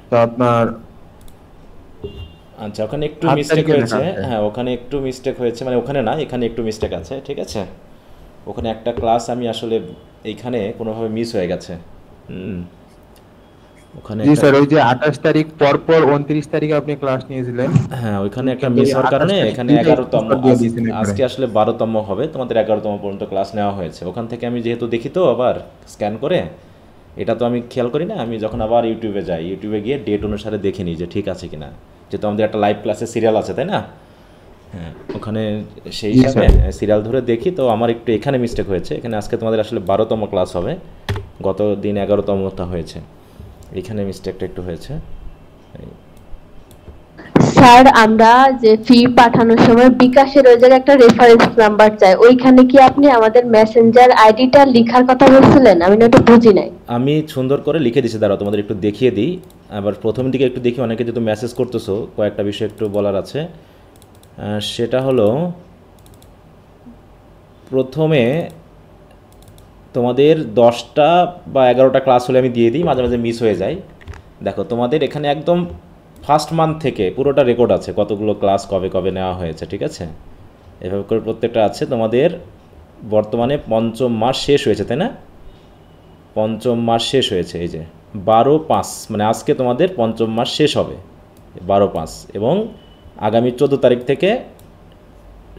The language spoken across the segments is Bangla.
তো আপনার আচ্ছা, ওখানে একটু 7 মিস্টেক তারিখে লেখা হয়েছে। আছে। হ্যাঁ, ওখানে একটু মিস্টেক হয়েছে, মানে ওখানে না, এখানে একটু মিস্টেক আছে, ঠিক আছে। ওখানে একটা ক্লাস আমি আসলে এইখানে কোনোভাবে মিস হয়ে গেছে। হুম, ওখানে জি একটা, স্যার, ওই যে 28 তারিখ পর পর 29 তারিখে আপনি ক্লাস নিয়েছিলেন, হ্যাঁ ওইখানে একটা কিন্তু মিস এই হওয়ার কারণে 28 তারিখ এখানে দুইটা 11তম, স্পট দিয়ে দিয়েছেন একবারে। আজকে আসলে 12তম হবে, তোমাদের 11তম পর্যন্ত ক্লাস নেওয়া হয়েছে। ওখান থেকে আমি যেহেতু দেখি তো আবার স্ক্যান করে, এটা তো আমি খেয়াল করি না, আমি যখন আবার ইউটিউবে যাই, ইউটিউবে গিয়ে ডেট অনুসারে দেখে নিই যে ঠিক আছে কিনা, যেহেতু আমাদের একটা লাইভ ক্লাসে সিরিয়াল আছে, তাই না। হ্যাঁ, ওখানে সেই জি হিসাবে স্যার। সিরিয়াল ধরে দেখি, তো আমার একটু এখানে মিস্টেক হয়েছে। এখানে আজকে তোমাদের আসলে 12তম ক্লাস হবে, গত দিন 11তমটা হয়েছে, এখানে মিস্টেকটা একটু হয়েছে। স্যার, আমরা যে ফি পাঠানোর সময় বিকাশের ওই জায়গায় একটা রেফারেন্স নাম্বার চাই, ওইখানে কি আপনি আমাদের মেসেঞ্জার আইডিটা লেখার কথা বলছিলেন? আমি না এটা বুঝি নাই। আমি সুন্দর করে লিখে দিছি, দাঁড়াও তোমাদের একটু দেখিয়ে দিই। আবার প্রথম দিকে একটু দেখি, অনেকে যেহেতু মেসেজ করতেছো, কয়েকটা বিষয় একটু বলার আছে। সেটা হলো, প্রথমে তোমাদের 10টা বা 11টা ক্লাস হলে আমি দিয়ে দিই, মাঝে মাঝে মিস হয়ে যায়। দেখো তোমাদের এখানে একদম ফার্স্ট মান্থ থেকে পুরোটা রেকর্ড আছে, কতগুলো ক্লাস কবে কবে নেওয়া হয়েছে, ঠিক আছে। এভাবে করে প্রত্যেকটা আছে। তোমাদের বর্তমানে পঞ্চম মাস শেষ হয়েছে, তাই না। পঞ্চম মাস শেষ হয়েছে, এই যে 12/5, মানে আজকে তোমাদের পঞ্চম মাস শেষ হবে 12/5, এবং আগামী 14 তারিখ থেকে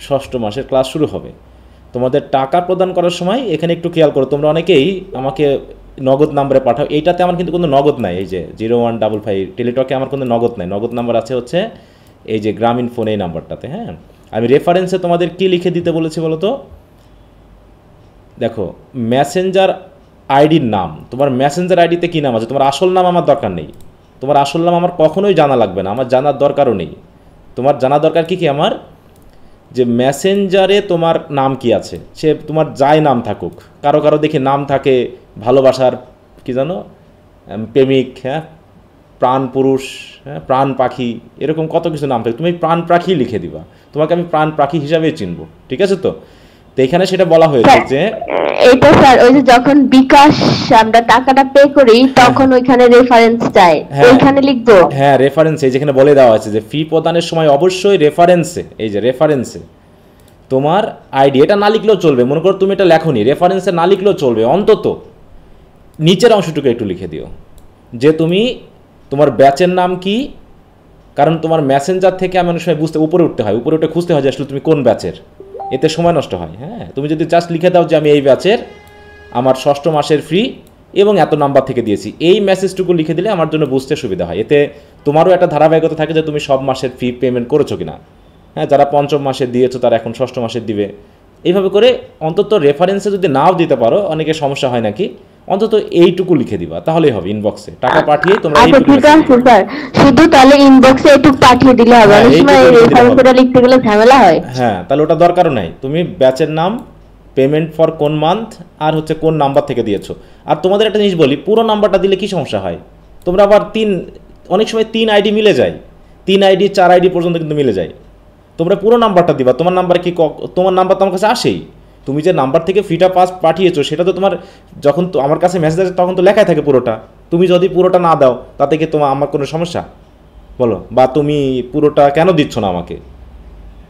ষষ্ঠ মাসের ক্লাস শুরু হবে। তোমাদের টাকা প্রদান করার সময় এখানে একটু খেয়াল করো, তোমরা অনেকেই আমাকে নগদ নাম্বারে পাঠাও, এইটাতে আমার কিন্তু কোনো নগদ নাই। এই যে 0155 টেলিটকে আমার কোনো নগদ নাই, নগদ নাম্বার আছে হচ্ছে এই যে গ্রামীণ ফোন, এই নাম্বারটাতে। হ্যাঁ, আমি রেফারেন্সে তোমাদের কি লিখে দিতে বলেছি বলো তো। দেখো, মেসেঞ্জার আইডির নাম, তোমার মেসেঞ্জার আইডিতে কী নাম আছে, তোমার আসল নাম আমার দরকার নেই। তোমার আসল নাম আমার কখনোই জানা লাগবে না, আমার জানার দরকারও নেই। তোমার জানা দরকার কি কি আমার, যে মেসেঞ্জারে তোমার নাম কি আছে, সে তোমার যাই নাম থাকুক। কারো কারো দেখি নাম থাকে ভালোবাসার, কি জানো, প্রেমিক, হ্যাঁ, প্রাণ পুরুষ, হ্যাঁ, প্রাণ পাখি, এরকম কত কিছু নাম থাকে। তুমি প্রাণ পাখি লিখে দিবা, তোমাকে আমি প্রাণ পাখি হিসাবেই চিনবো, ঠিক আছে তো। তো এখানে সেটা বলা হয়েছে স্যার, যে, এইটা স্যার ওই যে যখন বিকাশ আমরা টাকাটা পে করি হ্যাঁ তখন ওইখানে রেফারেন্স চাই, হ্যাঁ ওইখানে লিখবো? হ্যাঁ, রেফারেন্স এই যেখানে বলে দেওয়া আছে যে ফি প্রদানের সময় অবশ্যই রেফারেন্সে, এই যে রেফারেন্সে তোমার আইডি, এটা না লিখলেও চলবে, মনে করো তুমি এটা লেখোনি, রেফারেন্সে না লিখলেও চলবে, অন্তত নিচের অংশটুকু একটু লিখে দিও যে তুমি, তোমার ব্যাচের নাম কি। কারণ তোমার মেসেঞ্জার থেকে আমি অনেক সময় বুঝতে, উপরে উঠতে হয়, উপরে উঠে খুঁজতে হয় যে আসলে তুমি কোন ব্যাচের, এতে সময় নষ্ট হয়। হ্যাঁ, তুমি যদি জাস্ট লিখে দাও যে আমি এই ব্যাচের, আমার ষষ্ঠ মাসের ফ্রি এবং এত নাম্বার থেকে দিয়েছি, এই মেসেজটুকু লিখে দিলে আমার জন্য বুঝতে সুবিধা হয়। এতে তোমারও একটা ধারাবাহিকতা থাকে যে তুমি সব মাসের ফি পেমেন্ট করেছো কিনা। হ্যাঁ, যারা পঞ্চম মাসে দিয়েছো তারা এখন ষষ্ঠ মাসের দিবে। এইভাবে করে অন্তত রেফারেন্সে যদি নাও দিতে পারো, অনেকে সমস্যা হয় নাকি, অন্তত এইটুকু লিখে দিবা, তাহলেই হবে। ইনবক্সে টাকা পাঠিয়ে তোমরা আচ্ছা এইটুকু ঠিক মেসেজ আছে দিবা। স্যার, শুধু তাহলে ইনবক্সে একটু পাঠিয়ে দিলে হবে? হ্যাঁ, অনেক সময় এইটুকু লিখে দিলে হবে। রেফারেন্সটা লিখতে গেলে ঝামেলা হয়। হ্যাঁ, তাহলে ওটা দরকারও নাই। তুমি ব্যাচের নাম, পেমেন্ট ফর কোন মান্থ, আর হচ্ছে কোন নাম্বার থেকে দিয়েছো। আর তোমাদের একটা জিনিস বলি, পুরো নাম্বারটা দিলে কি সমস্যা হয়, তোমরা আবার অনেক সময় 3 আইডি মিলে যায়, 3 আইডি 4 আইডি পর্যন্ত কিন্তু মিলে যায়। তোমরা পুরো নাম্বারটা দিবা, তোমার নাম্বার কি তোমার নাম্বার তো আমার কাছে আসেই, তুমি যে নাম্বার থেকে ফিটা পাঠিয়েছো সেটা তো তোমার, যখন তো আমার কাছে মেসেজ আসে তখন তো লেখাই থাকে পুরোটা। তুমি যদি পুরোটা না দাও তাতে কি তোমার আমার কোনো সমস্যা বলো, বা তুমি পুরোটা কেন দিচ্ছ না আমাকে,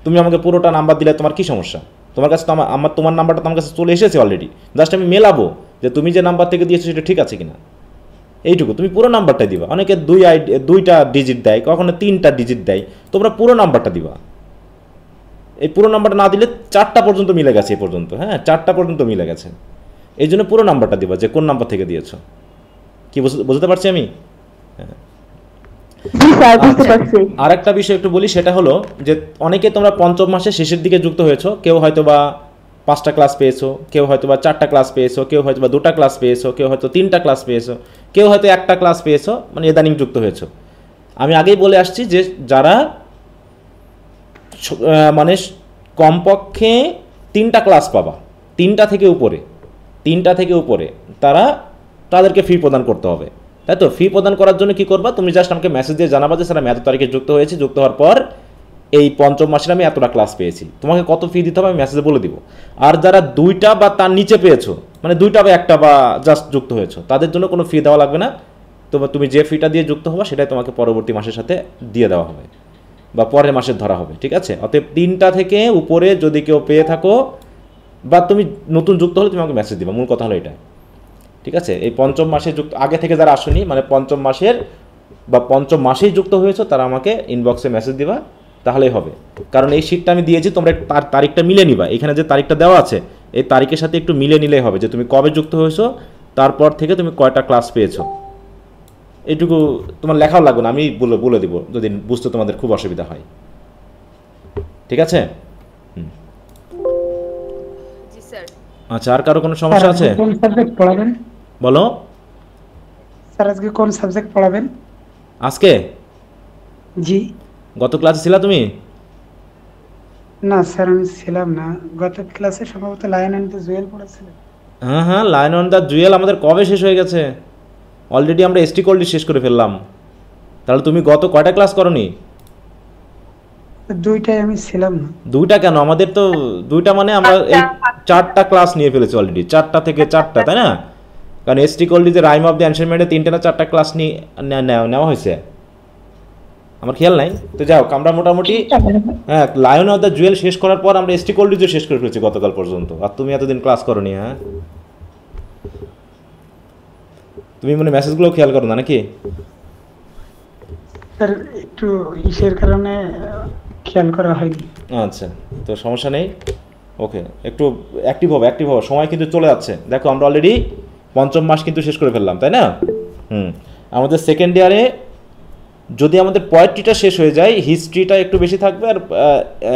তুমি আমাকে পুরোটা নাম্বার দিলে তোমার কি সমস্যা। তোমার কাছে তো তোমার নাম্বারটা তো আমার কাছে চলে এসেছে অলরেডি, জাস্ট আমি মেলাবো যে তুমি যে নাম্বার থেকে দিয়েছো সেটা ঠিক আছে কিনা, এইটুকু। তুমি পুরো নাম্বারটাই দিবা, অনেকে 2টা ডিজিট দেয়, কখনো 3টা ডিজিট দেয়, তোমরা পুরো নাম্বারটা দিবা। এই পুরো নাম্বারটা না দিলে 4টা পর্যন্ত মিলে গেছে এই পর্যন্ত, হ্যাঁ 4টা পর্যন্ত মিলে গেছে। এই জন্য পুরো নাম্বারটা দিবা যে কোন নাম্বার থেকে দিয়েছো। কি বুঝতে পারছি আমি? হ্যাঁ। জি স্যার, বুঝতে আচ্ছা, পারছি। আর একটা বিষয় একটু বলি, সেটা হলো যে অনেকে তোমরা পঞ্চম মাসের শেষের দিকে যুক্ত হয়েছো, কেউ হয়তো বা 5টা ক্লাস পেয়েছো, কেউ হয়তো বা 4টা ক্লাস পেয়েছো, কেউ হয়তো বা 2টা ক্লাস পেয়েছো, কেউ হয়তো 3টা ক্লাস পেয়েছো, কেউ হয়তো একটা ক্লাস পেয়েছো, মানে ইদানিং যুক্ত হয়েছো। আমি আগেই বলে আসছি যে যারা মানে কমপক্ষে 3টা ক্লাস পাবা, 3টা থেকে উপরে, 3টা থেকে উপরে, তাদেরকে ফি প্রদান করতে হবে। তাই তো, ফি প্রদান করার জন্য কি করবা, তুমি জাস্ট আমাকে মেসেজ দিয়ে জানাবা যে স্যার আমি এত তারিখে যুক্ত হয়েছি, যুক্ত হওয়ার পর এই পঞ্চম মাসের আমি এতটা ক্লাস পেয়েছি, তোমাকে কত ফি দিতে হবে আমি মেসেজে বলে দিব। আর যারা 2টা বা তার নিচে পেয়েছো, মানে 2টা বা 1টা বা জাস্ট যুক্ত হয়েছো, তাদের জন্য কোনো ফি দেওয়া লাগবে না। তুমি যে ফিটা দিয়ে যুক্ত হবা সেটাই তোমাকে পরবর্তী মাসের সাথে দিয়ে দেওয়া হবে বা পরের মাসের ধরা হবে, ঠিক আছে? অতএব 3টা থেকে উপরে যদি কেউ পেয়ে থাকো বা তুমি নতুন যুক্ত হলে তুমি আমাকে মেসেজ দিবা, মূল কথা হলো এটা, ঠিক আছে? এই পঞ্চম মাসে যুক্ত আগে থেকে যারা আসুনি, মানে পঞ্চম মাসের বা পঞ্চম মাসেই যুক্ত হয়েছো, তারা আমাকে ইনবক্সে মেসেজ দিবা, তাহলেই হবে। কারণ এই শীটটা আমি দিয়েছি, তোমরা তারিখটা মিলে নিবা, এখানে যে তারিখটা দেওয়া আছে এই তারিখের সাথে একটু মিলে নিলেই হবে যে তুমি কবে যুক্ত হয়েছো, তারপর থেকে তুমি কয়টা ক্লাস পেয়েছো। এইটুকু তোমার লেখাও লাগবে না, আমি বলে দিব যদি বুঝতে তোমাদের খুব অসুবিধা হয়, ঠিক আছে? জি স্যার। আচ্ছা, আর কারো কোনো সমস্যা আছে? কোন সাবজেক্ট পড়াবেন বলো। স্যার আজকে কোন সাবজেক্ট পড়াবেন? আজকে জি গত ক্লাসে ছিলা তুমি? না স্যার আমি ছিলাম না, গত ক্লাসে সম্ভবত লায়ন এন্ড দ্য জুয়েল পড়েছিলেন। হ্যাঁ, লায়ন অন দ্য জুয়েল আমাদের কবে শেষ হয়ে গেছে, অলরেডি আমরা এসটি কোল্ডি শেষ করে ফেললাম। তাহলে তুমি গত কয়টা ক্লাস করনি? দুইটাই আমি ছিলাম না। দুইটা কেন, আমাদের তো দুইটা মানে আমরা এই 4টা ক্লাস নিয়ে ফেলেছি অলরেডি, 4টা থেকে 4টা, তাই না? কারণ এসটি কোল্ডি যে রাইম অফ দ্য অ্যানশিয়েন্ট মেডে 3টা না 4টা ক্লাস নিয়ে নেওয়া হয়েছে, আমার খেয়াল নাই। তো যাও, আমরা মোটামুটি হ্যাঁ লায়ন অফ দ্য জুয়েল শেষ করার পর আমরা এসটি কোল্ডি শেষ করে ফেলেছি গতকাল পর্যন্ত, আর তুমি এতদিন ক্লাস করনি। হ্যাঁ, তুমি মানে মেসেজগুলো খেয়াল করো না নাকি? স্যার একটু ইসের কারণে খেয়াল করা হয়নি। আচ্ছা, তো সমস্যা নেই, ওকে। একটু অ্যাক্টিভ হবো, সময় কিন্তু চলে যাচ্ছে। দেখো আমরা অলরেডি পঞ্চম মাস কিন্তু শেষ করে ফেললাম, তাই না? আমাদের সেকেন্ড ইয়ারে যদি আমাদের পোয়েট্রিটা শেষ হয়ে যায়, হিস্ট্রিটা একটু বেশি থাকবে, আর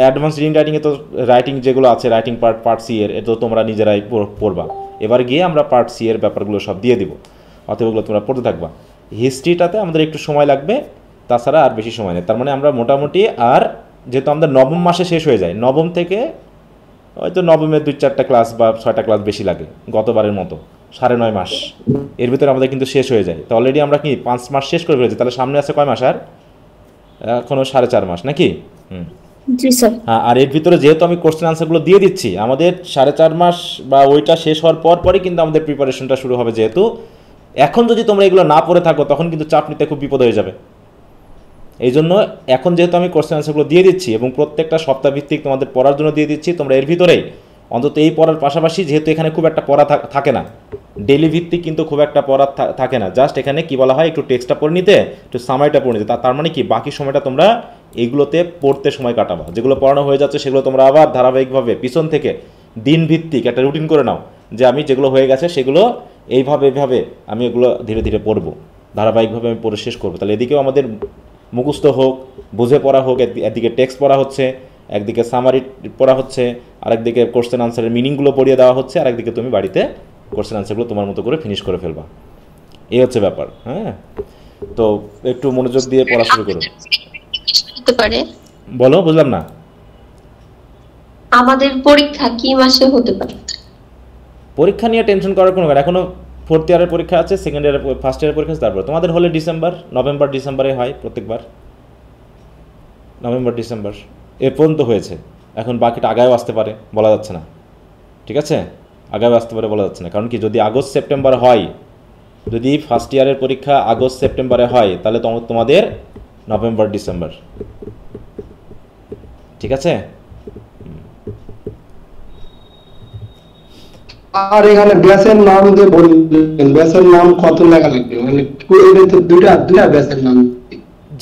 অ্যাডভান্স রিডিং রাইটিংয়ে তো রাইটিং যেগুলো আছে, রাইটিং পার্ট সি এর, এটা তো তোমরা নিজেরাই পড়বা। এবার গিয়ে আমরা পার্ট সি এর ব্যাপারগুলো সব দিয়ে দিব, অতএব ওগুলো তোমরা পড়তে থাকবা। হিস্ট্রিটাতে আমাদের একটু সময় লাগবে, তাছাড়া আর বেশি সময় নেই। তার মানে আমরা মোটামুটি, আর যেহেতু আমাদের নবম মাসে শেষ হয়ে যায়, নবম থেকে হয়তো নবমের 2-4টা ক্লাস বা 6টা ক্লাস বেশি লাগে, গতবারের মতো 9.5 মাস এর ভিতরে আমাদের কিন্তু শেষ হয়ে যায়। তো অলরেডি আমরা কি 5 মাস শেষ করে ফেলেছি, তাহলে সামনে আছে কয় মাস? আর এখনও 4.5 মাস নাকি? জি স্যার। হ্যাঁ, আর এর ভিতরে যেহেতু আমি কোশ্চেন আনসারগুলো দিয়ে দিচ্ছি, আমাদের 4.5 মাস বা ওইটা শেষ হওয়ার পরই কিন্তু আমাদের প্রিপারেশনটা শুরু হবে। যেহেতু এখন যদি তোমরা এগুলো না পড়ে থাকো, তখন কিন্তু চাপ নিতে খুব বিপদ হয়ে যাবে। এই জন্য এখন যেহেতু আমি কোশ্চেন আনসারগুলো দিয়ে দিচ্ছি এবং প্রত্যেকটা সপ্তাহভিত্তিক তোমাদের পড়ার জন্য দিয়ে দিচ্ছি, তোমরা এর ভিতরেই অন্তত এই পড়ার পাশাপাশি, যেহেতু এখানে খুব একটা পড়া থাকে না, ডেলি ভিত্তিক কিন্তু খুব একটা পড়া থাকে না, জাস্ট এখানে কি বলা হয়, একটু টেক্সটটা পড়ে নিতে, একটু সামারিটা পড়ে নিতে। তার মানে কি, বাকি সময়টা তোমরা এইগুলোতে পড়তে সময় কাটাবা। যেগুলো পড়ানো হয়ে যাচ্ছে সেগুলো তোমরা আবার ধারাবাহিকভাবে পিছন থেকে দিন ভিত্তিক একটা রুটিন করে নাও, যে আমি যেগুলো হয়ে গেছে সেগুলো এইভাবে আমি এগুলো ধীরে ধীরে পড়বো, ধারাবাহিকভাবে আমি পড়ে শেষ করবো। তাহলে এদিকেও আমাদের মুখস্থ হোক, বুঝে পড়া হোক, একদিকে টেক্সট পড়া হচ্ছে, একদিকে সামারি পড়া হচ্ছে, আরেকদিকে কোশ্চেন আনসারের মিনিংগুলো পড়িয়ে দেওয়া হচ্ছে, আর একদিকে তুমি বাড়িতে কোশ্চেন আনসারগুলো তোমার মতো করে ফিনিশ করে ফেলবা। এই হচ্ছে ব্যাপার। হ্যাঁ, তো একটু মনোযোগ দিয়ে পড়া শুরু করো। বলো, বুঝলাম না। আমাদের পরীক্ষা কি মাসে হতে পারে? পরীক্ষা নিয়ে টেনশন করার কোনো কারণ, এখনো 4th ইয়ারের পরীক্ষা আছে, সেকেন্ড ইয়ারের ফার্স্ট ইয়ারের পরীক্ষা আছে, তারপর তোমাদের হলে নভেম্বর ডিসেম্বরে হয় প্রত্যেকবার, নভেম্বর ডিসেম্বর এ পর্যন্ত হয়েছে। এখন বাকিটা আগায়ও আসতে পারে, বলা যাচ্ছে না, ঠিক আছে? আগায়ও আসতে পারে, বলা যাচ্ছে না। কারণ কি, যদি আগস্ট সেপ্টেম্বর হয়, যদি ফার্স্ট ইয়ারের পরীক্ষা আগস্ট সেপ্টেম্বরে হয়, তাহলে তোমাদের নভেম্বর ডিসেম্বর, ঠিক আছে? আর এখানে ব্যাসের নাম যে বললেন, ব্যাসের নাম কত লেখা লাগবে? মানে এটা তো দুইটা ব্যাসের নাম।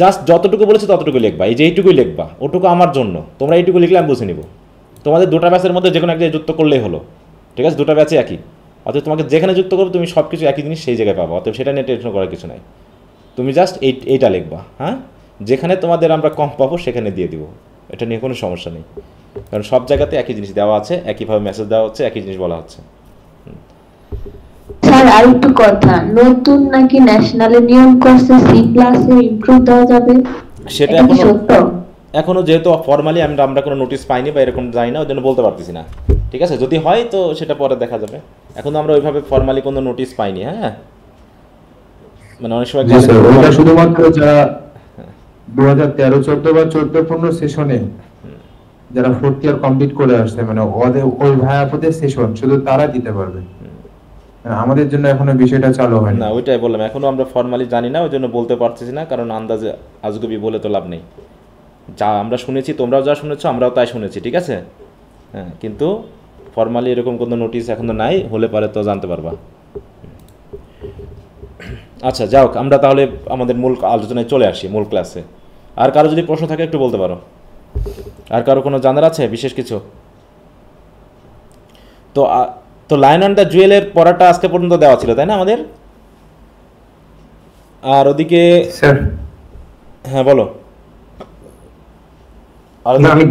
জাস্ট যতটুকু বলেছি ততটুকু লিখবা, এই যে এইটুকুই লিখবা, ওটুকু আমার জন্য, তোমরা এইটুকু লিখলে আমি বুঝে নিব। তোমাদের 2টা ব্যাচের মধ্যে যে কোনো এক জায়গায় যুক্ত করলেই হলো, ঠিক আছে? 2টা ব্যাচে একই, অতএব তোমাকে যেখানে যুক্ত করবে তুমি সব কিছু একই জিনিস সেই জায়গায় পাবা, অতএব সেটা নিয়ে টেনশন করার কিছু নাই। তুমি জাস্ট এইটা লিখবা। হ্যাঁ, যেখানে তোমাদের আমরা কম পাবো সেখানে দিয়ে দিব, এটা নিয়ে কোনো সমস্যা নেই, কারণ সব জায়গাতে একই জিনিস দেওয়া আছে, একইভাবে মেসেজ দেওয়া হচ্ছে, একই জিনিস বলা হচ্ছে। স্যার আর একটু কথা, নতুন নাকি ন্যাশনালে নিয়ম করছে সি ক্লাসে ইমপ্রুভ দেওয়া যাবে, সেটা এখনো যেহেতু ফর্মালি আমরা কোনো নোটিশ পাইনি বা এরকম যাই না, ওই জন্য বলতে পারতেছি না, ঠিক আছে? যদি হয় তো সেটা পরে দেখা যাবে, এখন আমরা ওইভাবে ফর্মালি কোনো নোটিশ পাইনি। হ্যাঁ, মানে অনেক সময় ওটা শুধুমাত্র যারা 2013-14 বা 14-15 সেশনে যারা 4th ইয়ার কমপ্লিট করে আসছে, মানে ওই ভাইয়াপদের সেশন শুধু তারা দিতে পারবে। আমাদের জন্য এখনো বিষয়টা চালু হয়নি। না, ওইটাই বললাম, এখনো আমরা ফর্মালি জানি না, ওই জন্য বলতে পারতেছি না, কারণ আন্দাজে আজগুবি বলে তো লাভ নেই। যা আমরা শুনেছি, তোমরাও যা শুনেছো আমরাও তাই শুনেছি, ঠিক আছে? হ্যাঁ, কিন্তু ফর্মালি এরকম কোনো নোটিশ এখনো নাই, হলে পারে তো জানতে পারবা। আচ্ছা, যাও, আমরা তাহলে আমাদের মূল আলোচনায় চলে আসি, মূল ক্লাসে। আর কারো যদি প্রশ্ন থাকে একটু বলতে পারো। আর কারো কোনো জানার আছে বিশেষ কিছু? তো তো লায়ন অ্যান্ড দ্য জুয়েলের পড়াটা আজকে পর্যন্ত দেওয়া ছিল, তাই না আমাদের? আর ওদিকে স্যার হ্যাঁ বলো। আর না, আমি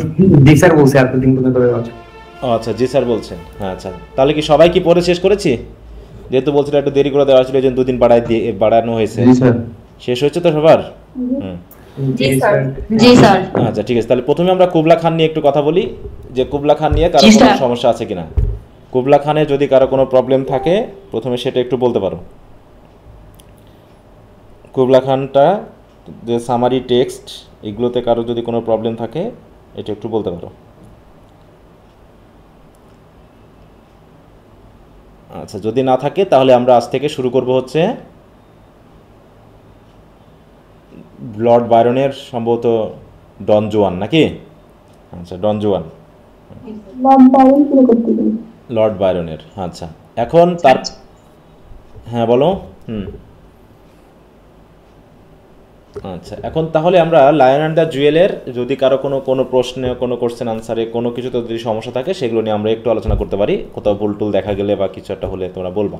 জি স্যার বলছি আর দিন পর্যন্ত ও আচ্ছা, জি স্যার বলছেন। হ্যাঁ আচ্ছা, তাহলে কি সবাই কি পড়ে শেষ করেছি? যেহেতু বলছিল একটু দেরি করে দেওয়া ছিল, এই জন্য 2 দিন বাড়ানো হয়েছে। জি স্যার। শেষ হয়েছে তো সবার? হুম, জি স্যার। জি স্যার। আচ্ছা ঠিক আছে, তাহলে প্রথমে আমরা কুবলা খান নিয়ে একটু কথা বলি, যে কুবলা খান নিয়ে কারো জি, কোনো স্যার। সমস্যা আছে কিনা। কুবলা খানে যদি কারো কোনো প্রবলেম থাকে প্রথমে সেটা একটু বলতে পারো। কুবলা খানটা যে সামারি টেক্সট, এগুলোতে কারো যদি কোনো প্রবলেম থাকে এটা একটু বলতে পারো। আচ্ছা, যদি না থাকে তাহলে আমরা আজ থেকে শুরু করব হচ্ছে লর্ড বায়রনের সম্ভবত ডন জুয়ান, নাকি? আচ্ছা, ডন জুয়ান, লর্ড বায়রনের। আচ্ছা, এখন তার হ্যাঁ বলো। হুম, আচ্ছা, এখন তাহলে আমরা লায়ন অ্যান্ড দ্য জুয়েলের যদি কারো কোনো প্রশ্নে, কোনো কোশ্চেন আনসারে কোনো কিছুতে যদি সমস্যা থাকে সেগুলো নিয়ে আমরা একটু আলোচনা করতে পারি। কোথাও ভুল টুল দেখা গেলে বা কিছু একটা হলে তোমরা বলবা।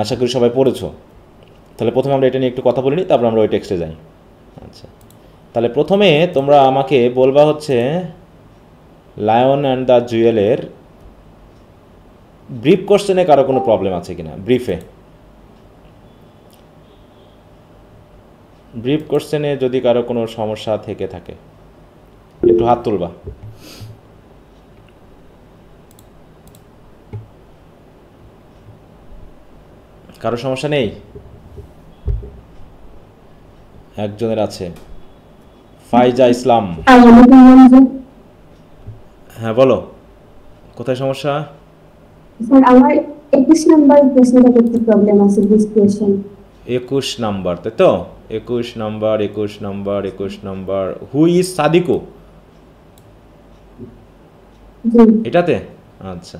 আশা করি সবাই পড়েছো। তাহলে প্রথমে আমরা এটা নিয়ে একটু কথা বলে নিই, তারপর আমরা ওই টেক্সটে যাই। আচ্ছা, তাহলে প্রথমে তোমরা আমাকে বলবা হচ্ছে লায়ন অ্যান্ড দ্য জুয়েলের ব্রিফ কোশ্চেনে কারো কোনো প্রবলেম আছে কিনা। ব্রিফ কোশ্চেনে যদি কারো কোনো সমস্যা থেকে থাকে একটু হাত তুলবা। কারো সমস্যা নেই? একজনের আছে, ফাইজা ইসলাম। হ্যাঁ বলো, কোথায় সমস্যা? স্যার আমার 21 নাম্বার প্রশ্নটা করতে প্রবলেম আছে, দিস কোশ্চেন 21 নাম্বার, তাই তো? 21 নাম্বার হু ইজ সাদিকু, জি এটাতে? আচ্ছা,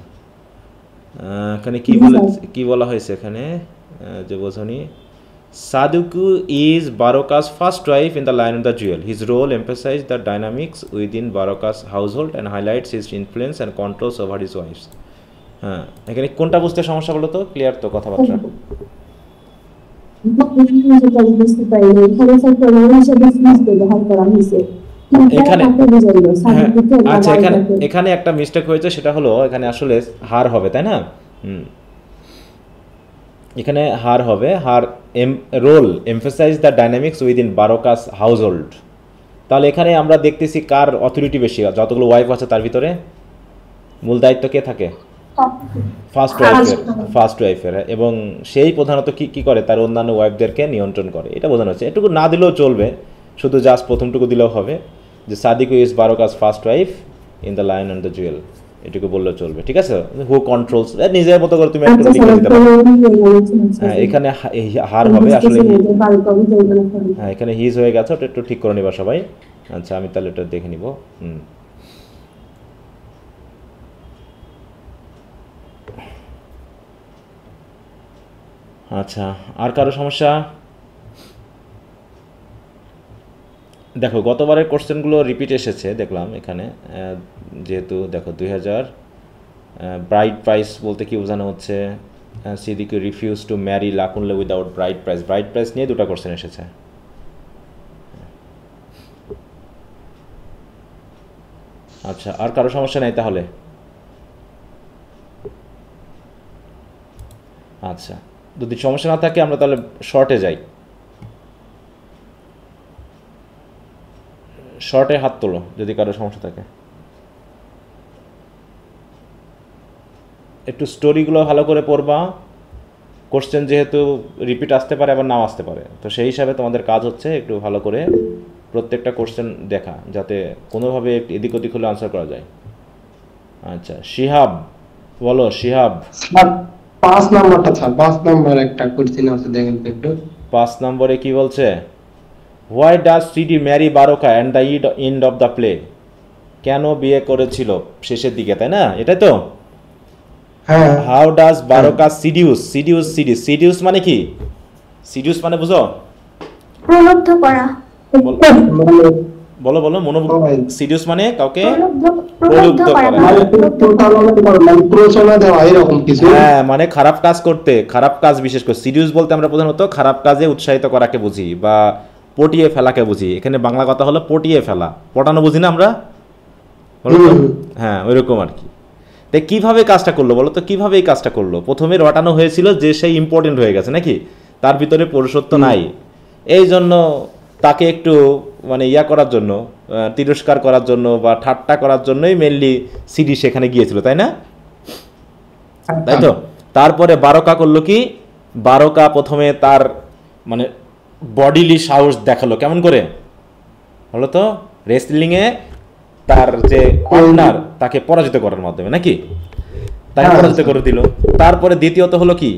এখানে কি বলা হয়েছে এখানে, যে বোঝনি, Sadiku is Baroka's first wife in the Lion of the Jewel. His role emphasize the dynamics within Baroka's household and highlights his influence and controls over his wives. হ্যাঁ, এখানে কোনটা বুঝতে সমস্যা বলো তো? ক্লিয়ার তো কথাবার্তা? বুঝতে পারিনি, এখানে স্যার প্রমাণ হিসেবে ফিজ ব্যবহার করা হয়েছে। এখানে আচ্ছা, এখানে একটা মিস্টেক হয়েছে, সেটা হলো এখানে আসলে হার হবে, তাই না? এখানে হার হবে, role emphasize the dynamics within Baroka's household. তাহলে এখানে আমরা দেখতেছি কার অথরিটি বেশি, যতগুলো ওয়াইফ আছে তার ভিতরে মূল দায়িত্ব কে থাকে? ফার্স্ট ওয়াইফের। এবং সেই প্রধানত কি করে, তার অন্যান্য ওয়াইফদেরকে নিয়ন্ত্রণ করে, এটা বোঝানো হচ্ছে। এটুকু না দিলেও চলবে, শুধু জাস্ট প্রথমটুকু দিলেও হবে, যে Sadiku is Baroka's first wife in the Lion and the Jewel, এটুকু বললেও চলবে, ঠিক আছে? হু কন্ট্রোলস, নিজের মতো করে তুমি একটু লিখে দিতে পারো। হ্যাঁ, এখানে হার হবে আসলে, হ্যাঁ এখানে হিজ হয়ে গেছে, ওটা একটু ঠিক করে নিবা সবাই। আচ্ছা, আমি তাহলে এটা দেখে নিব। আচ্ছা, আর কারো সমস্যা? দেখো, গতবারের কোশ্চেনগুলো রিপিট এসেছে দেখলাম এখানে, যেহেতু দেখো 2000 ব্রাইড প্রাইস বলতে কি বোঝানো হচ্ছে, Sidi refuse to marry Lakunle without bride price নিয়ে 2টা কোশ্চেন এসেছে। আচ্ছা, আর কারো সমস্যা নেই তাহলে? আচ্ছা, যদি সমস্যা না থাকে আমরা তাহলে শর্টে যাই। শর্টে হাত তোলো যদি কারো সমস্যা থাকে। একটু স্টোরিগুলো ভালো করে পড়বা, কোশ্চেন যেহেতু রিপিট আসতে পারে আবার নাও আসতে পারে, তো সেই হিসাবে তোমাদের কাজ হচ্ছে একটু ভালো করে প্রত্যেকটা কোশ্চেন দেখা, যাতে কোনোভাবে এদিক ওদিক হলে আনসার করা যায়। আচ্ছা, শিহাব বলো। শিহাব, 5 নাম্বারটা স্যার, 5 নাম্বার একটা কোশ্চেন আছে, দেখেন তো একটু। 5 নম্বরে কি বলছে? Why does Sidi marry Baroka and the end of the play? কেন বিয়ে করেছিল শেষের দিকে, তাই না? এটাই তো। হ্যাঁ, হাউ ডাজ বারোকা সিডিউস মানে কি? সিডিউস মানে বুঝো? প্রলুব্ধ করা, বলো বলো মনোবল। সিডিউস মানে কাউকে প্রলুব্ধ করা, প্ররোচনা দেওয়া এরকম কিছু। হ্যাঁ, মানে খারাপ কাজ করতে, খারাপ কাজ বিশেষ করে সিডিউস বলতে আমরা প্রধানত খারাপ কাজে উৎসাহিত করাকে বুঝি বা পটিয়ে ফেলাকে বুঝি। এখানে বাংলা কথা হলো পটিয়ে ফেলা, পটানো বুঝি না আমরা, বলো তো? হ্যাঁ, ওইরকম আর কি। তো কিভাবে কাজটা করলো বলো তো, কিভাবে এই কাজটা করলো? প্রথমে রটানো হয়েছিল যে সেই ইম্পর্টেন্ট হয়ে গেছে নাকি, তার ভিতরে পুরুষত্ব নাই, এই জন্য তাকে একটু মানে ইয়া করার জন্য, তিরস্কার করার জন্য বা ঠাট্টা করার জন্যই মেনলি সিডি সেখানে গিয়েছিল, তাই না? তাই তো। তারপরে বারোকা করলো কি? বারোকা প্রথমে তার মানে বডিলি সাহস দেখালো, কেমন করে বলো তো? রেসলিংয়ে তার যে পার্টনার তাকে পরাজিত করার মাধ্যমে নাকি, তাকে পরাজিত করে দিল। তারপরে দ্বিতীয়ত হলো কি,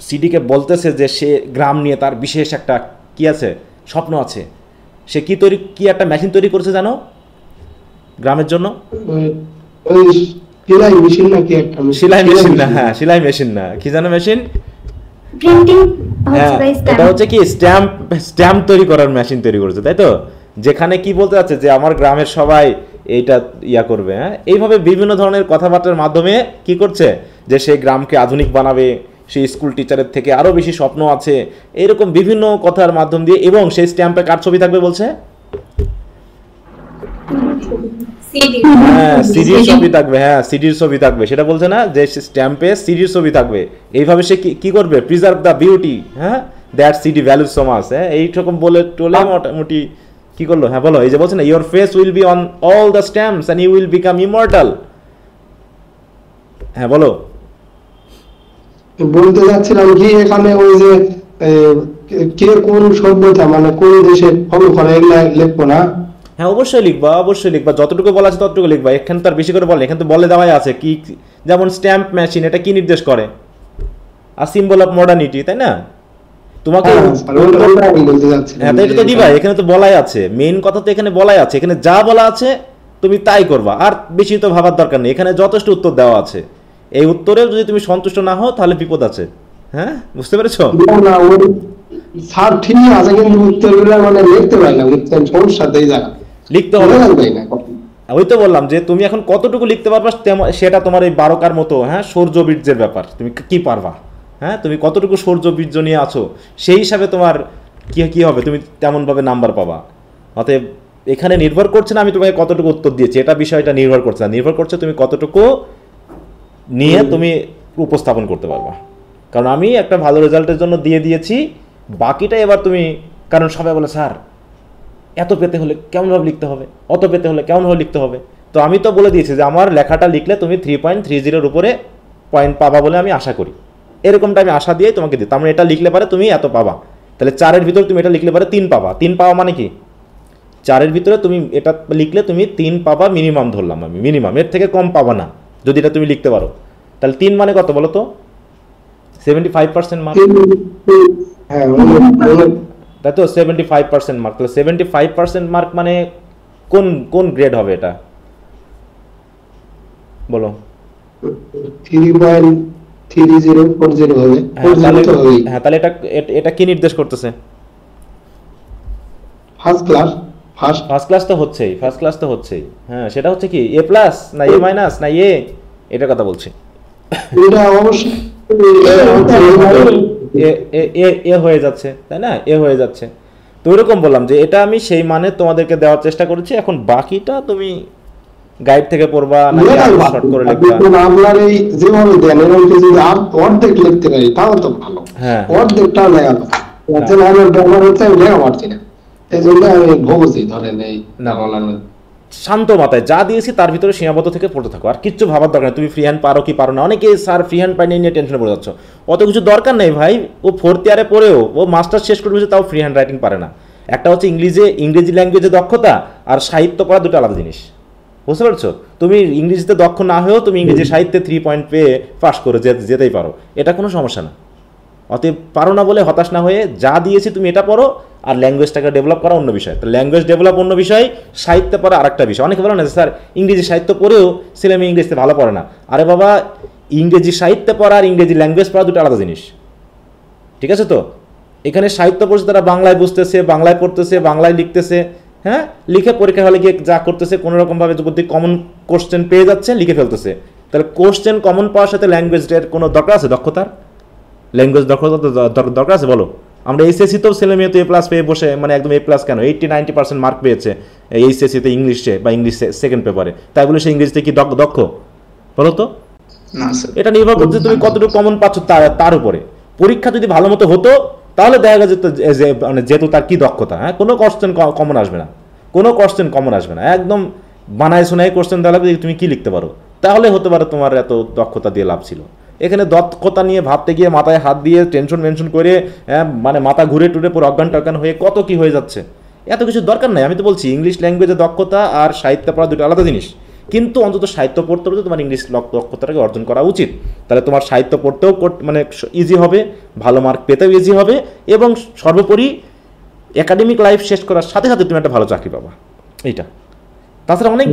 সিডিকে বলতেছে যে সে গ্রাম নিয়ে তার বিশেষ একটা কি আছে, স্বপ্ন আছে। সে কি একটা মেশিন তৈরি করেছে জানো গ্রামের জন্য? ওই সেলাই মেশিন নাকি একটা, সেলাই মেশিন না, হ্যাঁ সেলাই মেশিন না, কি জানো মেশিন? প্রিন্টিং, হ্যাঁ, এটা হচ্ছে কি স্ট্যাম্প তৈরি করার মেশিন তৈরি করেছে, তাই তো। যেখানে কি বলতে যাচ্ছে যে আমার গ্রামের সবাই এইটা ইয়া করবে, হ্যাঁ, এইভাবে বিভিন্ন ধরনের কথাবার্তার মাধ্যমে কি করছে যে সে গ্রামকে আধুনিক বানাবে, সেই স্কুল টিচারের থেকে আরো বেশি স্বপ্ন আছে, এরকম বিভিন্ন কথার মাধ্যম দিয়ে। এবং সেই স্ট্যাম্পে কার ছবি থাকবে বলছে? হ্যাঁ, সিডির ছবি থাকবে, হ্যাঁ সিডির ছবি থাকবে, সেটা বলছে না যে স্ট্যাম্পে সিডির ছবি থাকবে। এইভাবে সে কি করবে? প্রিজার্ভ দ্য বিউটি, হ্যাঁ, that CD values so much, হ্যাঁ, এইরকম বলে টোলে মোটামুটি কি করলো? হ্যাঁ বলো, এই যে বলছে না, your face will be on all the stamps and you will become immortal. হ্যাঁ বলো। বলতে যাচ্ছিলাম কি, এখানে ওই যে কে কোন সভ্যতা মানে কোন দেশে ফলো করে এগুলা লিখবো না? হ্যাঁ অবশ্যই লিখবা, অবশ্যই লিখবা, যতটুকু বলা আছে ততটুকু লিখবা। এখানে তার বেশি করে বলে, এখানে তো বলে দেওয়াই আছে কি, যেমন স্ট্যাম্প মেশিন এটা কি নির্দেশ করে? আর সিম্বল অফ মডার্নিটি, তাই না? তোমাকে হ্যাঁ এটা তো দিবা, এখানে তো বলাই আছে, মেইন কথা তো এখানে বলাই আছে, এখানে যা বলা আছে তুমি তাই করবা, আর বেশি তো ভাবার দরকার নেই, এখানে যথেষ্ট উত্তর দেওয়া আছে। এই উত্তরে যদি তুমি সন্তুষ্ট না হও তাহলে বিপদ আছে। হ্যাঁ, বুঝতে পেরেছো? স্যার ঠিকই আছে, কিন্তু উত্তরগুলো মানে লিখতে পারি না, বুঝছেন, সমস্যা দেই জায়গা লিখতে হবে। ওই তো বললাম যে তুমি এখন কতটুকু লিখতে পারবা সেটা তোমার এই বারোকার মতো, হ্যাঁ, সৌর্য বীর্যের ব্যাপার, তুমি কি পারবা, হ্যাঁ, তুমি কতটুকু সৌর্য বীর্য নিয়ে আছো সেই হিসাবে তোমার কি হবে, তুমি তেমনভাবে নাম্বার পাবা। অতএব এখানে নির্ভর করছে না আমি তোমাকে কতটুকু উত্তর দিয়েছি, এটা বিষয়টা নির্ভর করছে না, নির্ভর করছে তুমি কতটুকু নিয়ে তুমি উপস্থাপন করতে পারবা। কারণ আমি একটা ভালো রেজাল্টের জন্য দিয়ে দিয়েছি, বাকিটা এবার তুমি, কারণ সবাই বলে স্যার এত পেতে হলে কেমনভাবে লিখতে হবে, অত পেতে হলে কেমনভাবে লিখতে হবে, তো আমি তো বলে দিয়েছি যে আমার লেখাটা লিখলে তুমি 3.30 উপরে পয়েন্ট পাবা বলে আমি আশা করি, এরকমটা আমি আশা দিয়েই তোমাকে দিই। তার মানে এটা লিখলে পারে তুমি এত পাবা, তাহলে 4-এর ভিতরে তুমি এটা লিখলে পারে 3 পাবা। 3 পাওয়া মানে কি? 4-এর ভিতরে তুমি এটা লিখলে তুমি 3 পাবা মিনিমাম, ধরলাম আমি মিনিমাম, এর থেকে কম পাবা না যদি এটা তুমি লিখতে পারো। তাহলে 3 মানে কত বলো তো? 75% মার্ক, তাই তো? 75% মার্ক, তাহলে 75% মার্ক মানে কোন গ্রেড হবে এটা বলো? 3.3040 হবে। হ্যাঁ, তাহলে এটা কি নির্দেশ করতেছে? ফার্স্ট ক্লাস তো হচ্ছেই, ফার্স্ট ক্লাস তো হচ্ছেই। হ্যাঁ, সেটা হচ্ছে কি এ প্লাস না এ মাইনাস না এ, এটার কথা বলছি। এটা অবশ্যই এ হয়ে যাচ্ছে, তাই না? এ হয়ে যাচ্ছে। তো ওইরকম বললাম যে এটা আমি সেই মানে তোমাদেরকে দেওয়ার চেষ্টা করেছি, এখন বাকিটা তুমি গাইড থেকে পড়বা না শর্ট করে লিখবা। আপনার এই যেভাবে দেন এরকম যদি অর্ধেক লিখতে পারি তাও তো ভালো। হ্যাঁ, অর্ধেকটা লেখা যাচ্ছে না, আমার ব্যবহার হচ্ছে আমি লেখা পারছি না, এই জন্য আমি ভুগছি। ধরেন এই শান্ত মাথায় যা দিয়েছি তার ভিতরে সীমাবদ্ধ থেকে পড়তে থাকো, আর কিচ্ছু ভাবার দরকার নেই তুমি ফ্রি হ্যান্ড পারো কি পারো না। অনেকে স্যার ফ্রি হ্যান্ড পাই নিয়ে টেনশনে পড়ে যাচ্ছ, অত কিছু দরকার নেই ভাই। ও 4th ইয়ারে পড়েও ও মাস্টার্স শেষ করে তাও ফ্রি হ্যান্ড রাইটিং পারে না। একটা হচ্ছে ইংরেজি ল্যাঙ্গুয়েজে দক্ষতা, আর সাহিত্য পড়া দুটো আলাদা জিনিস। বুঝতে পারছো? তুমি ইংরেজিতে দক্ষ না হয়েও তুমি ইংরেজি সাহিত্যে 3 পয়েন্ট পেয়ে পাস করে যেতেই পারো, এটা কোনো সমস্যা না। অতএব পারো না বলে হতাশ না হয়ে যা দিয়েছি তুমি এটা পড়ো, আর ল্যাঙ্গুয়েজটাকে ডেভেলপ করা অন্য বিষয়। তো ল্যাঙ্গুয়েজ ডেভেলপ অন্য বিষয়, সাহিত্য পড়া আরেকটা বিষয়। অনেকে বলে না যে স্যার ইংরেজি সাহিত্য পড়েও ছেলে মেয়ে ইংরেজিতে ভালো পড়ে না। আরে বাবা, ইংরেজি সাহিত্য পড়া আর ইংরেজি ল্যাঙ্গুয়েজ পড়া দুটো আলাদা জিনিস, ঠিক আছে? তো এখানে সাহিত্য পড়ছে তারা বাংলায় বুঝতেছে, বাংলায় পড়তেছে, বাংলায় লিখতেছে, হ্যাঁ, লিখে পরীক্ষা হলে গিয়ে যা করতেছে কোনোরকমভাবে যদি কমন কোশ্চেন পেয়ে যাচ্ছে লিখে ফেলতেছে। তাহলে কোশ্চেন কমন পাওয়ার সাথে ল্যাঙ্গুয়েজের কোনো দরকার আছে? দক্ষতার ল্যাঙ্গুয়েজ দক্ষতা দরকার আছে বলো? আমরা এইচএসসিতেও ছেলে মেয়ে তো A+ পেয়ে বসে, মানে একদম A+ কেন 80-90% মার্ক পেয়েছে এইচএসসিতে ইংলিশে বা ইংলিশ সেকেন্ড পেপারে, তাই বলে সে ইংরেজিতে কি দক্ষ বলো তো? না স্যার, এটা নির্ভর করছে তুমি কতটুকু কমন পাচ্ছ তার উপরে। পরীক্ষা যদি ভালো মতো হতো তাহলে দেখা যেত যে মানে যেহেতু তার কি দক্ষতা, হ্যাঁ, কোনো কোশ্চেন কমন আসবে না, কোনো কোশ্চেন কমন আসবে না, একদম বানায় শোনায় কোশ্চেন দেওয়া লাগবে তুমি কি লিখতে পারো, তাহলে হতে পারে তোমার এত দক্ষতা দিয়ে লাভ ছিল। এখানে দক্ষতা নিয়ে ভাবতে গিয়ে মাথায় হাত দিয়ে টেনশন মেনশন করে, মানে মাথা ঘুরে টুরে পুরো অজ্ঞান টজ্ঞান হয়ে কত কি হয়ে যাচ্ছে, এত কিছু দরকার নাই। আমি তো বলছি ইংলিশ ল্যাঙ্গুয়েজের দক্ষতা আর সাহিত্য পড়া দুটো আলাদা জিনিস, কিন্তু অন্তত সাহিত্য পড়তে পড়তে তোমার ইংলিশ দক্ষতাটাকে অর্জন করা উচিত। তাহলে তোমার সাহিত্য পড়তেও মানে ইজি হবে, ভালো মার্ক পেতেও ইজি হবে, এবং সর্বোপরি একাডেমিক লাইফ শেষ করার সাথে সাথে তুমি একটা ভালো চাকরি পাবা। এইটা তাছাড়া অনেক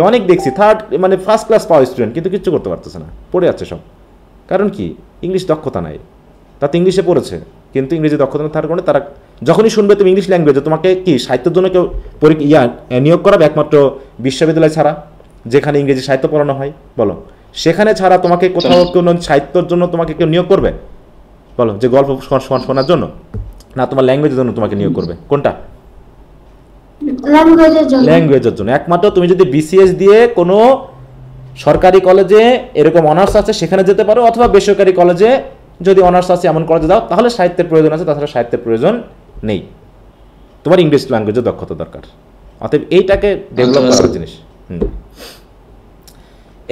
অনেক দেখছি মানে ফার্স্ট ক্লাস পাওয়া স্টুডেন্ট কিন্তু কিচ্ছু করতে পারতেছে না, পড়ে যাচ্ছে সব। কারণ কি? ইংলিশ দক্ষতা নাই, তাতে ইংলিশে পড়েছে কিন্তু ইংরেজি দক্ষতা না থাকার কারণে তারা যখনই শুনবে তুমি ইংলিশ ল্যাঙ্গুয়েজে, তোমাকে কি সাহিত্যের জন্য কেউ নিয়োগ করাবে একমাত্র বিশ্ববিদ্যালয় ছাড়া, যেখানে ইংরেজি সাহিত্য পড়ানো হয়, বলো? সেখানে ছাড়া তোমাকে কোথাও কোনো সাহিত্যের জন্য তোমাকে কেউ নিয়োগ করবে বলো? যে গল্প শোনার জন্য, না তোমার ল্যাঙ্গুয়েজের জন্য তোমাকে নিয়োগ করবে? কোনটা? ল্যাঙ্গুয়েজের জন্য। একমাত্র তুমি যদি বিসিএস দিয়ে কোনো সরকারি কলেজে এরকম অনার্স আছে সেখানে যেতে পারো, অথবা বেসরকারি কলেজে যদি অনার্স আছে এমন কলেজে দাও, তাহলে সাহিত্যের প্রয়োজন আছে, তাছাড়া সাহিত্যের প্রয়োজন নেই। তোমার ইংলিশ ল্যাঙ্গুয়েজের দক্ষতা দরকার, অতএব এইটাকে ডেভেলপ করার জিনিস।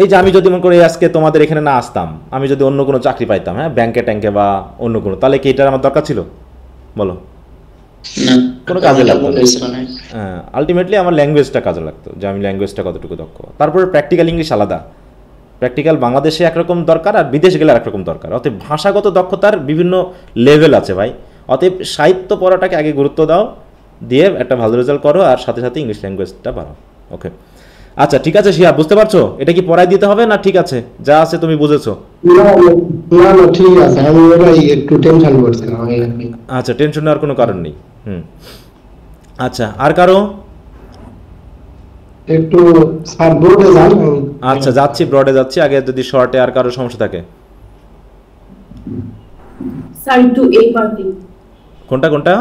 এই যে আমি যদি মনে করি আজকে তোমাদের এখানে না আসতাম, আমি যদি অন্য কোনো চাকরি পাইতাম, হ্যাঁ, ব্যাংকে ট্যাঙ্কে বা অন্য কোনো, তাহলে কি এটার আমার দরকার ছিল বলো? কোনো কাজে লাগতো না। হ্যাঁ, আলটিমেটলি আমার ল্যাঙ্গুয়েজটা কাজে লাগতো, যে আমি ল্যাঙ্গুয়েজটা কতটুকু দক্ষ। তারপরে প্র্যাকটিক্যাল ইংলিশ আলাদা, প্র্যাকটিক্যাল বাংলাদেশে একরকম দরকার আর বিদেশ গেলে আরেকরকম দরকার। অতএব ভাষাগত দক্ষতার বিভিন্ন লেভেল আছে ভাই। অতএব সাহিত্য পড়াটাকে আগে গুরুত্ব দাও, দিয়ে একটা ভালো রেজাল্ট করো, আর সাথে সাথে ইংলিশ ল্যাঙ্গুয়েজটা বাড়াও। ওকে, আচ্ছা ঠিক আছে শিয়া, বুঝতে পারছো এটা কি পড়াই দিতে হবে না ঠিক আছে যা আছে তুমি বুঝেছো? না না ঠিক আছে, আমি একটু টেনশন করছিলাম। আচ্ছা, টেনশন নেওয়ার কোনো কারণ নেই। আচ্ছা, আর কারো? একটু স্যার ব্রডে যান। আচ্ছা যাচ্ছি, ব্রডে যাচ্ছি। আগে যদি শর্টে আর কারো সমস্যা থাকে। স্যার একটু এই পার্টি, কোনটা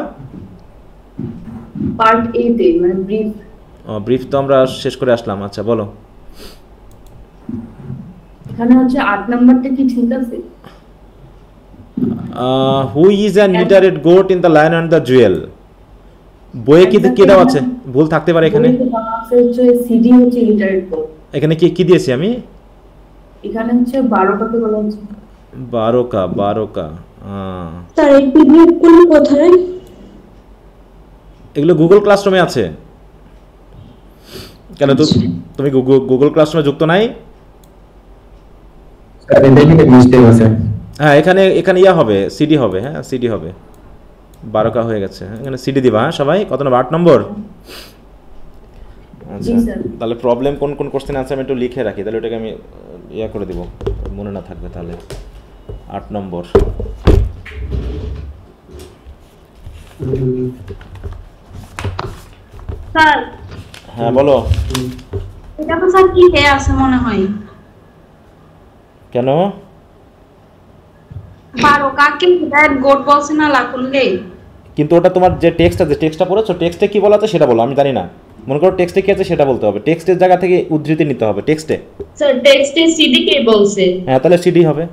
পার্ট এ তে মানে ব্রিফ। ব্রিফ তো আমরা শেষ করে আসলাম। আচ্ছা বলো। এখানে হচ্ছে 8 নাম্বারটা কি ঠিক আছে? Who is an literate goat in the Lion and the Jewel, বইয়ে কি দেওয়া আছে? ভুল থাকতে পারে এখানে। সিডি হচ্ছে লিটারেট গোট। এখানে কি দিয়েছি আমি? এখানে হচ্ছে 12টাতে বলা হচ্ছে 12কা। স্যার এই পিডিএফ গুলো কোথায়? এগুলো গুগল ক্লাসরুমে আছে। কেন তুমি গুগল ক্লাসরুমে যুক্ত নাই? হ্যাঁ, এখানে ইয়া হবে, সিডি হবে। হ্যাঁ, সিডি হবে। 12কা হয়ে গেছে, এখানে সিডি দিবা। হ্যাঁ সবাই, কত নম্বর? 8 নম্বর। আচ্ছা, তাহলে প্রবলেম কোন কোশ্চেন আছে আমি একটু লিখে রাখি, তাহলে ওটাকে আমি ইয়া করে দিব, মনে না থাকবে তাহলে। 8 নম্বর। স্যার, হ্যাঁ বলো। এটা তো স্যার কি হে আছে মনে হয়। কেন? 12কা কি লিটারেট গোট বলছে না লাকুললে? কিন্তু ওটা তোমার যে টেক্সটটা পড়েছো, টেক্সটে কি বলা আছে সেটা বলো, আমি জানি না। মনে করো টেক্সটে কি আছে সেটা বলতে হবে, টেক্সটের জায়গা থেকে উদ্ধৃতি নিতে হবে টেক্সটে। স্যার টেক্সটে সিডি কে বলছে? হ্যাঁ, তাহলে সিডি হবে।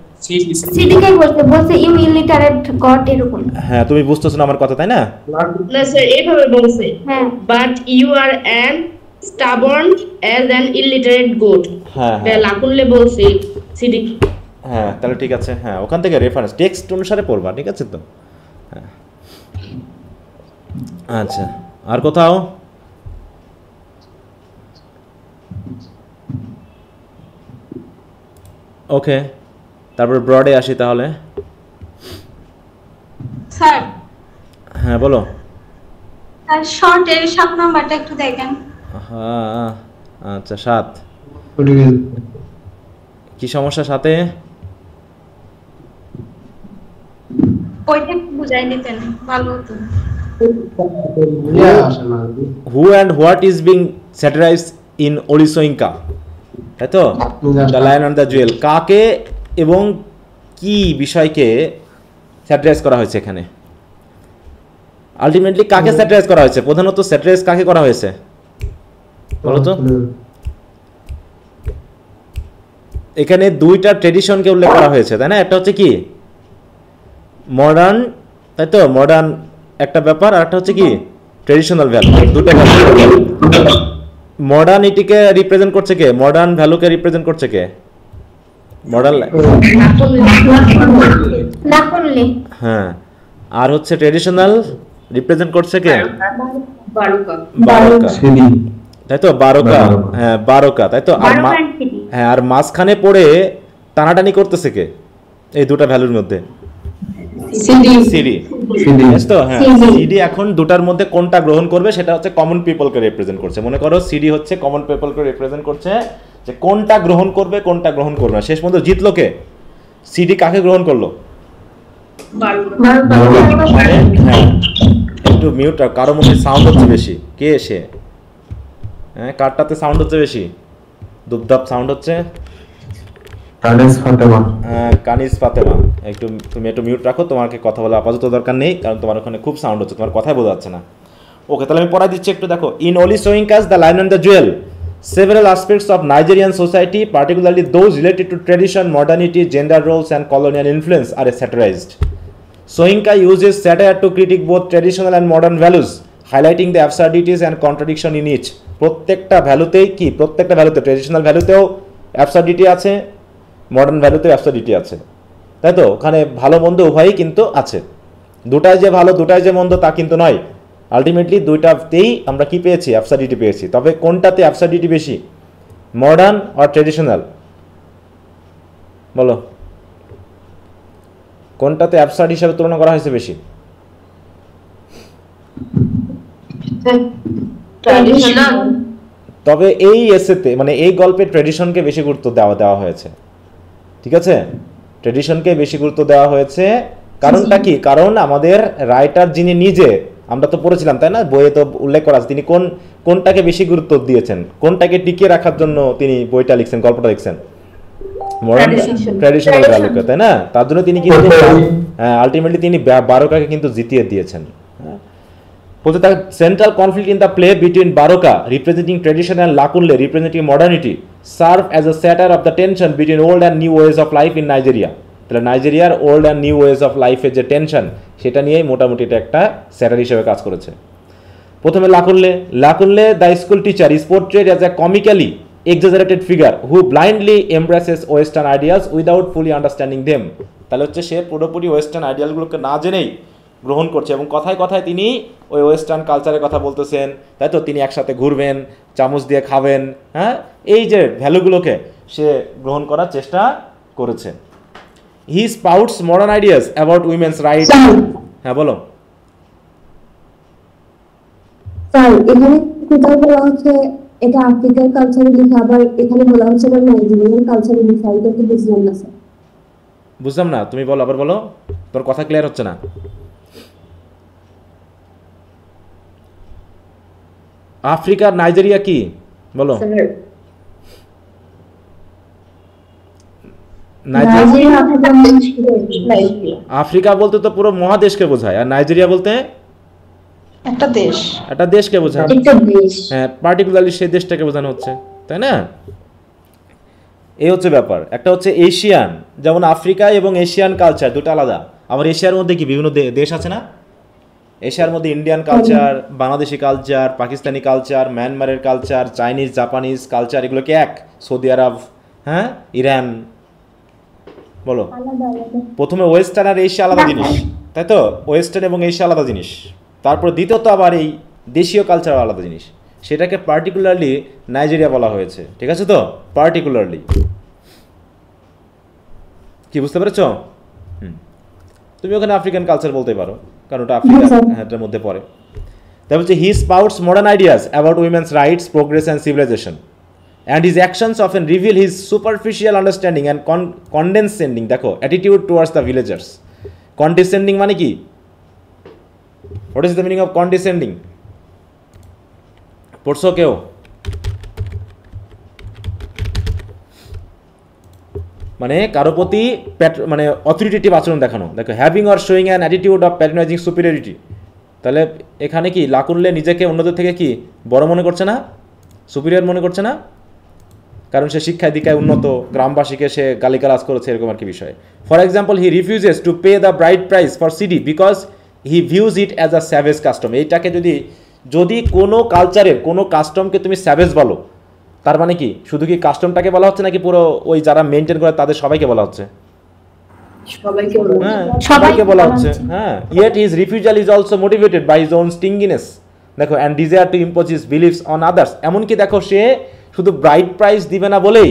সিডি কে বলছে ইউ ইলিটারেট গট এরকম। হ্যাঁ, তুমি বুঝতেছো না আমার কথা, তাই না? না স্যার, এইভাবে বলছে। হ্যাঁ, but you are an stubborn as an illiterate goat. হ্যাঁ লাকুললে বলছে সিডি। হ্যাঁ, তাহলে ঠিক আছে। হ্যাঁ, ওখান থেকে রেফারেন্স টেক্সট অনুসারে পড়বা, ঠিক আছে তো? হ্যাঁ, আচ্ছা, আর কোথাও? ওকে, তারপর ব্রডে আসি তাহলে। স্যার হ্যাঁ বলো। আর শর্টের 7 নাম্বারটা একটু দেখেন। হ্যাঁ আচ্ছা 7, পড়ে গেল। কি সমস্যা সাথে? ওইটা একটু বুঝাই দিতেন ভালো হতো। আসে না। Who and what is being satirized in Wole Soyinka, তাই তো? The Lion and the Jewel, কাকে এবং কি বিষয়কে স্যাটারাইজ করা হয়েছে এখানে? আলটিমেটলি কাকে স্যাটারাইজ করা হয়েছে? প্রধানত স্যাটারাইজ কাকে করা হয়েছে বলো তো? এখানে দুইটা ট্রেডিশনকে উল্লেখ করা হয়েছে, তাই না? একটা হচ্ছে কি মডার্ন, তাই তো? মডার্ন একটা ব্যাপার, আর একটা হচ্ছে কি ট্রেডিশনাল ভ্যালু। দুটো ভ্যালু। মডার্নিটিকে রিপ্রেজেন্ট করছে কে? মডার্ন ভ্যালুকে রিপ্রেজেন্ট করছে কে? মডার্ন, না করলে হ্যাঁ। আর হচ্ছে ট্রেডিশনাল রিপ্রেজেন্ট করছে কে? বারুকা। বারোকা, সিডি তাই তো? বারোকা, হ্যাঁ বারোকা, তাই তো? আর হ্যাঁ, আর মাঝখানে পড়ে টানাটানি করতেছে কে এই দুটো ভ্যালুর মধ্যে? সিডি। সিডি তো হ্যাঁ, সিডি এখন দুটার মধ্যে কোনটা গ্রহণ করবে সেটা হচ্ছে কমন পিপলকে রিপ্রেজেন্ট করছে। মনে করো সিডি হচ্ছে কমন পিপলকে রিপ্রেজেন্ট করছে, যে কোনটা গ্রহণ করবে কোনটা গ্রহণ করবে না। শেষ পর্যন্ত জিতলো কে? সিডি কাকে গ্রহণ করলো? হ্যাঁ, একটু মিউট, কারো মধ্যে সাউন্ড হচ্ছে বেশি। কে এসে? হ্যাঁ, কারটাতে সাউন্ড হচ্ছে বেশি, দুপদাপ সাউন্ড হচ্ছে। কানিস ফাতেমা। কানিস ফাতেমা, একটু তুমি একটু মিউট রাখো, তোমাকে কথা বলা আপাতত দরকার নেই, কারণ তোমার ওখানে খুব সাউন্ড হচ্ছে, তোমার কথাই বোঝা যাচ্ছে না। ওকে, তাহলে আমি পড়াই দিচ্ছি একটু, দেখো। In Wole Soyinka's, the Lion and the Jewel, several aspects of Nigerian society, particularly those related to tradition, modernity, gender roles, and colonial influence, are satirized. Soyinka uses satire to critique both traditional and modern values, highlighting the absurdities and contradiction in each. প্রত্যেকটা ভ্যালুতেই কি? প্রত্যেকটা ভ্যালুতে, ট্রেডিশনাল ভ্যালুতেও অ্যাবসার্ডিটি আছে, মডার্ন ভ্যালুতেও অ্যাবসার্ডিটি আছে, তাই তো? ওখানে ভালো মন্দ উভয়ই কিন্তু আছে। দুটাই যে ভালো দুটাই যে মন্দ তা কিন্তু নয়। আলটিমেটলি দুইটাতেই আমরা কি পেয়েছি? অ্যাবসার্ডিটি পেয়েছি। তবে কোনটাতে অ্যাবসার্ডিটি বেশি, মডার্ন আর ট্রেডিশনাল? বলো, কোনটাতে অ্যাবসার্ড হিসাবে তুলনা করা হয়েছে বেশি? ট্র্যাডিশনাল। তবে এই এসেতে, মানে এই গল্পে ট্রেডিশনকে বেশি গুরুত্ব দেওয়া হয়েছে, ঠিক আছে? ট্রেডিশনকে বেশি গুরুত্ব দেওয়া হয়েছে। কারণটা কি? কারণ আমাদের রাইটার যিনি নিজে, আমরা তো পড়েছিলাম তাই না, বইয়ে তো উল্লেখ করা আছে, তিনি কোনটাকে বেশি গুরুত্ব দিয়েছেন, কোনটাকে টিকিয়ে রাখার জন্য তিনি বইটা লিখছেন, গল্পটা লিখছেন? মডার্ন ট্র্যাডিশনাল ভ্যালুকে, তাই না? তার জন্য তিনি কিন্তু আলটিমেটলি তিনি বারোকাকে কিন্তু জিতিয়ে দিয়েছেন। বলতে তার central conflict in the play between Baroka representing tradition and Lakunle representing modernity serve as a satire of the tension between old and new ways of life in Nigeria. তাহলে নাইজেরিয়ার old and new ways of লাইফের যে টেনশন, সেটা নিয়েই মোটামুটি এটা একটা স্যাটার হিসেবে কাজ করেছে। প্রথমে Lakunle the school teacher is portrayed as a comically exaggerated figure who blindly embraces western ideas without fully understanding them. তাহলে হচ্ছে সে পুরোপুরি ওয়েস্টার্ন আইডিয়ালগুলোকে না জেনেই গ্রহণ করছে, এবং কথায় কথায় তিনি ওই ওয়েস্টার্ন কালচারের কথা বলতেছেন, তাই তো? তিনি একসাথে ঘুরবেন, চামচ দিয়ে খাবেন, হ্যাঁ, এই যে ভ্যালুগুলোকে সে গ্রহণ করার চেষ্টা করেছে। He spouts modern ideas about women's right. হ্যাঁ বলো। স্যার, এখানে কোথাও বলা হচ্ছে এটা আফ্রিকার কালচারে লেখা, আবার এখানে বলা হচ্ছে এটা নাইজেরিয়ান কালচারে লেখা, এটা তো বুঝলাম না স্যার। বুঝলাম না, তুমি বলো, আবার বলো, তোর কথা ক্লিয়ার হচ্ছে না। আফ্রিকার নাইজেরিয়া কি বলো? আফ্রিকা বলতে তো পুরো মহাদেশকে বোঝায়, আর নাইজেরিয়া বলতে একটা দেশ, একটা দেশকে বোঝায়। হ্যাঁ, পার্টিকুলারলি সেই দেশটাকে বোঝানো হচ্ছে, তাই না? এই হচ্ছে ব্যাপার। একটা হচ্ছে এশিয়ান, যেমন আফ্রিকা এবং এশিয়ান কালচার দুটো আলাদা। আবার এশিয়ার মধ্যে কি বিভিন্ন দেশ আছে না? এশিয়ার মধ্যে Indian culture, Bangladeshi culture, Pakistani culture, মায়ানমারের কালচার, চাইনিজ, জাপানিজ কালচার, এগুলো কি এক? সৌদি আরব, হ্যাঁ, ইরান, বলো। প্রথমে ওয়েস্টার্ন আর এশিয়া আলাদা জিনিস, তাই তো? ওয়েস্টার্ন এবং এশিয়া আলাদা জিনিস। তারপর দ্বিতীয়ত আবার এই দেশীয় কালচার আলাদা জিনিস, সেটাকে পার্টিকুলারলি নাইজেরিয়া বলা হয়েছে, ঠিক আছে তো? পার্টিকুলারলি কি বুঝতে পেরেছো? তুমি ওখানে আফ্রিকান কালচার বলতে পারো, কারণ ওটা আফ্রিকা এটার মধ্যে পড়ে। তারপর হচ্ছে he spouts modern ideas about women's rights, progress and civilisation, and his actions often reveal his superficial understanding and condescending, দেখো, attitude towards the villagers. Condescending মানে কি? What is the meaning of condescending? পড়ছো কেউ? মানে কারো প্রতি মানে অথরিটেটিভ আচরণ দেখানো। দেখো, having or showing an attitude of patronising superiority. তাহলে এখানে কি লাকুনলে নিজেকে অন্যদের থেকে কি বড় মনে করছে না, সুপিরিয়র মনে করছে না? কারণ সে শিক্ষায় দীক্ষায় উন্নত, গ্রামবাসীকে সে গালিগালাজ করেছে, এরকম আর কি বিষয়। For example, he refuses to pay the bride price for সিডি because he views it as a savage custom. এইটাকে যদি কোনো কালচারের কোনো কাস্টমকে তুমি স্যাভেজ বলো, তার মানে কি শুধু কি কাস্টমটাকে বলা হচ্ছে নাকি পুরো ওই যারা মেনটেন করে তাদের সবাইকে বলা হচ্ছে? সবাইকে বলা হচ্ছে। হ্যাঁ, yet his refusal is also motivated by his own stinginess, দেখো, and desire to impose his beliefs on others. এমনকি দেখো, সে শুধু ব্রাইড প্রাইস দিবে না বলেই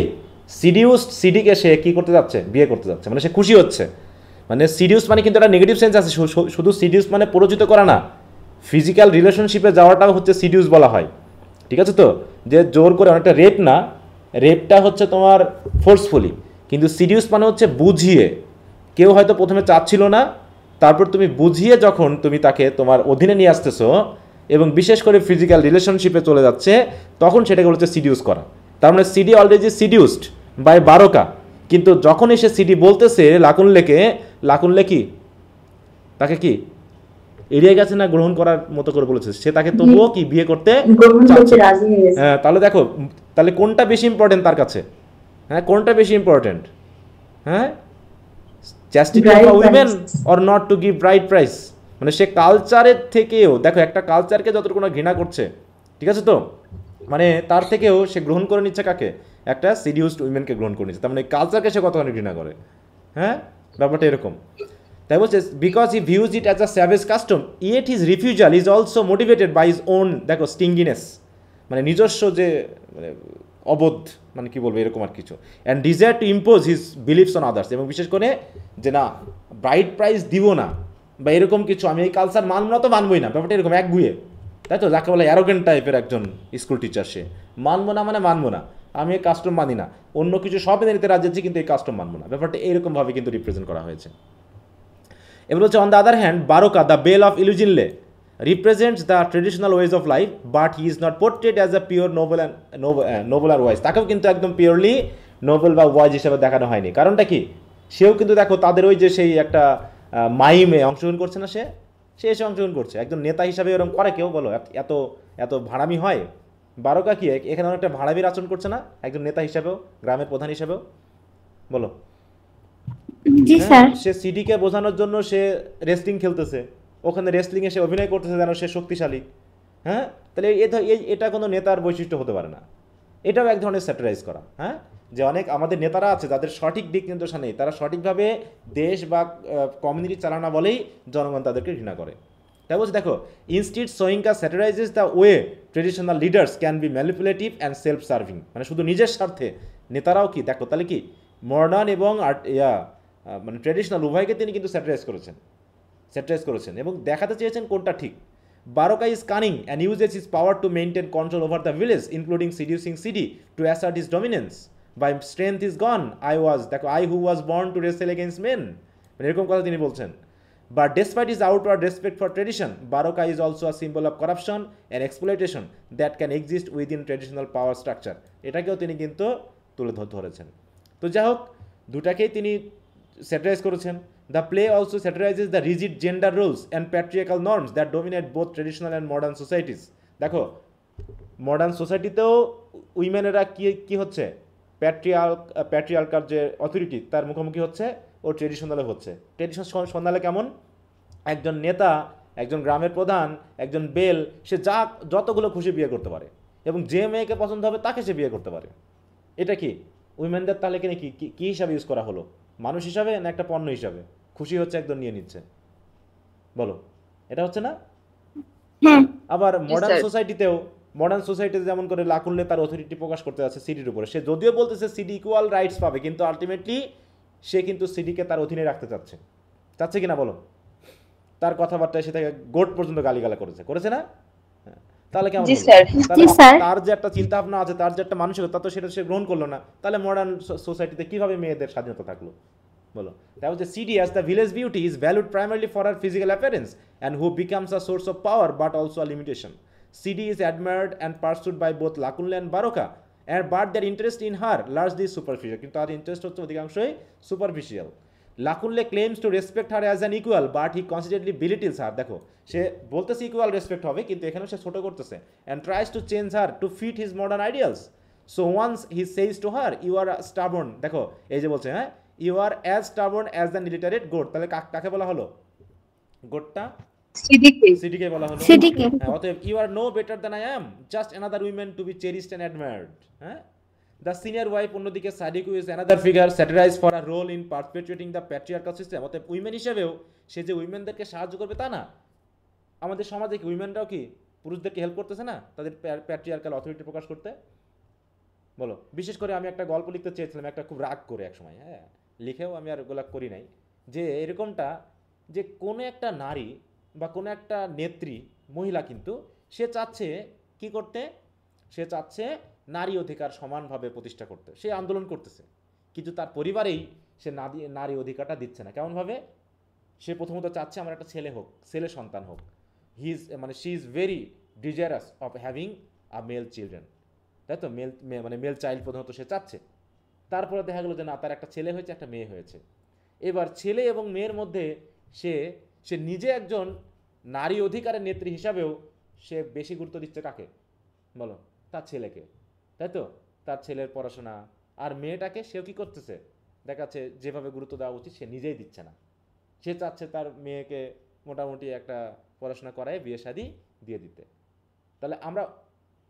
সিডিউসড সিডিকে সে কি করতে যাচ্ছে, বিয়ে করতে যাচ্ছে, মানে সে খুশি হচ্ছে। মানে সিডিউস মানে কিন্তু একটা নেগেটিভ সেন্স আছে, শুধু সিডিউস মানে প্ররোচিত করা না, ফিজিক্যাল রিলেশনশিপে যাওয়াটাও হচ্ছে সিডিউস বলা হয়, ঠিক আছে? তো যে জোর করে, অনেকটা রেপ না, রেপটা হচ্ছে তোমার ফোর্সফুলি, কিন্তু সিডিউস মানে হচ্ছে বুঝিয়ে। কেউ হয়তো প্রথমে চাচ্ছিল না, তারপর তুমি বুঝিয়ে যখন তুমি তাকে তোমার অধীনে নিয়ে আসতেছো এবং বিশেষ করে ফিজিক্যাল রিলেশনশিপে চলে যাচ্ছে, তখন সেটাকে বলছে সিডিউস করা। তার মানে সিডি অলরেডি সিডিউসড বাই বারকা, কিন্তু যখন এসে সিডি বলতেছে লাকুনলে কি তাকে কি এড়িয়ে গেছে না গ্রহণ করার মতো করে বলেছে, সে তাকে তবুও কি বিয়ে করতে চাচ্ছে। হ্যাঁ, তাহলে দেখো, তাহলে কোনটা বেশি ইম্পর্টেন্ট তার কাছে? হ্যাঁ, কোনটা বেশি ইম্পর্টেন্ট? হ্যাঁ, chastity of women or not to give bride price. মানে সে কালচারের থেকেও, দেখো, একটা কালচারকে যতটুকু না ঘৃণা করছে, ঠিক আছে? তো মানে তার থেকেও সে গ্রহণ করে নিচ্ছে কাকে? একটা সিডিউসড উইমেনকে গ্রহণ করে নিচ্ছে। তার মানে কালচারকে সে কতখানি ঘৃণা করে। হ্যাঁ, ব্যাপারটা এরকম। তাই বলছে, because he views it as a savage custom, yet his refusal is also motivated by his own, দেখো, স্টিঙ্গিনেস, মানে নিজস্ব যে মানে অবোধ, মানে কি বলবো, এরকম আর কিছু, and desire to impose his beliefs on others, এবং বিশেষ করে যে না, ব্রাইড প্রাইজ দিব না বা এরকম কিছু, আমি এই কালচার মানব না তো মানবই না, ব্যাপারটা এরকম একগুয়ে, তাই তো? যাকে বলে অ্যারোগেন্ট টাইপের একজন স্কুল টিচার, সে মানবো না মানে মানবো না, আমি এই কাস্টম মানি না, অন্য কিছু সব এনে নিতে রাজি আছি কিন্তু এই কাস্টম মানবো না, ব্যাপারটা এরকমভাবে কিন্তু রিপ্রেজেন্ট করা হয়েছে। এবার হচ্ছে, on the other hand, Baroka the Bale of Ilujinle represents the traditional ways of life, but he is not portrayed as a pure noble or wise. তাকেও কিন্তু একদম পিওরলি নোবেল বা ওয়াইজ হিসেবে দেখানো হয়নি। কারণটা কি? সেও কিন্তু দেখো তাদের ওই যে সেই একটা মাইমে অংশগ্রহণ করছে না, সে এসে অংশগ্রহণ করছে। একজন নেতা হিসাবে এরকম করে কেউ? বলো, এত এত ভাড়ামি হয়? বারকা কি এখানে অনেকটা ভাড়ামির আচরণ করছে না একজন নেতা হিসাবেও, গ্রামের প্রধান হিসাবেও? বলো। জি স্যার। সে সিডিকে বোঝানোর জন্য সে রেসলিং খেলতেছে, ওখানে রেসলিংয়ে সে অভিনয় করতেছে যেন সে শক্তিশালী। হ্যাঁ, তাহলে এটা কোনো নেতার বৈশিষ্ট্য হতে পারে না। এটাও এক ধরনের স্যাটারাইজ করা। হ্যাঁ, যে অনেক আমাদের নেতারা আছে যাদের সঠিক দিক নির্দেশনা নেই, তারা সঠিকভাবে দেশ বা কমিউনিটি চালানা বলেই জনগণ তাদেরকে ঘৃণা করে। তাই বলছে, দেখো, instead Soyinka satirises the way traditional leaders can be manipulative and self serving, মানে শুধু নিজের স্বার্থে নেতারাও কি, দেখো তাহলে কি মডার্ন এবং মানে ট্রেডিশনাল উভয়কে তিনি কিন্তু স্যাটারাইজ করেছেন এবং দেখাতে চেয়েছেন কোনটা ঠিক। Baroka is cunning and uses his power to maintain control over the village including seducing Sidi to assert his dominance by strength is gone I who was born to wrestle against men, মানে এরকম কথা তিনি বলছেন। But despite is outward respect for tradition, Baroka is also a symbol of corruption and exploitation that can exist within traditional power structure, এটাকেও তিনি কিন্তু তুলে ধরেছেন। তো যাই হোক, দুটাকেই তিনি স্যাটারাইজ করেছেন। The play also satirizes the rigid gender roles and patriarchal norms that dominate both traditional and modern societies. দেখো, মডার্ন সোসাইটিতেও উইমেনেরা কি হচ্ছে, প্যাট্রিয়ার্কাল যে অথরিটি তার মুখোমুখি হচ্ছে, ও ট্রেডিশনালে হচ্ছে। ট্রেডিশনালে কেমন? একজন নেতা, একজন গ্রামের প্রধান, একজন বেল, সে যতগুলো খুশি বিয়ে করতে পারে এবং যে মেয়েকে পছন্দ হবে তাকে সে বিয়ে করতে পারে। এটা কি উইমেনদের তাহলে কি হিসাবে ইউজ করা হলো? মানুষ হিসাবে না একটা পণ্য হিসাবে? খুশি হচ্ছে একদম নিয়ে নিচ্ছে, বলো, এটা হচ্ছে না? আবার মডার্ন সোসাইটিতে যেমন করে লাকুনলে তার অথরিটি প্রকাশ করতে যাচ্ছে সিডির উপরে, সে যদিও বলতেছে সিডি ইকুয়াল রাইটস পাবে, কিন্তু আলটিমেটলি সে কিন্তু সিডিকে তার অধীনে রাখতে চাচ্ছে কিনা বলো? তার কথাবার্তায় সে তাকে গোট পর্যন্ত গালিগালা করেছে না? হ্যাঁ। তাহলে কেমন হলো? তাহলে তার যে একটা চিন্তা ভাবনা আছে, তার যে একটা মানসিকতা, তো সেটা সে গ্রহণ করলো না। তাহলে মডার্ন সোসাইটিতে কিভাবে মেয়েদের স্বাধীনতা থাকলো বলো? That was the CD as the village beauty is valued primarily for her physical appearance and who becomes a source of power but also a limitation. CD is admired and pursued by both Lakunle and Baroka, but their interest in her largely superficial. কিন্তু তার ইন্টারেস্ট হচ্ছে অধিকাংশই superficial. লাকুনলে claims to respect her as an equal but he constantly belittles her. দেখো সে বলতেছে ইকুয়াল রেসপেক্ট হবে, কিন্তু এখানে সে ছোট করতেছে and tries to change her to fit his modern ideals. So once he says to her, you are stubborn, দেখো এই যে বলছে, হ্যাঁ, you are as stubborn as the illiterate goat, তাহলে কাকে বলা হলো? গোটটা সিডিকে বলা হলো। হ্যাঁ, অতএব you are no better than I am, just another woman to be cherished and admired. হ্যাঁ, the senior wife অন্যদিকে Sadiku is another figure satirized for a role in perpetuating the patriarchal system. অতএব উইমেন হিসেবেও সে যে উইমেনদেরকে সাহায্য করবে তা না। আমাদের সমাজে কি উইমেনরাও কি পুরুষদেরকে হেল্প করতেছে না তাদের প্যাট্রিয়ার্কাল অথরিটি প্রকাশ করতে? বলো। বিশেষ করে আমি একটা গল্প লিখতে চেয়েছিলাম, একটা খুব রাগ করে এক সময়, হ্যাঁ, লিখেও আমি আর ওগুলা করি নাই, যে এরকমটা যে কোনো একটা নারী বা কোনো একটা নেত্রী মহিলা কিন্তু সে চাচ্ছে কি করতে? সে চাচ্ছে নারী অধিকার সমানভাবে প্রতিষ্ঠা করতে, সে আন্দোলন করতেছে, কিন্তু তার পরিবারেই সে নারী অধিকারটা দিচ্ছে না। কেমনভাবে? সে প্রথমত চাচ্ছে আমার একটা ছেলে সন্তান হোক। She is very desirous of having a male children, তাই তো? মেল চাইল্ড প্রথমত সে চাচ্ছে। তারপরে দেখা গেলো যে না, তার একটা ছেলে হয়েছে, একটা মেয়ে হয়েছে। এবার ছেলে এবং মেয়ের মধ্যে সে নিজে একজন নারী অধিকারের নেত্রী হিসাবেও সে বেশি গুরুত্ব দিচ্ছে কাকে বলো? তার ছেলেকে, তাই তো? তার ছেলের পড়াশোনা। আর মেয়েটাকে সেও কি করতেছে? দেখাচ্ছে যেভাবে গুরুত্ব দেওয়া উচিত সে নিজেই দিচ্ছে না। সে চাচ্ছে তার মেয়েকে মোটামুটি একটা পড়াশোনা করায় বিয়ে শাদী দিয়ে দিতে। তাহলে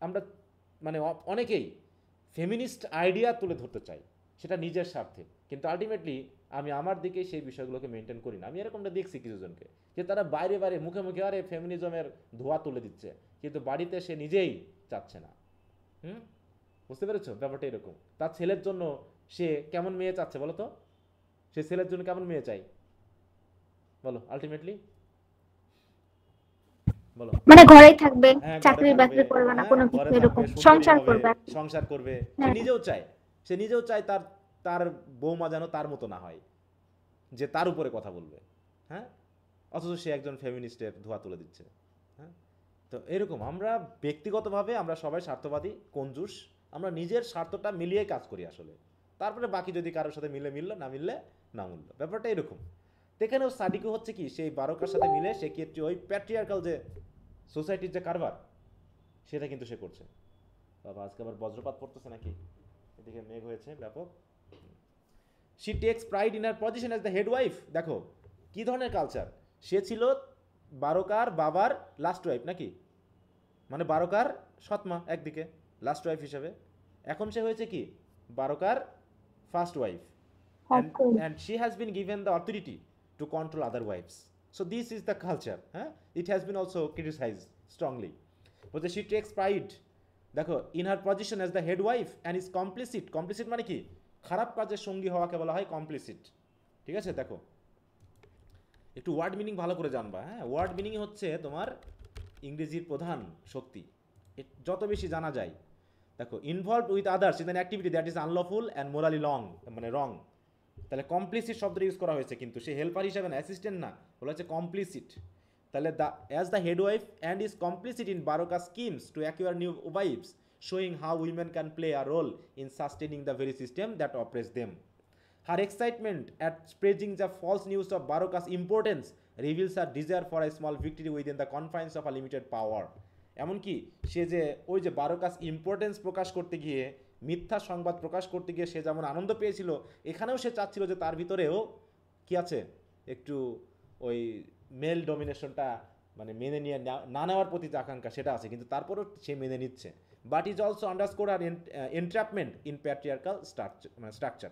আমরা মানে অনেকেই ফেমিনিস্ট আইডিয়া তুলে ধরতে চাই, সেটা নিজের স্বার্থে, কিন্তু আলটিমেটলি আমি আমার দিকে সেই বিষয়গুলোকে মেনটেন করি না। আমি এরকমটা দেখছি কিছুজনকে, যে তারা বাইরে মুখে আরে ফেমিনিজমের ধোয়া তুলে দিচ্ছে, কিন্তু বাড়িতে সে নিজেই চাচ্ছে না। বুঝতে পেরেছো ব্যাপারটা? এরকম তার ছেলের জন্য সে কেমন মেয়ে চাচ্ছে বলো তো? সে ছেলের জন্য কেমন মেয়ে চাই বলো? আলটিমেটলি বলো, মানে ঘরেই থাকবে, চাকরি বাকরি করবে না, কোনো কিছু এরকম সংসার করবে। সে নিজেও চায় তার বৌমা যেন তার মতো না হয়, যে তার উপরে কথা বলবে। হ্যাঁ, অথচ সে একজন ফেমিনিস্টের ধোয়া তুলে দিচ্ছে। হ্যাঁ, তো এরকম আমরা ব্যক্তিগতভাবে আমরা সবাই স্বার্থবাদী, কঞ্জুস, আমরা নিজের স্বার্থটা মিলিয়ে কাজ করি আসলে। তারপরে বাকি যদি কারোর সাথে মিললো, না মিললে না মিললো, ব্যাপারটা এরকম। এখানেও সাদিকু হচ্ছে কি, সেই বারকার সাথে মিলে সে কি ওই প্যাট্রিয়ার্কাল যে সোসাইটির যে কারবার সেটা কিন্তু সে করছে। বাবা, আজকে আবার বজ্রপাত পড়তেছে নাকি? এদিকে মেঘ হয়েছে ব্যাপক। She takes pride in her position as the head wife. দেখো কি ধরনের কালচার। সে ছিল বারকার বাবার লাস্ট ওয়াইফ নাকি, মানে বারকার সৎমা একদিকে লাস্ট ওয়াইফ হিসেবে, এখন সে হয়েছে কি বারকার first wife, and she has been given the authority to control other wives. So this is the culture. It has been also criticized strongly, but she takes pride, দেখো, in her position as the head wife and is complicit মানে কি? খারাপ কাজের সঙ্গী হওয়াকে বলা হয় কমপ্লিসিট। ঠিক আছে, দেখো একটু ওয়ার্ড মিনিং ভালো করে জানবা। হ্যাঁ, ওয়ার্ড মিনিং হচ্ছে তোমার ইংরেজির প্রধান শক্তি, যত বেশি জানা যায়। দেখো, involve with others in an activity that is unlawful and morally wrong. তাহলে কমপ্লিসিট শব্দটা ইউজ করা হয়েছে, কিন্তু সে হেল্পার হিসাবে না, অ্যাসিস্ট্যান্ট না, বলা হচ্ছে কমপ্লিসিট। তাহলে as the head wife and is complicit in Baroka schemes to acquire new wives, showing how women can play a role in sustaining the very system that oppresses them. Her excitement at spreading the false news of Baroka's importance reveals her desire for a small victory within the confines of a limited power. এমনকি সে যে ওই যে বারকাস ইম্পর্টেন্স প্রকাশ করতে গিয়ে, মিথ্যা সংবাদ প্রকাশ করতে গিয়ে সে যেমন আনন্দ পেয়েছিল, এখানেও সে চাচ্ছিল যে তার ভিতরেও কি আছে, একটু ওই মেল ডমিনেশনটা মানে মেনে নিয়ে না নেওয়ার প্রতি যে আকাঙ্ক্ষা সেটা আছে, কিন্তু তারপরেও সে মেনে নিচ্ছে। But is also underscore her entrapment in patriarchal structure.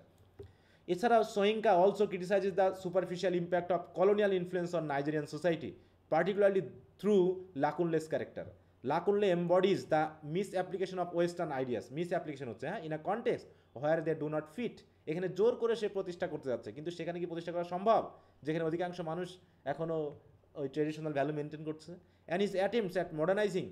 এছাড়াও Soyinka also criticises the superficial impact of colonial influence on Nigerian society, particularly through Lakunle's character. Lakunle embodies the misapplication of Western ideas. Misapplication হচ্ছে, in a context where they do not fit এখানে জোর করে সে প্রতিষ্ঠা করতে যাচ্ছে, কিন্তু সেখানে কি প্রতিষ্ঠা করা সম্ভব যেখানে অধিকাংশ মানুষ এখনও ওই ট্রেডিশনাল ভ্যালু মেনটেন করছে? And his attempts at মডার্নাইজিং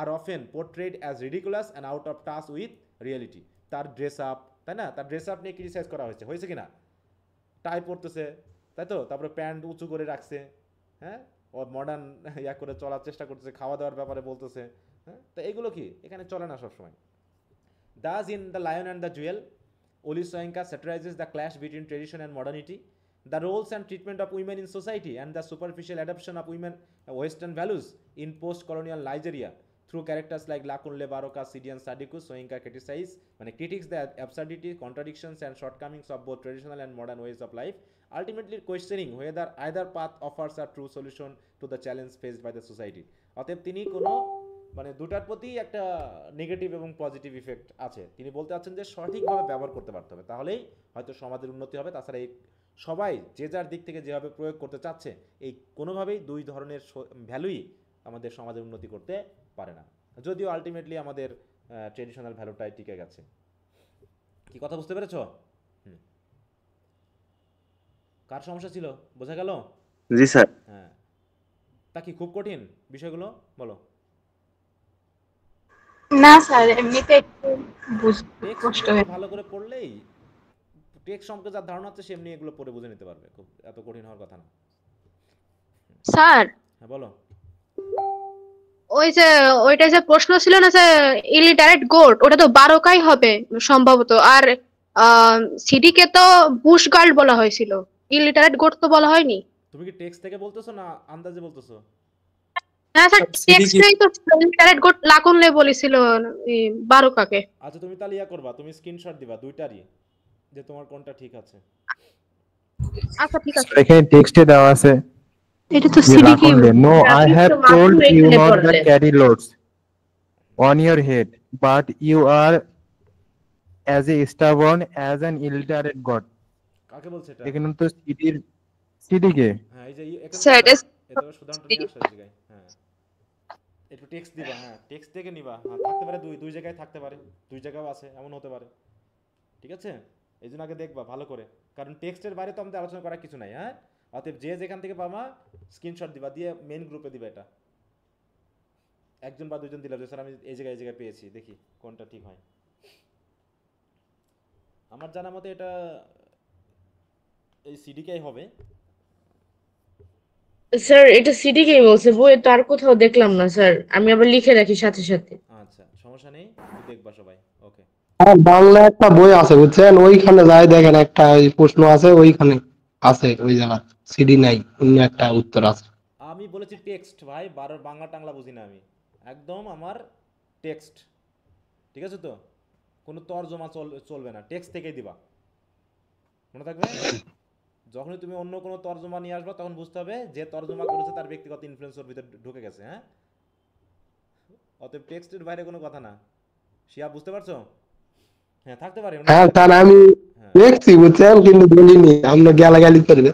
are often পোর্ট্রেড as ridiculous and out of touch with reality. তার ড্রেস আপ, তাই না, তার ড্রেস আপ নিয়ে ক্রিটিসাইজ করা হয়েছে কি না? টাই পরতেছে, তাই তো, তারপরে প্যান্ট উঁচু করে রাখছে, হ্যাঁ, ও মডার্ন ইয়া করে চলার চেষ্টা করতেছে, খাওয়া দাওয়ার ব্যাপারে বলতেছে, হ্যাঁ, তো এগুলো কি এখানে চলে না সবসময়। Thus, in The Lion and the Jewel, Oli Soyinka satirizes the clash between tradition and modernity, the roles and treatment of women in society, and the superficial adoption of women Western values in post-colonial Nigeria. Through characters like Lakunle Baroka, Sidi and Sadiku, Soyinka critiques the absurdity, contradictions, and shortcomings of both traditional and modern ways of life, ultimately questioning whether either path offers a true solution to the challenge faced by the society. অতএব তিনি কোনো মানে দুটার প্রতি একটা নেগেটিভ এবং পজিটিভ ইফেক্ট আছে। তিনি বলতে চাচ্ছেন যে সঠিকভাবে ব্যবহার করতে পারতে হবে, তাহলেই হয়তো সমাজের উন্নতি হবে। তাছাড়া এই সবাই যে যার দিক থেকে যেভাবে প্রয়োগ করতে চাচ্ছে, এই কোনোভাবেই দুই ধরনের ভ্যালুই আমাদের সমাজের উন্নতি করতে পারে না, যদিও আলটিমেটলি আমাদের ট্রেডিশনাল ভ্যালুটাই টিকে গেছে। কি কথা বুঝতে পেরেছ? কার সমস্যা ছিল বোঝা গেল? জি স্যার। হ্যাঁ, তা কি খুব কঠিন বিষয়গুলো বলো? না স্যার, এমনিতে একটু বুঝতে কষ্ট হয়। ভালো করে পড়লেই টেক্সট সম্পর্কে যার ধারণা আছে সে এমনি এগুলো পড়ে বুঝে নিতে পারবে, খুব এত কঠিন হওয়ার কথা না। স্যার, হ্যাঁ বলো। ওই যে ওইটা যে প্রশ্ন ছিল না যে ইলিটারেট গোট, ওটা তো বারোকাই হবে সম্ভবত, আর সিডিকে তো বুশ গার্ল বলা হয়েছিল, ইলিটারেট গোট তো বলা হয়নি। তুমি কি টেক্সট থেকে বলতেছো না আন্দাজে বলতেছো? হ্যাঁ স্যার, টেক্সটেই তো ইলিটারেট গোট লাকুনলে বলেছিল বারোকাকে। আচ্ছা, তুমি তাহলে ইয়া করবা, তুমি স্ক্রিনশট দিবা দুইটারই, যে তোমার কোনটা ঠিক আছে। আচ্ছা ঠিক আছে। এখানে টেক্সটে দেওয়া আছে, এটা তো সিডিকে। No, I have told you not to carry loads on your head, but you are as a stubborn as an illiterate god. কাকে বলছে এটা? এখানে তো সিডিকে। হ্যাঁ, এই যে স্যার এটা সুধান্ত নিয়ে আসো এই জায়গায়। হ্যাঁ, একটু টেক্সট দিবা। হ্যাঁ, টেক্সট থেকে নিবা। হ্যাঁ, থাকতে পারে দুই জায়গায় থাকতে পারে, দুই জায়গাও আছে, এমন হতে পারে। ঠিক আছে, এই জন্য আগে দেখবা ভালো করে, কারণ টেক্সটের বাইরে তো আমাদের আলোচনা করার কিছু নাই। হ্যাঁ, অতএব যে যেখান থেকে পাবা স্ক্রিনশট দিবা, দিয়ে মেইন গ্রুপে দিবা। এটা একজন বা দুইজন দিলাম যে স্যার আমি এই জায়গায় পেয়েছি, দেখি কোনটা ঠিক হয়। আমার জানা মতে এটা এই সিডিকেই হবে। স্যার এটা সিডিকেই বলছে, বই তো আর কোথাও দেখলাম না স্যার, আমি আবার লিখে রাখি সাথে সাথে। আচ্ছা, সমস্যা নেই, দেখবা সবাই। ওকে। আর বাংলা একটা বই আছে বুঝছেন, ওইখানে যাই দেখেন একটা প্রশ্ন আছে, ওইখানে আছে ওই জায়গা সিডি নাই, অন্য একটা উত্তর আছে। আমি বলেছি টেক্সট ভাই, বাংলা টাংলা বুঝি না আমি, একদম আমার টেক্সট। ঠিক আছে তো, কোনো তর্জমা চলবে না, টেক্সট থেকেই দিবা, মনে থাকবে। যখনই তুমি অন্য কোনো তর্জমা নিয়ে আসবা তখন বুঝতে হবে যে তর্জমা করেছে তার ব্যক্তিগত ইনফ্লুয়েন্স ওর ভিতরে ঢুকে গেছে। হ্যাঁ, অতএব টেক্সটের বাইরে কোনো কথা না। শিয়া বুঝতে পারছো? হ্যাঁ, থাকতে পারে। হ্যাঁ স্যার, আমি দেখছি বুঝছেন, কিন্তু বলিনি, আমরা গালাগালি করবে,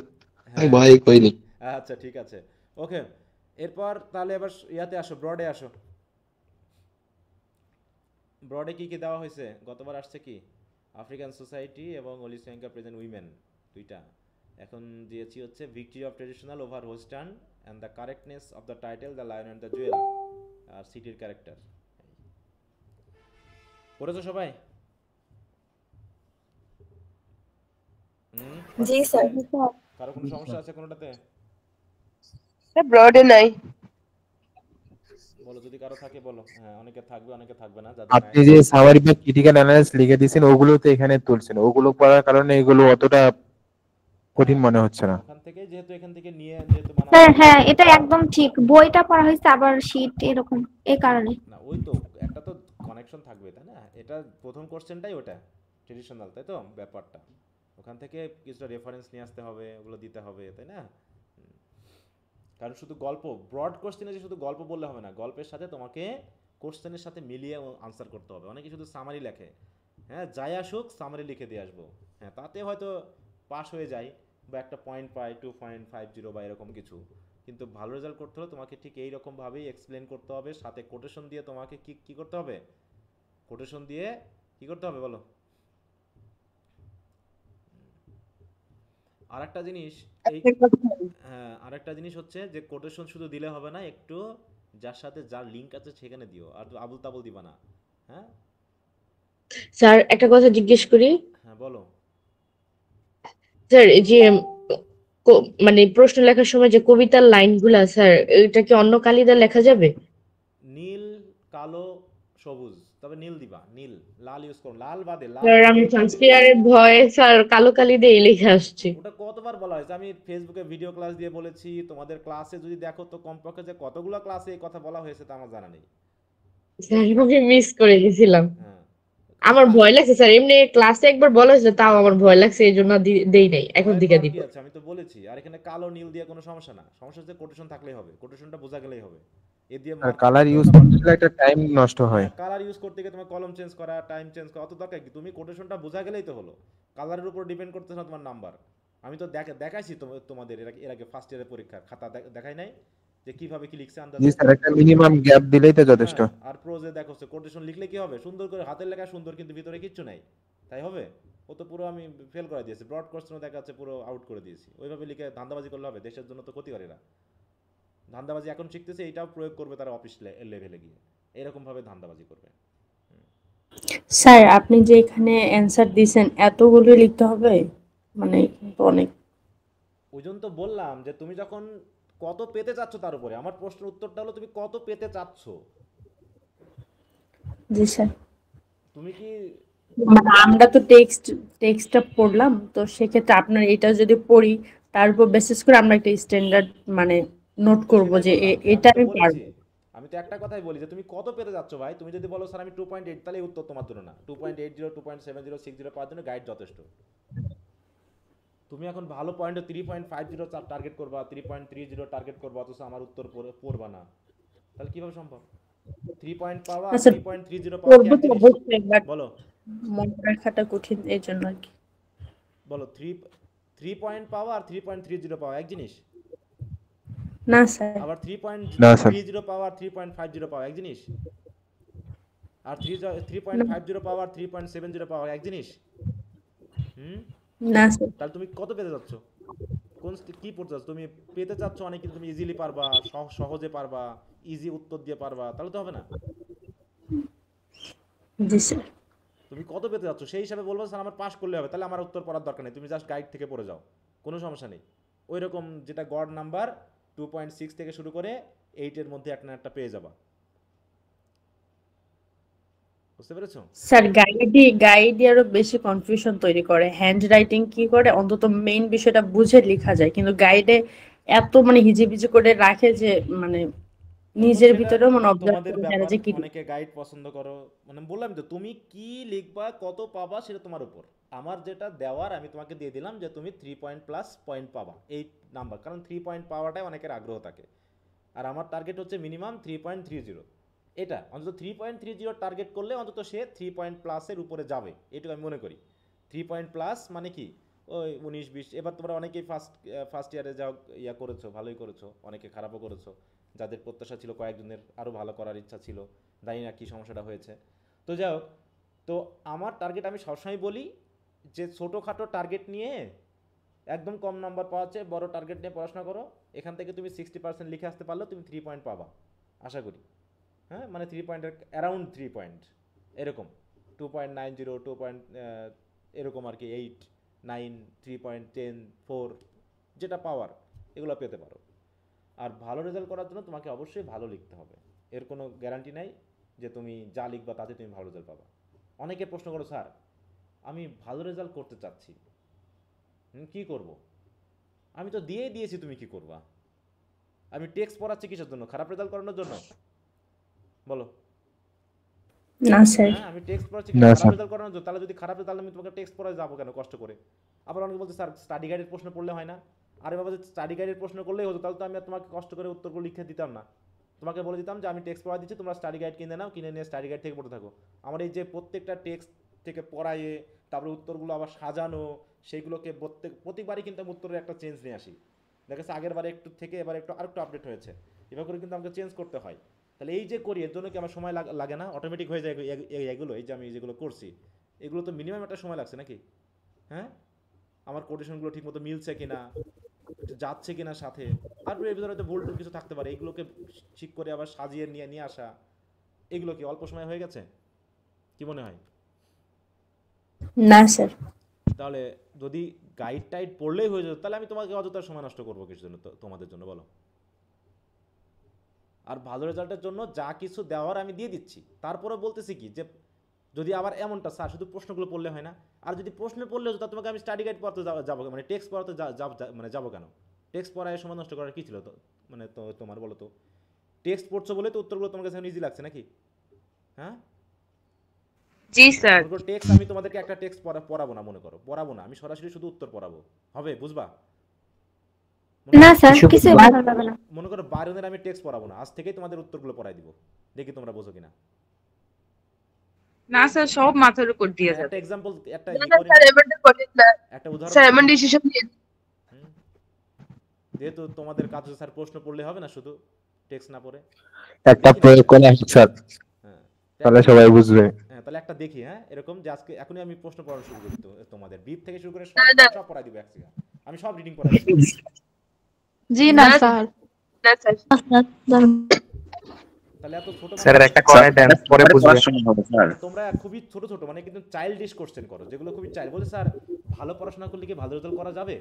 আমি ভয় কইনি। আচ্ছা ঠিক আছে, ওকে। এরপর তাহলে এবার ইয়াতে আসো, ব্রডে আসো। ব্রডে কি কি দেওয়া হয়েছে? গতবার আসছে কি আফ্রিকান সোসাইটি এবং অলি সোয়েঙ্কা প্রেজেন্ট উইমেন, দুইটা। এখন দিয়েছি হচ্ছে victory of traditional over western and the correctness of the title The Lion and the Jewel, আর সিটির ক্যারেক্টার। পড়েছো সবাই? জি স্যার। কারো কোনো সমস্যা আছে কোনোটাতে? ব্রডে নাই। বলো যদি কারো থাকে বলো। হ্যাঁ, অনেকে থাকবে অনেকে থাকবে না। আপনি যে সামারি বা ক্রিটিক্যাল অ্যানালাইসিস লিখে দিয়েছেন ওগুলো তো এখানে তুলছেন, ওগুলো পড়ার কারণে এগুলো অতটা কঠিন মনে হচ্ছে না। ওখান থেকে যেহেতু এখান থেকে নিয়ে যেহেতু বানানো। হ্যাঁ হ্যাঁ, এটা একদম ঠিক, বইটা পড়া হয়েছে আবার শীট এরকম, এই কারণে। না, ওই তো একটা তো কানেকশন থাকবে, তাই না? এটা প্রথম কোশ্চেনটাই ওটা ট্রেডিশনাল, তাই তো ব্যাপারটা। ওখান থেকে কিছুটা রেফারেন্স নিয়ে আসতে হবে, ওগুলো দিতে হবে, তাই না? কারণ শুধু গল্প, ব্রড কোশ্চেনে যে শুধু গল্প বললে হবে না, গল্পের সাথে তোমাকে কোশ্চেনের সাথে মিলিয়ে আনসার করতে হবে। অনেকে শুধু সামারি লেখে, হ্যাঁ, যাই আসুক সামারি লিখে দিয়ে আসবো, হ্যাঁ, তাতে হয়তো পাস হয়ে যায় বা একটা পয়েন্ট পাই 2.50 বা এরকম কিছু। কিন্তু ভালো রেজাল্ট করতে হলে তোমাকে ঠিক এইরকমভাবেই এক্সপ্লেন করতে হবে, সাথে কোটেশন দিয়ে তোমাকে কী করতে হবে, কোটেশন দিয়ে কী করতে হবে বলো? আরেকটা জিনিস এই হ্যাঁ আরেকটা জিনিস হচ্ছে যে কোটেশন শুধু দিলে হবে না, একটু যার সাথে যার লিংক আছে সেখানে দিও, আর আবুল তাবুল দিবা না। হ্যাঁ স্যার একটা কথা জিজ্ঞেস করি। হ্যাঁ বলো। স্যার এই যে মানে প্রশ্ন লেখার সময় যে কবিতার লাইনগুলা স্যার এটা কি অন্য কালিতে লেখা যাবে? নীল, কালো, সবুজ, তবে নীল দিবা, নীল, লাল ইউজ করো, লাল বাদে, লাল স্যার আমি ফার্স্ট ইয়ারের ভয়ে স্যার কালো কালি দিয়ে লিখে আসছি। ওটা কতবার বলা হয়েছে, আমি ফেসবুকে ভিডিও ক্লাস দিয়ে বলেছি, তোমাদের ক্লাসে যদি দেখো তো কমপক্ষে যে কতগুলো ক্লাসে এই কথা বলা হয়েছে তা আমার জানা নেই। স্যার আমি মিস করে গেছিলাম, হ্যাঁ আমার ভয় লাগছে স্যার, এমনি ক্লাসে একবার বলা হয়েছে তাও আমার ভয় লাগছে এই জন্য দেই নাই, এখন দিকে দিব। আছে আমি তো বলেছি। আর এখানে কালো নীল দিয়ে কোনো সমস্যা না, সমস্যা হচ্ছে কোটেশন থাকলেই হবে, কোটেশনটা বোঝা গেলেই হবে। এ দিয়ে আর কালার ইউজ করতে গেলে একটা টাইম নষ্ট হয়। কালার ইউজ করতে গিয়ে তোমার কলম চেঞ্জ করা, টাইম চেঞ্জ করা অত দরকার কি? তুমি কোটেশনটা বোঝা গেলেই তো হলো, কালারের উপর ডিপেন্ড করতেছে না তোমার নাম্বার। আমি তো দেখাইছি তোমাদের এর আগে ফার্স্ট ইয়ারের পরীক্ষার খাতা দেখাই নাই যে কিভাবে কি লিখছে আন্দাজ। জি স্যার, একটা মিনিমাম গ্যাপ দিলেই তো যথেষ্ট। আর প্রোজে দেখো কোটেশন লিখলে কি হবে, সুন্দর করে হাতের লেখা সুন্দর, কিন্তু ভিতরে কিচ্ছু নাই, তাই হবে? ও তো পুরো আমি ফেল করে দিয়েছি, ব্রড কোশ্চেনও দেখা যাচ্ছে পুরো আউট করে দিয়েছি। ওইভাবে লিখে ধান্দাবাজি করলে হবে? দেশের জন্য তো ক্ষতিকর এরা। ধান্দাবাজি এখন শিখতেছে, এইটাও প্রয়োগ করবে তারা অফিস লেভেলে গিয়ে, এরকম ভাবে ধান্দাবাজি করবে। স্যার আপনি যে এখানে অ্যানসার দিয়েছেন এতগুলো লিখতে হবে, মানে অনেক। ওই জন্য তো বললাম যে তুমি যখন কত পেতে চাচ্ছ তার উপরে, আমার প্রশ্নের উত্তরটা হলো তুমি কত পেতে চাচ্ছ। জি স্যার। তুমি কি মানে আমরা তো টেক্সটটা পড়লাম, তো সেক্ষেত্রে আপনার এটা যদি পড়ি তার উপর বেসিস করে আমরা একটা স্ট্যান্ডার্ড মানে নোট করব যে এটা আমি পারবো। আমি তো একটা কথাই বলি যে তুমি কত পেতে যাচ্ছ ভাই। তুমি যদি বলো স্যার আমি 2.8, তাহলে এই উত্তর তোমার জন্য না। 2.80, 2.70, 60 পাওয়ার জন্য গাইড যথেষ্ট। তুমি এখন ভালো পয়েন্টে 3.50 টার্গেট করবা, 3.30 টার্গেট করবা, অথচ আমার উত্তর পড়বা না, তাহলে কিভাবে সম্ভব? 3 পয়েন্ট পাওয়া, 3.30 পাওয়া কি এক জিনিস? বলো। মনে রাখাটা কঠিন, এই জন্য আর কি। বলো 3 পয়েন্ট পাওয়া আর 3.30 পাওয়া এক জিনিস? না স্যার। আবার 3.30 পাওয়া আর 3.50 পাওয়া এক জিনিস? আর 3.50 পাওয়া আর 3.70 পাওয়া এক জিনিস? না স্যার। তাহলে তুমি কত পেতে যাচ্ছ? কোন কি পড়তে চাচ্ছ? তুমি পেতে চাচ্ছ অনেক, কিন্তু তুমি ইজিলি পারবা, সহজে পারবা, ইজি উত্তর দিয়ে পারবা, তাহলে তো হবে না। জি স্যার। তুমি কত পেতে যাচ্ছ সেই হিসাবে বলবো স্যার আমার পাস করলে হবে, তাহলে আমার উত্তর পড়ার দরকার নেই, তুমি জাস্ট গাইড থেকে পড়ে যাও, কোনো সমস্যা নেই। ওই রকম যেটা গড় নাম্বার 2.6 থেকে শুরু করে 8 এর মধ্যে একটা না একটা পেয়ে যাবা। বুঝতে পেরেছো? স্যার গাইডই আরো বেশি কনফিউশন তৈরি করে। হ্যান্ড রাইটিং কি করে অন্তত মেইন বিষয়টা বুঝে লেখা যায়, কিন্তু গাইডে এত মানে হিজিবিজি করে রাখে যে মানে নিজের ভিতরেও মানে অবজার্ভ করা যায় কি। অনেকে গাইড পছন্দ করো, মানে বললাম তো তুমি কি লিখবা কত পাবা সেটা তোমার উপর। আমার যেটা দেওয়ার আমি তোমাকে দিয়ে দিলাম যে তুমি 3 পয়েন্ট প্লাস পয়েন্ট পাবা এই নাম্বার, কারণ 3 পয়েন্ট পাওয়াটাই অনেকের আগ্রহ থাকে। আর আমার টার্গেট হচ্ছে মিনিমাম 3.30, এটা অন্তত 3.30 টার্গেট করলে অন্তত সে 3 পয়েন্ট প্লাসের উপরে যাবে, এটুকু আমি মনে করি। 3 পয়েন্ট প্লাস মানে কি ওই 19-20। এবার তোমরা অনেকেই ফার্স্ট ইয়ারে যাও ইয়া করেছো, ভালোই করেছো, অনেকে খারাপও করেছো, যাদের প্রত্যাশা ছিল কয়েকজনের আরও ভালো করার ইচ্ছা ছিল, জানি না কী সমস্যাটা হয়েছে। তো যাই হোক, তো আমার টার্গেট আমি সবসময় বলি যে ছোটোখাটো টার্গেট নিয়ে একদম কম নাম্বার পাওয়া যায়, বড় টার্গেট নিয়ে পড়াশোনা করো। এখান থেকে তুমি 60% লিখে আসতে পারলেও তুমি 3 পয়েন্ট পাবা আশা করি। হ্যাঁ মানে 3 পয়েন্টের অ্যারাউন্ড 3 পয়েন্ট এরকম, 2.90, 2 পয়েন্ট এরকম আর কি, 8, 9, 3.10, 4 যেটা পাওয়ার এগুলো পেতে পারো। আর ভালো রেজাল্ট করার জন্য তোমাকে অবশ্যই ভালো লিখতে হবে, এর কোনো গ্যারান্টি নাই যে তুমি যা লিখবা তাতে তুমি ভালো রেজাল্ট পাবা। অনেকে প্রশ্ন করো স্যার আমি ভালো রেজাল্ট করতে চাচ্ছি, কি করব? আমি তো দিয়েছি, তুমি কি করবা? আমি টেক্সট পড়াচ্ছি কিসের জন্য? খারাপ রেজাল্ট করানোর জন্য? বলো। না স্যার। আমি টেক্সট পড়াচ্ছি খারাপ রেজাল্ট করানোর জন্য? তাহলে যদি খারাপ রেজাল্ট আমি তোমাকে টেক্সট পড়ায় যাবো কেন কষ্ট করে? আবার অনেকে বলছে স্যার স্টাডি গাইডের প্রশ্ন পড়লে হয় না। আরে বাবা যদি স্টাডি গাইডের প্রশ্ন করলেই হতো তাহলে তো আমি তোমাকে কষ্ট করে উত্তরগুলো লিখে দিতাম না, তোমাকে বলে দিতাম যে আমি টেক্সট পড়া দিচ্ছি, তোমরা স্টাডি গাইড কিনে নাও, কিনে নিয়ে স্টাডি গাইড থেকে পড়তে থাকো। আমার এই যে প্রত্যেকটা টেক্সট থেকে পড়াইয়ে তারপরে উত্তরগুলো আবার সাজানো, সেইগুলোকে প্রত্যেকবারই কিন্তু আমি উত্তরের একটা চেঞ্জ নিয়ে আসি। দেখা যাচ্ছে আগের বারে একটু থেকে এবার আরেকটু আপডেট হয়েছে, এভাবে করে কিন্তু আমাকে চেঞ্জ করতে হয়। তাহলে এই যে করি এর জন্য কি আমার সময় লাগে না? অটোমেটিক হয়ে যায় এগুলো। এই যে আমি যেগুলো করছি এগুলো তো মিনিমাম একটা সময় লাগছে নাকি? হ্যাঁ আমার কোটেশনগুলো ঠিকমতো মিলছে কিনা, একটু যাচ্ছে কিনা সাথে, তারপরে এর ভিতরে হয়তো ভুল টুল কিছু থাকতে পারে, এগুলোকে ঠিক করে আবার সাজিয়ে নিয়ে আসা, এগুলো কি অল্প সময় হয়ে গেছে? কি মনে হয়? না স্যার। তাহলে যদি গাইড টাইড পড়লেই হয়ে যেত, তাহলে আমি তোমাকে অযথা সময় নষ্ট করবো কিছু জন্য, তোমাদের জন্য বলো? আর ভালো রেজাল্টের জন্য যা কিছু দেওয়ার আমি দিয়ে দিচ্ছি, তারপরে বলতেছি কি যে যদি আবার এমনটা স্যার শুধু প্রশ্নগুলো পড়লে হয় না, আর যদি প্রশ্ন পড়লে হতো তোমাকে আমি স্টাডি গাইড পড়তে যাবো, মানে টেক্সট পড়াতে যাবো কেন? টেক্সট পড়ায় সময় নষ্ট করার কী ছিল তো, মানে তো তোমার বলো তো? টেক্সট পড়ছো বলে তো উত্তরগুলো তোমার কাছে ইজি লাগছে নাকি? হ্যাঁ জি স্যার। টেক্সট আমি তোমাদেরকে একটা টেক্সট পড়াবো না, মনে করো পড়াবো না, আমি সরাসরি শুধু উত্তর পড়াবো, হবে? বুঝবা? না স্যার, কিছু ভালো লাগে না। মনে করো বারনের আমি টেক্সট পড়াবো না, আজ থেকেই তোমাদের উত্তরগুলো পড়াই দিব, দেখি তোমরা বোঝো কিনা। না স্যার, সব মাথার উপর দিয়ে যাবে। একটা एग्जांपल একটা একটা উদাহরণ স্যার এমন ডিসিশন নিয়ে যেহেতু তোমাদের কাজ স্যার প্রশ্ন পড়লে হবে না শুধু টেক্সট না পড়ে, একটা প্রয়োগ করে স্যার, তাহলে সবাই বুঝবে। হ্যাঁ তাহলে একটা দেখি, হ্যাঁ এরকম যে আজকে এখনই আমি প্রশ্ন পড়া শুরু করি, তোমাদের ব্রিফ থেকে শুরু করে সব পড়াই দিব একসাথে, আমি সব রিডিং পড়াই দিব। জি না স্যার, না স্যার। তাহলে এত ছোট স্যার একটা করাই দেন, পরে বুঝবে স্যার। তোমরা খুবই ছোট ছোট মানে কিন্তু চাইল্ডিশ কোশ্চেন করো, যেগুলো খুবই চাইল্ড। বলে স্যার ভালো পড়াশোনা করলে কি ভালো রেজাল্ট করা যাবে?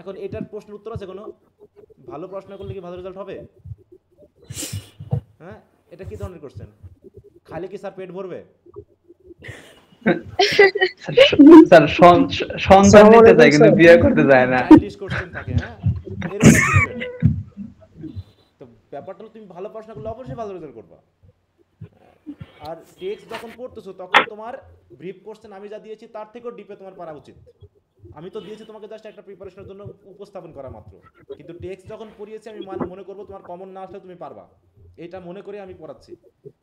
এখন এটার প্রশ্নের উত্তর আছে কোনো? ভালো পড়াশোনা করলে কি ভালো রেজাল্ট হবে? হ্যাঁ এটা কি ধরনের কোশ্চেন? খালি কি স্যার পেট ভরবে? স্যার সন্তান নিতে যায় কিন্তু বিয়ে করতে যায় না। চাইল্ডিশ কোশ্চেন থাকে, হ্যাঁ এরকম তো ব্যাপারটা হলো তুমি ভালো পড়াশোনা করলে অবশ্যই ভালো রেজাল্ট করবা। আর টেক্সট যখন পড়তেছো তখন তোমার ব্রিফ কোশ্চেন আমি যা দিয়েছি তার থেকেও ডিপে তোমার পড়া উচিত। আমি তো দিয়েছি তোমাকে জাস্ট একটা প্রিপারেশনের জন্য উপস্থাপন করা মাত্র, কিন্তু টেক্সট যখন পড়িয়েছি আমি মনে করবো তোমার কমন না আসলে তুমি পারবা, এটা মনে করে আমি পড়াচ্ছি।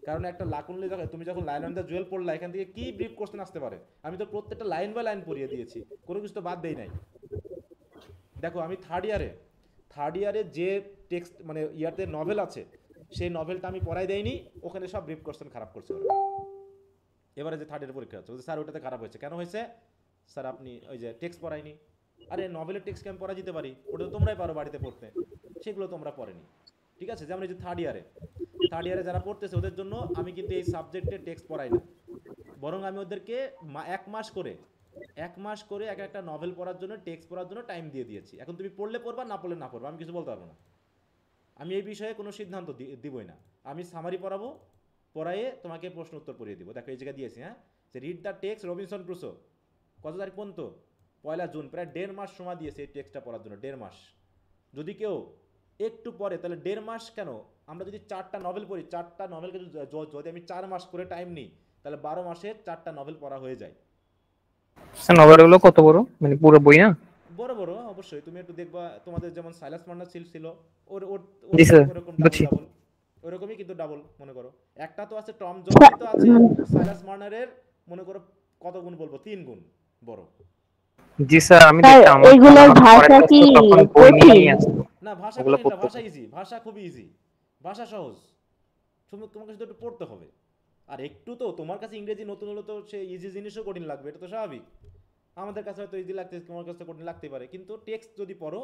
কারণ একটা লাকুনলি তুমি যখন লাইন অন দ্য জুয়েল পড়লা, এখান থেকে কি ব্রিফ কোশ্চেন আসতে পারে? আমি তো প্রত্যেকটা লাইন বাই লাইন পড়িয়ে দিয়েছি, কোনো কিছু তো বাদ দেই নাই। দেখো আমি থার্ড ইয়ারে যে টেক্সট মানে ইয়ারতে নভেল আছে সেই নভেলটা আমি পড়াই দেইনি, ওখানে সব ব্রিফ কোশ্চেন খারাপ করছে ওরা। এবারে যে থার্ড ইয়ারের পরীক্ষা হচ্ছে স্যার ওটাতে খারাপ হয়েছে, কেন হয়েছে? স্যার আপনি ওই যে টেক্সট পড়াইনি। আরে নভেলের টেক্সট আমি পড়া দিতে পারি, ওটা তো তোমরাই পারো বাড়িতে পড়তে, সেগুলো তোমরা পড়েনি। ঠিক আছে, যেমন এই যে থার্ড ইয়ারে যারা পড়তেছে ওদের জন্য আমি কিন্তু এই সাবজেক্টের টেক্সট পড়াই না, বরং আমি ওদেরকে এক মাস করে এক একটা নভেল পড়ার জন্য টেক্সট পড়ার জন্য টাইম দিয়ে দিয়েছি। এখন তুমি পড়লে পড়বা, না পড়লে না পড়বা, আমি কিছু বলতে পারবো না। আমি এই বিষয়ে কোনো সিদ্ধান্ত দিবই না, আমি সামারি পড়াইয়ে তোমাকে প্রশ্ন উত্তর পড়িয়ে দিব। দেখো এই জায়গায় দিয়েছি, হ্যাঁ যে read the text Robinson Crusoe, কত তারিখ পর্যন্ত? 1 জুন, প্রায় 1.5 মাস সময় দিয়েছে এই টেক্সটটা পড়ার জন্য, 1.5 মাস। যদি কেউ একটু পরে তাহলে 1.5 মাস কেন, আমরা যদি 4টা নভেল পড়ি, 4টা নভেলকে যদি আমি 4 মাস করে টাইম নিই, তাহলে 12 মাসে 4টা নভেল পড়া হয়ে যায়। স্যার নভেলগুলো কত বড়, মানে পুরো বই না? বড় বড় অবশ্যই, তুমি একটু দেখবা তোমাদের যেমন সাইলাস মার্নার ছিল ওর ওরকমই কিন্তু ডাবল মনে করো। একটা তো আছে টম জন্স, তো আছে সাইলাস মার্নারের মনে করো কত গুণ বলবো, 3 গুণ বড়। জি স্যার আমি দেখতাম এগুলোর ভাষা কি কঠিন? না ভাষা ইজি, ভাষা খুবই ইজি, ভাষা সহজ, তোমাকে শুধু একটু পড়তে হবে। আর একটু তো তোমার কাছে ইংরেজি নতুন হলো তো সে ইজি জিনিসও কঠিন লাগবে, এটা তো স্বাভাবিক। আমাদের কাছে হয়তো ইজি লাগতে, তোমার কাছে কঠিন লাগতে পারে, কিন্তু টেক্সট যদি পড়ো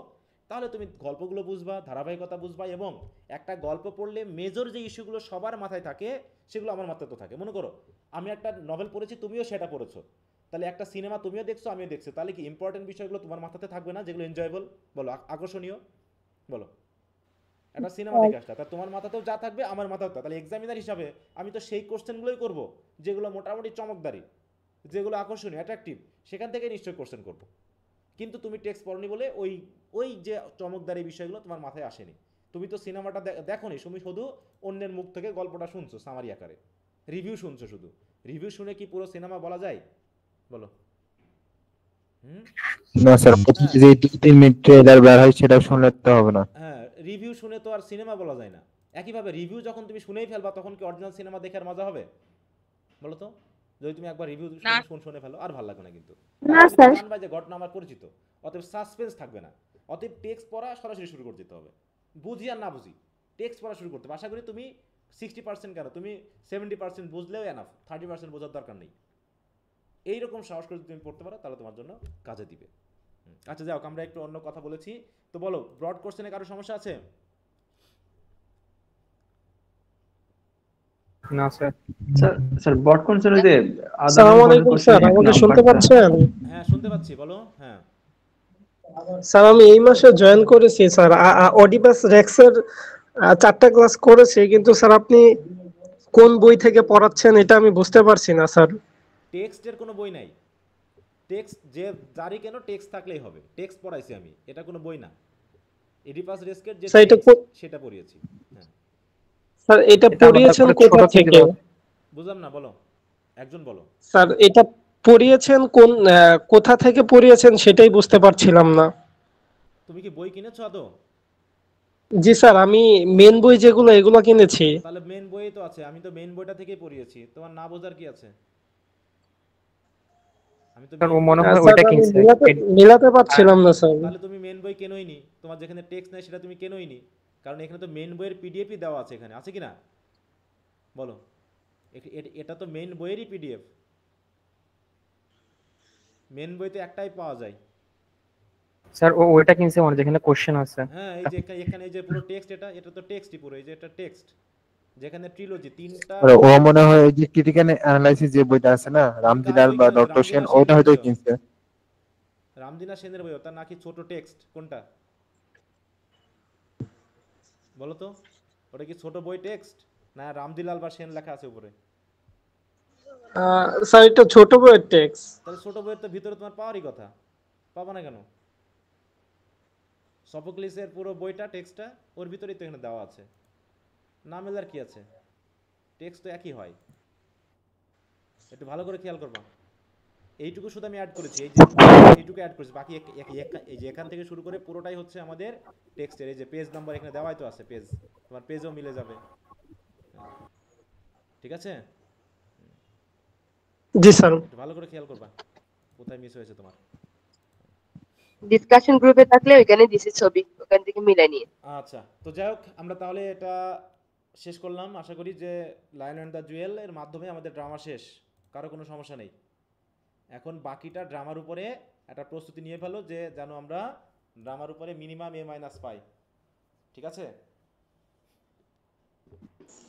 তাহলে তুমি গল্পগুলো বুঝবা, ধারাবাহিকতা বুঝবা, এবং একটা গল্প পড়লে মেজর যে ইস্যুগুলো সবার মাথায় থাকে সেগুলো আমার মাথায় তো থাকে। মনে করো আমি একটা নভেল পড়েছি, তুমিও সেটা পড়েছো, তাহলে একটা সিনেমা তুমিও দেখছো আমিও দেখছি, তাহলে কি ইম্পর্টেন্ট বিষয়গুলো তোমার মাথাতে থাকবে না, যেগুলো এনজয়েবল বলো, আকর্ষণীয় বলো? একটা সিনেমা দেখে আসলা, তা তোমার মাথাতেও যা থাকবে আমার মাথাতেও তা। তাহলে এক্সামিনার হিসাবে আমি তো সেই কোশ্চেনগুলোই করব যেগুলো মোটামুটি চমকদারি, যেগুলো আকর্ষণীয়, অ্যাট্রাকটিভ, সেখান থেকে নিশ্চয়ই কোশ্চেন করব। কিন্তু তুমি টেক্সট পড়নি বলে ওই যে চমকদারি বিষয়গুলো তোমার মাথায় আসেনি। তুমি তো সিনেমাটা দেখোনি, তুমি শুধু অন্যের মুখ থেকে গল্পটা শুনছো সামারি আকারে, রিভিউ শুনছো। শুধু রিভিউ শুনে কি পুরো সিনেমা বলা যায় বলো? না স্যার, যে 2-3 মিনিট ট্রেলার বের হয় সেটা শুনলে তো হবে না। হ্যাঁ রিভিউ শুনে তো আর সিনেমা বলা যায় না। একইভাবে রিভিউ যখন তুমি শুনেই ফেলবা তখন কি অরিজিনাল সিনেমা দেখার মজা হবে বলো তো? যদি তুমি একবার রিভিউ শুনে ফেলো আর ভালো লাগবে না, কিন্তু জানবা যে ঘটনা আমার পরিচিত, অতএব সাসপেন্স থাকবে না। অতএব টেক্সট পড়া সরাসরি শুরু করে দিতে হবে, বুঝি আর না বুঝি টেক্সট পড়া শুরু করতে হবে। আশা করি তুমি 60% কেন, তুমি 70% বুঝলেও এনাফ, 30% বোঝার দরকার নেই। এইরকম সাহস করে তুমি পড়তে পারো তাহলে তোমার জন্য কাজে দিবে। আচ্ছা যাও, আমরা একটু অন্য কথা বলেছি। তো বলো, ব্রড কোশ্চেনে কারো সমস্যা আছে? না স্যার। স্যার ব্রড কোশ্চেনে যে আসসালামু আলাইকুম স্যার, আমাকে শুনতে পাচ্ছেন? হ্যাঁ শুনতে পাচ্ছি, বলো। হ্যাঁ স্যার, আমি এই মাসে জয়েন করেছি স্যার, অডিপাস রেক্সের 4টা ক্লাস করেছি, কিন্তু স্যার আপনি কোন বই থেকে পড়াচ্ছেন এটা আমি বুঝতে পারছি না স্যার। টেক্সটের কোনো বই নাই। টেক্সট যে যারই কেন টেক্সট থাকলেই হবে। টেক্সট পড়াইছি আমি, এটা কোনো বই না। এডিপাস রেস্কের যে সেটা পড়িয়েছি। হ্যাঁ স্যার, এটা পড়িয়েছেন কোথা থেকে? বুঝলাম না, বলো, একজন বলো। স্যার, এটা পড়িয়েছেন কোথা থেকে পড়িয়েছেন সেটাই বুঝতে পারছিলাম না। তুমি কি বই কিনেছো আদৌ? জি স্যার, আমি মেন বই যেগুলো এগুলো কিনেছি। তাহলে মেন বই তো আছে, আমি তো মেন বইটা থেকেই পড়িয়েছি, তোমার না বোঝার কি আছে? আমি তো মনে হয় ওইটা কিনছে, মিলাতে পারছিলাম না স্যার। তাহলে তুমি মেন বই কেনই নি, তোমার যেখানে টেক্সট নাই সেটা তুমি কেনই নি, কারণ এখানে তো মেন বইয়ের পিডিএফই দেওয়া আছে, এখানে আছে কি না বলো? এটা তো মেন বইয়েরই পিডিএফ। মেন বইতে একটাই পাওয়া যায় স্যার। ওইটা কিনছে মানে যেখানে কোশ্চেন আছে। হ্যাঁ এই যে এখানে এই যে পুরো টেক্সট, এটা তো টেক্সটই পুরো, এই যে এটা টেক্সট, যেখানে ট্রিলজি 3টা। ও মনে হয় এই যে ক্রিটিক্যাল অ্যানালাইসিস যে বইটা আছে না, রামদিনাল বা ডক্টর সেন, ওইটা হয়তো কিনছে। রামদিনা সেনের বই, ওটা নাকি ছোট টেক্সট? কোনটা বলো তো? ওটা কি ছোট বই টেক্সট, না রামদিলাল বা সেন লেখা আছে উপরে? স্যার, এটা ছোট বইয়ের টেক্সট। তাহলে ছোট বইয়ের তো ভিতরে তোমার পাওয়ারই কথা, পাবা না কেন? সফোক্লিসের পুরো বইটা টেক্সটটা ওর ভিতরেই তো এখানে দেওয়া আছে, না মেলার কি আছে? টেক্সট তো একই হয়, একটু ভালো করে খেয়াল করবা। এইটুকু শুধু আমি অ্যাড করেছি, এইটুকু অ্যাড করেছি, বাকি এই যে এখান থেকে শুরু করে পুরোটাই হচ্ছে আমাদের টেক্সটের। এই যে পেজ নাম্বার এখানে দেওয়াই তো আছে, পেজ, তোমার পেজও মিলে যাবে। ঠিক আছে? জি স্যার। একটু ভালো করে খেয়াল করবা কোথায় মিস হয়েছে তোমার। ডিসকাশন গ্রুপে থাকলে ওইখানে দিছি ছবি, ওখান থেকে মিলাই নিয়ে। আচ্ছা, তো যাই হোক, আমরা তাহলে এটা শেষ করলাম। আশা করি যে লায়ন অ্যান্ড দ্য জুয়েল এর মাধ্যমে আমাদের ড্রামা শেষ, কারো কোনো সমস্যা নেই। এখন বাকিটা ড্রামার উপরে একটা প্রস্তুতি নিয়ে ফেলো, যে যেন আমরা ড্রামার উপরে মিনিমাম A- পাই। ঠিক আছে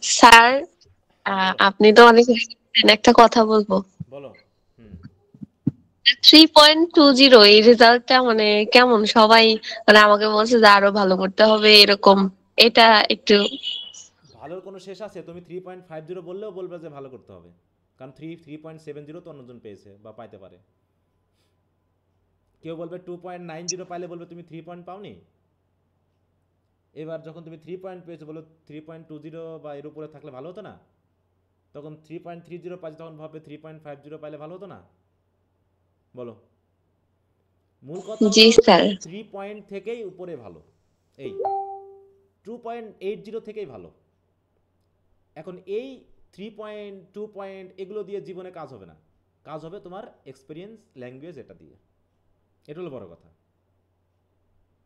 স্যার? আপনি তো অনেক একটা কথা বলবো। বলো। 3.20 এই রেজাল্টটা মানে কেমন? সবাই মানে আমাকে বলছে যে আরো ভালো করতে হবে এরকম, এটা একটু। ভালোর কোনো শেষ আছে? তুমি 3.50 বললেও বলবে যে ভালো করতে হবে, কারণ 3.70 তো অন্যজন পেয়েছে বা পাইতে পারে। কেউ বলবে 2.90 পাইলে বলবে তুমি 3 পয়েন্ট পাওনি। এবার যখন তুমি 3 পয়েন্ট পেয়েছো, বলো 3.20 বা এর উপরে থাকলে ভালো হতো না? তখন 3.30 পাইছে, তখন ভাববে 3.50 পাইলে ভালো হতো না? বলো। মূল কথা হলো 3 পয়েন্ট থেকেই উপরে ভালো, এই 2.80 থেকেই ভালো। এখন এই 3.2 পয়েন্ট এগুলো দিয়ে জীবনে কাজ হবে না, কাজ হবে তোমার এক্সপিরিয়েন্স ল্যাঙ্গুয়েজ, এটা দিয়ে। এটা হলো বড় কথা।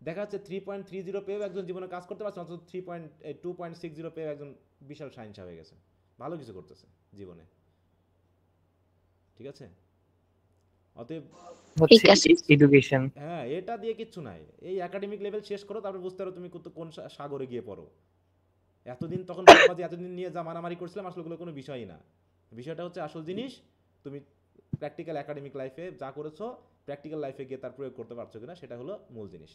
দেখা যাচ্ছে 3.30 পেয়েও একজন জীবনে কাজ করতে পারছে, অথচ 2.60 পেয়েও একজন বিশাল সায়েন্স হয়ে গেছে, ভালো কিছু করতেছে জীবনে। ঠিক আছে? অতএব এডুকেশন, হ্যাঁ, এটা দিয়ে কিচ্ছু নাই। এই একাডেমিক লেভেল শেষ করো, তারপর বুঝতে পারো তুমি কোন সাগরে গিয়ে পড়ো। এতদিন তখন এতদিন নিয়ে যা মারামারি করছিলাম, আসলে ওগুলো কোনো বিষয়ই না। বিষয়টা হচ্ছে আসল জিনিস, তুমি প্র্যাকটিক্যাল একাডেমিক লাইফে যা করেছো, প্র্যাকটিক্যাল লাইফে গিয়ে তার প্রয়োগ করতে পারছো কিনা, সেটা হলো মূল জিনিস।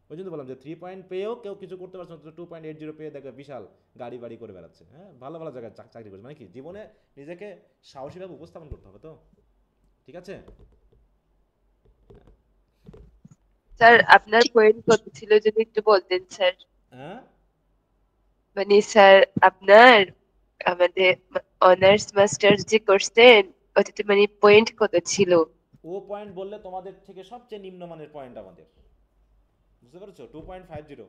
ওই জন্য বললাম যে 3 পয়েন্ট পেয়েও কেউ কিছু করতে পারছো না, 2.80 পেয়ে দেখবে বিশাল গাড়ি বাড়ি করে বেড়াচ্ছে। হ্যাঁ, ভালো ভালো জায়গায় চাকরি করছে, মানে কি জীবনে নিজেকে সাহসীভাবে উপস্থাপন করতে হবে তো। ঠিক আছে স্যার? আপনার পয়েন্ট কত ছিল যদি একটু বলতেন স্যার। হ্যাঁ, মানে স্যার আপনার আমাদের অনার্স মাস্টার্স যে করছেন ওটাতে মানে পয়েন্ট কত ছিল? ও পয়েন্ট বললে তোমাদের থেকে সবচেয়ে নিম্নমানের পয়েন্ট আমাদের, বুঝতে পারছো? 2.50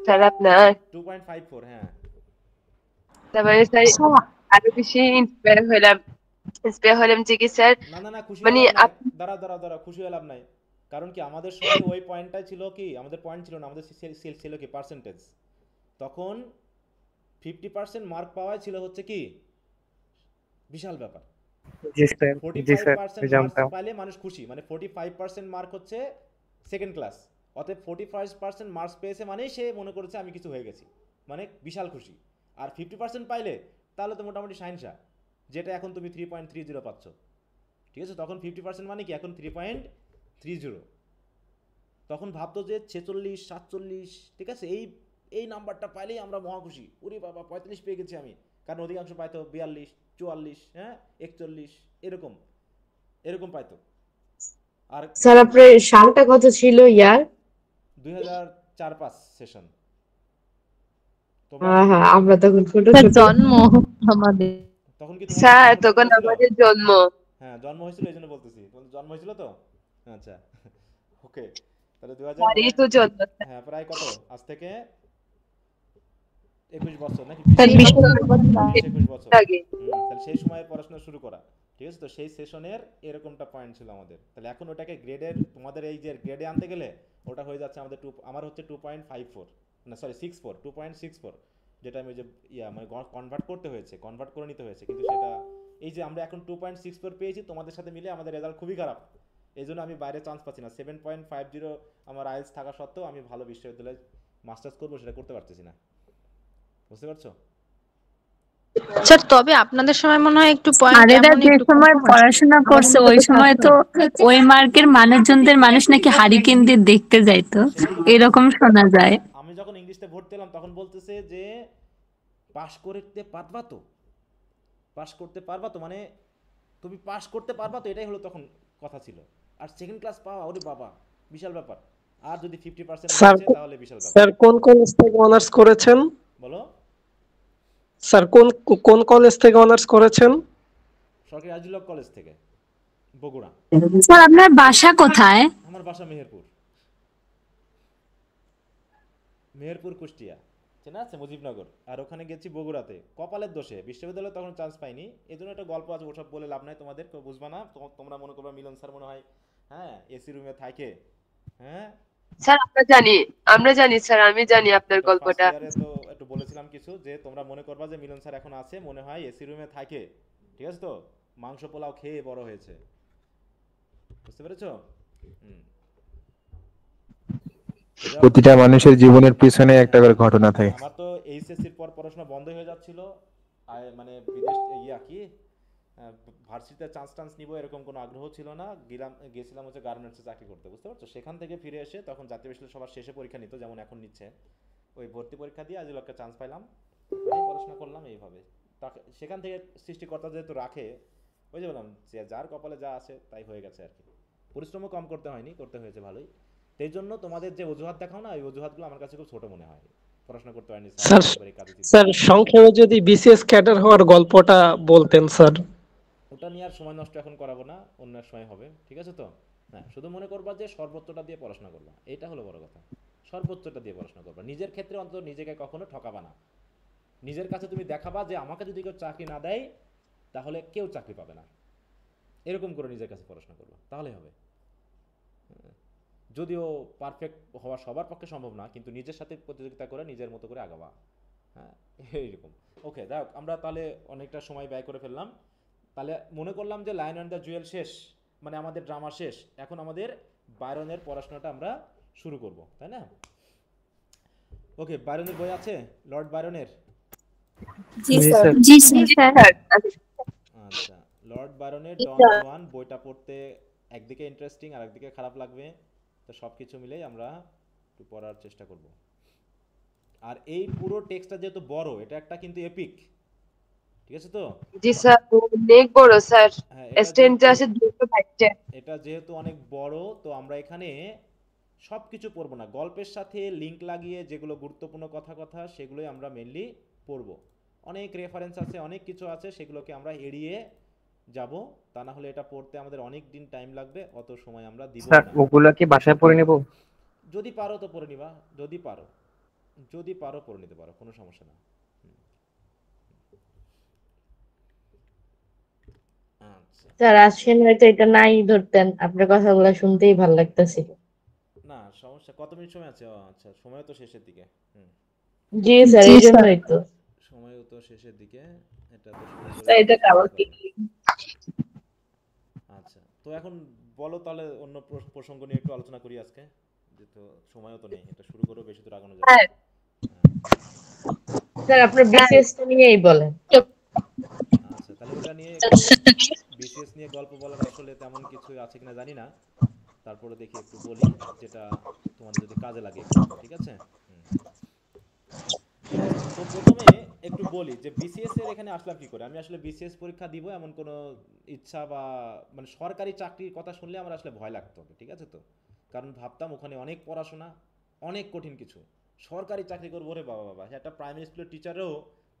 স্যার আপনার 2.54। হ্যাঁ, তারপরে স্যার আরো বেশি ইন্সপায়ার হলাম যে কি স্যার, না খুশি মানে দাঁড়া খুশি হলাম নাই। কারণ কি আমাদের সময় ওই পয়েন্টটাই ছিল কি, আমাদের পয়েন্ট ছিল না, আমাদের ছিল কি পার্সেন্টেজ। তখন 50% মার্ক পাওয়াই ছিল হচ্ছে কি বিশাল ব্যাপার। জি স্যার, জি স্যার, 45% মার্কস জানতাম। পাইলে মানুষ খুশি, মানে 45% মার্ক হচ্ছে সেকেন্ড ক্লাস, অতএব 45% মার্কস পেয়েছে মানেই সে মনে করেছে আমি কিছু হয়ে গেছি, মানে বিশাল খুশি। আর 50% পাইলে তাহলে তো মোটামুটি শাইনশা, যেটা এখন তুমি 3.30 পাচ্ছ, ঠিক আছে। তখন 50% মানে কি, এখন 3.30, তখন ভাবতো যে 46, 47, ঠিক আছে, এই নাম্বারটা পাইলেই আমরা মহা খুশি, ওরে বাবা 45 পেয়ে গেছি আমি, কারণ অধিকাংশ পাইতো 42, 44, হ্যাঁ 41, এরকম পাইতো। আর স্যার আপনার সালটা কত ছিল ইয়ার? 2004-05 সেশন। হ্যাঁ আমরা তখন ছোট ছোট জন্ম আমাদের। তখন কি স্যার তখন আমাদের জন্ম। হ্যাঁ জন্ম হয়েছিল, এই জন্য বলতেছি, তোমাদের জন্ম হয়েছিল তো। আচ্ছা ওকে, তাহলে 2000 আমারই তো জন্ম। হ্যাঁ প্রায় কত, আজ থেকে 21 বছর নাকি 20 বছর আগে। তাহলে সেই সময় পড়াশোনা শুরু করা, ঠিক আছে। তো সেই সেশনের এরকমটা পয়েন্ট ছিল আমাদের। তাহলে এখন ওটাকে গ্রেডের, তোমাদের এই যে গ্রেডে আনতে গেলে ওটা হয়ে যাচ্ছে আমাদের আমার হচ্ছে 2.54, না সরি 64, 2.64, যেটা আমি যে মানে কনভার্ট করে নিতে হয়েছে, কিন্তু সেটা এই যে আমরা এখন 2.64 পেয়েছি, তোমাদের সাথে মিলে আমাদের রেজাল্ট খুবই খারাপ, এই জন্য আমি বাইরে চান্স পাচ্ছি না। 7.50 আমার আইএলস থাকা সত্ত্বেও আমি ভালো বিশ্ববিদ্যালয়ে মাস্টার্স করবো, সেটা করতে পারতেছি না, বুঝতে পারছো? স্যার তবে আপনাদের সময় মনে হয় একটু পয়েন্ট আরেরা এমন যে একটু সময় পড়াশোনা করছে ওই সময় তো ওই মার্কের মানুষজনদের মানুষ নাকি হারিকেন দিয়ে দেখতে যাইতো, এরকম শোনা যায়। আমি যখন ইংলিশে ভর্তি হলাম তখন বলতেছে যে পাস করতে পারবা তো, মানে তুমি পাস করতে পারবা তো, এটাই হলো তখন কথা ছিল। আর সেকেন্ড ক্লাস পাওয়া, ওরে বাবা বিশাল ব্যাপার, আর যদি 50% হচ্ছে তাহলে বিশাল ব্যাপার। স্যার কোন কলেজ থেকে অনার্স করেছেন? বলো স্যার কোন কলেজ থেকে অনার্স করেছেন? সরকারি আজিলক কলেজ থেকে, বগুড়া। স্যার আপনার বাসা কোথায়? আমার বাসা মেহেরপুর কুষ্টিয়া, চেনা আছে মুজিবনগর। আর ওখানে গেছি বগুড়াতে, কপালের দোষে বিশ্ববিদ্যালয়ে তখন চান্স পাইনি, এই জন্য একটা গল্প আছে, ওসব বলে লাভ নাই, তোমাদের কেউ বুঝবা না, তোমরা মনে করবা মিলন স্যার মনে হয় হ্যাঁ এসি রুমে থাকে। হ্যাঁ স্যার আমরা জানি স্যার, আমি জানি আপনার গল্পটা। তো একটু বলেছিলাম কিছু, যে তোমরা মনে করবা যে মিলন স্যার এখন আছে মনে হয় এসি রুমে থাকে, ঠিক আছে, তো মাংস পোলাও খেয়ে বড় হয়েছে, বুঝতে পেরেছো? প্রতিটা মানুষের জীবনের পিছনে একটা করে ঘটনা থাকে। আমার তো এইচএসসির পর পড়াশোনা বন্ধ হয়ে যাচ্ছিল, মানে বিদেশ ভার্সিটিতে চান্স নিব এরকম কোনো আগ্রহ ছিল না, গেছিলাম হচ্ছে গার্মেন্টসে চাকরি করতে, বুঝতে পারছো? সেখান থেকে ফিরে এসে তখন জাতীয় বিশ্ববিদ্যালয় সবার শেষে পরীক্ষা নিত, যেমন এখন নিচ্ছে, ওই ভর্তি পরীক্ষা দিয়ে আজ একটা চান্স পাইলাম, পড়াশোনা করলাম এইভাবে। সেখান থেকে সৃষ্টিকর্তা যেহেতু রাখে, ওই যে বললাম যে যার কপালে যা আছে তাই হয়ে গেছে আর কি, পরিশ্রমও কম করতে হয়নি, করতে হয়েছে ভালোই। সেই জন্য তোমাদের যে অজুহাত দেখাও না, ওই অজুহাতগুলো আমার কাছে খুব ছোট মনে হয়, পড়াশোনা করতে হয়নি স্যার সংক্ষেপে যদি বিসিএস ক্যাডার হওয়ার গল্পটা বলতেন স্যার। ওটা নিয়ে আর সময় নষ্ট এখন করাবো না, অন্য সময় হবে, ঠিক আছে তো? হ্যাঁ শুধু মনে করবা যে সর্বোচ্চটা দিয়ে পড়াশোনা করবা, এটা হলো বড় কথা, সর্বোচ্চটা দিয়ে পড়াশোনা করবা, নিজের ক্ষেত্রে অন্তত নিজেকে কখনো ঠকাবা না, নিজের কাছে তুমি দেখাবা যে আমাকে যদি কেউ চাকরি না দেয় তাহলে কেউ চাকরি পাবে না, এরকম করে নিজের কাছে পড়াশোনা করবা, তাহলে হবে। যদিও পারফেক্ট হওয়া সবার পক্ষে সম্ভব না, কিন্তু নিজের সাথে প্রতিযোগিতা করে নিজের মতো করে আগাবা, হ্যাঁ এইরকম। ওকে যাক, আমরা তাহলে অনেকটা সময় ব্যয় করে ফেললাম, তাহলে মনে করলাম যে লায়ন অ্যান্ড দ্য জুয়েল শেষ, মানে আমাদের ড্রামা শেষ, এখন আমাদের বায়রনের পড়াশোনাটা আমরা শুরু করব, তাই না? ওকে, বায়রনের বই আছে, লর্ড বায়রনের? জি স্যার। আচ্ছা, লর্ড বায়রনের ডন জুয়ান বইটা পড়তে একদিকে ইন্টারেস্টিং আর একদিকে খারাপ লাগবে, তো সবকিছু মিলেই আমরা একটু পড়ার চেষ্টা করব। আর এই পুরো টেক্সটটা যেহেতু বড়, এটা একটা কিন্তু এপিক, ঠিক আছে তো? জি স্যার অনেক বড় স্যার, স্ট্যান্ডে আছে 200 পাতা। এটা যেহেতু অনেক বড়, তো আমরা এখানে সবকিছু পড়বো না, গল্পের সাথে লিংক লাগিয়ে যেগুলো গুরুত্বপূর্ণ কথা সেগুলোই আমরা মেইনলি পড়বো। অনেক রেফারেন্স আছে, অনেক কিছু আছে, সেগুলোকে আমরা এড়িয়ে যাব, তা না হলে এটা পড়তে আমাদের অনেক দিন টাইম লাগবে, অত সময় আমরা দিব না। স্যার ওগুলা কি বাসায় পড়ে নেব? যদি পারো তো পড়ে নিবা, যদি পারো পড়ে নিতে পারো, কোনো সমস্যা না। স্যার আসেন হয়তো এটা নাই ধরতেন, আপনার কথাগুলো শুনতেই ভালো লাগতেছিল। না সমস্যা, কত মিনিট সময় আছে? আচ্ছা সময় তো শেষের দিকে। জি স্যার, এই জন্যই তো সময় তো শেষের দিকে, এটা তো এটা তো এখন বলো তাহলে অন্য প্রসঙ্গ নিয়ে একটু আলোচনা করি আজকে, যেহেতু সময়ও তো নেই, এটা শুরু করো, বেশি দূর আগানো যাবে না। স্যার আপনার বিসিএস নিয়েই বলেন। আচ্ছা, তাহলে ওটা নিয়ে একটু বিসিএস নিয়ে গল্প বলার আসলে তেমন কিছু আছে কিনা জানি না, তারপরে দেখি একটু বলি যেটা তোমাদের যদি কাজে লাগে একটু, ঠিক আছে? তো প্রথমে একটু বলি যে বিসিএস এর এখানে আসলাম কি করে। আমি আসলে বিসিএস পরীক্ষা দিব এমন কোনো ইচ্ছা বা মানে সরকারি চাকরির কথা শুনলে আমার আসলে ভয় লাগতো, ঠিক আছে? তো কারণ ভাবতাম ওখানে অনেক পড়াশোনা, অনেক কঠিন কিছু, সরকারি চাকরি করবো রে বাবা বাবা, একটা প্রাইমারি স্কুলের টিচারেও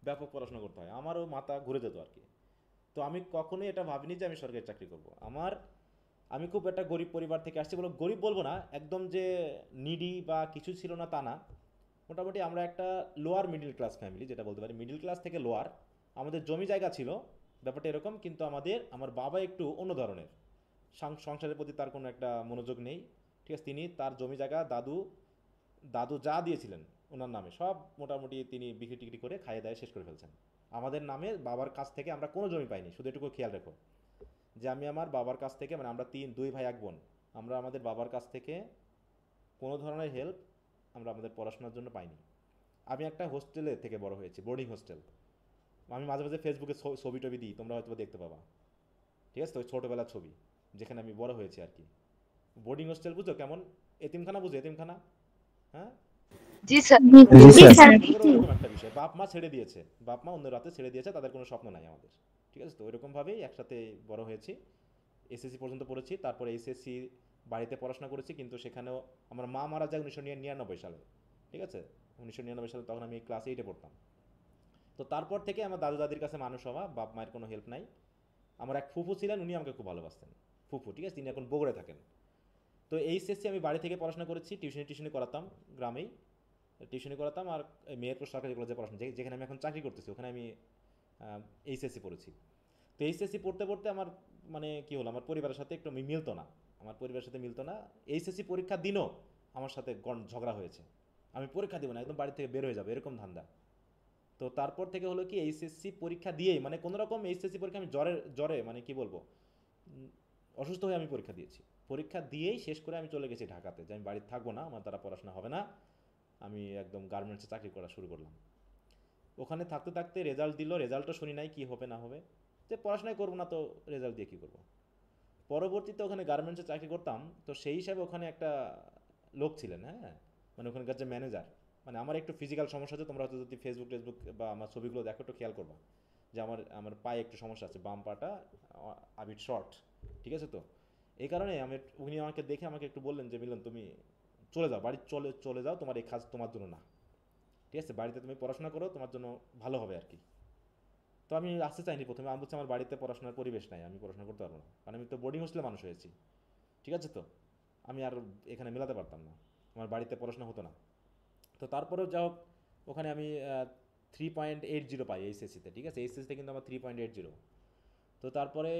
ব্যাপক পড়াশোনা করতে হয়, আমারও মাথা ঘুরে যেত আর কি। তো আমি কখনোই এটা ভাবিনি যে আমি সরকারি চাকরি করব। আমি খুব একটা গরিব পরিবার থেকে আসছি, বলে গরিব বলবো না, একদম যে নিডি বা কিছু ছিল না তা না, মোটামুটি আমরা একটা লোয়ার মিডল ক্লাস ফ্যামিলি, যেটা বলতে পারি মিডল ক্লাস থেকে লোয়ার। আমাদের জমি জায়গা ছিল, ব্যাপারটা এরকম, কিন্তু আমার বাবা একটু অন্য ধরনের, সংসারের প্রতি তার কোনো একটা মনোযোগ নেই, ঠিক আছে? তিনি তার জমি জায়গা দাদু যা দিয়েছিলেন ওনার নামে সব মোটামুটি তিনি বিক্রি টিক্রি করে খাইয়ে দায়ে শেষ করে ফেলছেন। আমাদের নামে বাবার কাছ থেকে আমরা কোনো জমি পাইনি। শুধু এটুকু খেয়াল রেখো যে আমি আমার বাবার কাছ থেকে, মানে আমরা দুই ভাই এক বোন, আমরা আমাদের বাবার কাছ থেকে কোনো ধরনের হেল্প আমরা আমাদের পড়াশোনার জন্য পাইনি। আমি একটা হোস্টেলে থেকে বড় হয়েছি, বোর্ডিং হোস্টেল। আমি মাঝে মাঝে ফেসবুকে ছবি টবি দিই, তোমরা হয়তো দেখতে পাবা, ঠিক আছে? তো ছোটোবেলার ছবি যেখানে আমি বড় হয়েছি আর কি। বোর্ডিং হোস্টেল বুঝো কেমন? এতিমখানা বুঝো? এতিমখানা, হ্যাঁ জি স্যার। ওরকম একটা বিষয়, বাপ মা ছেড়ে দিয়েছে, বাপ মা অন্য রাতে ছেড়ে দিয়েছে, তাদের কোনো স্বপ্ন নাই আমাদের, ঠিক আছে? তো ওইরকমভাবেই একসাথে বড় হয়েছি, এসএসসি পর্যন্ত পড়েছি। তারপরে এইচএসসি বাড়িতে পড়াশোনা করেছি, কিন্তু সেখানেও আমার মা মারা যায় 1999 সালে, ঠিক আছে? 1999 সালে, তখন আমি ক্লাস 8-এ পড়তাম। তো তারপর থেকে আমার দাদু দাদির কাছে মানুষ হওয়া, বাপ মায়ের কোনো হেল্প নাই। আমার এক ফুফু ছিলেন, উনি আমাকে খুব ভালোবাসতেন, ফুফু, ঠিক আছে? তিনি এখন বগুড়ায় থাকেন। তো এইচএসসি আমি বাড়ি থেকে পড়াশোনা করেছি, টিউশনি করাতাম গ্রামেই, টিউশনি করাতাম। আর মেহেরপুর সরকারি কলেজে পড়াশোনা, যেখানে আমি এখন চাকরি করতেছি, ওখানে আমি এইচএসসি পড়েছি। তো এইচএসসি পড়তে পড়তে আমার মানে কী হলো, আমার পরিবারের সাথে একটু মিলতো না, এইচএসসি পরীক্ষার দিনও আমার সাথে ঝগড়া হয়েছে, আমি পরীক্ষা দিব না, একদম বাড়ি থেকে বের হয়ে যাবে, এরকম ধান্দা। তো তারপর থেকে হলো কি, এইচএসসি পরীক্ষা দিয়েই, মানে কোনোরকম এইচএসসি পরীক্ষা আমি জ্বরে মানে কি বলবো, অসুস্থ হয়ে আমি পরীক্ষা দিয়েছি। পরীক্ষা দিয়েই শেষ করে আমি চলে গেছি ঢাকাতে, যে আমি বাড়িতে থাকবো না, আমার দ্বারা পড়াশোনা হবে না, আমি একদম গার্মেন্টসে চাকরি করা শুরু করলাম। ওখানে থাকতে থাকতে রেজাল্ট দিল, রেজাল্টও শুনি নাই কী হবে না হবে, যে পড়াশোনাই করবো না তো রেজাল্ট দিয়ে কী করবো। পরবর্তীতে ওখানে গার্মেন্টসে চাকরি করতাম, তো সেই হিসাবে ওখানে একটা লোক ছিলেন, হ্যাঁ, মানে ওখানকার যে ম্যানেজার, মানে আমার একটু ফিজিক্যাল সমস্যা আছে, তোমরা হয়তো যদি ফেসবুক বা আমার ছবিগুলো দেখো একটু খেয়াল করবা, যে আমার পায়ে একটু সমস্যা আছে, বাম পাটা আবিট শর্ট, ঠিক আছে? তো এই কারণে উনি আমাকে দেখে আমাকে একটু বললেন যে মিলন তুমি চলে যাও, বাড়ি চলে যাও, তোমার এই কাজ তোমার জন্য না, ঠিক আছে? বাড়িতে তুমি পড়াশোনা করো, তোমার জন্য ভালো হবে আর কি। তো আমি আসতে চাইনি প্রথমে, আমি বলছি আমার বাড়িতে পড়াশোনার পরিবেশ নাই, আমি পড়াশোনা করতে পারবো না, কারণ আমি তো বোর্ডিং হোস্টেলে মানুষ হয়েছি, ঠিক আছে? তো আমি আর এখানে মেলাতে পারতাম না, আমার বাড়িতে পড়াশোনা হতো না। তো তারপরেও যা হোক, ওখানে আমি 3.80 পাই এইচএসসিতে, ঠিক আছে? এইচএসসিতে কিন্তু আমার 3.80। তো তারপরে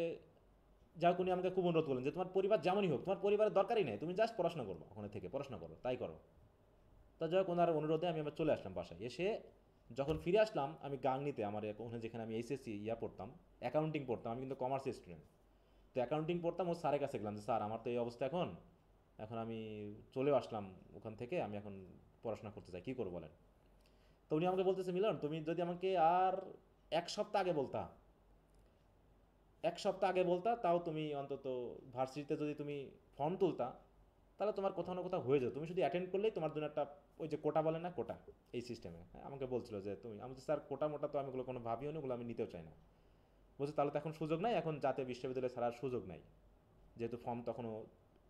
যাক, উনি আমাকে খুব অনুরোধ করলেন যে তোমার পরিবার যেমনই হোক, তোমার পরিবারের দরকারই নেই, তুমি জাস্ট পড়াশোনা করবো, ওখানে থেকে পড়াশোনা করো, তাই করো। তো যাই হোক, ওনার অনুরোধে আমি আবার চলে আসলাম বাসায়। এসে যখন ফিরে আসলাম, আমি গাংনিতে আমার ওখানে যেখানে আমি এইচএসসি পড়তাম, অ্যাকাউন্টিং পড়তাম, আমি কিন্তু কমার্সের স্টুডেন্ট। তো অ্যাকাউন্টিং পড়তাম, ও স্যারের কাছে গেলাম যে স্যার আমার তো এই অবস্থা, এখন আমি চলেও আসলাম ওখান থেকে, আমি এখন পড়াশোনা করতে চাই, কী করবো বলেন? তো উনি আমাকে বলতেছে মিলন, তুমি যদি আমাকে আর এক সপ্তাহ আগে বলতা, তাও তুমি অন্তত ভার্সিটিতে যদি তুমি ফর্ম তুলতা, তাহলে তোমার কোথাও না কোথাও হয়ে যেত, তুমি শুধু অ্যাটেন্ড করলেই তোমার জন্য একটা, ওই যে কোটা বলে না, কোটা, এই সিস্টেমে। হ্যাঁ, আমাকে বলছিল যে আমি তো স্যার কোটা মোটা তো আমি ওগুলো কোনো ভাবিও না, ওগুলো আমি নিতেও চাই না। বলছে তাহলে তো এখন সুযোগ নাই, এখন জাতীয় বিশ্ববিদ্যালয়ে ছাড়ার সুযোগ নাই, যেহেতু ফর্ম তখনও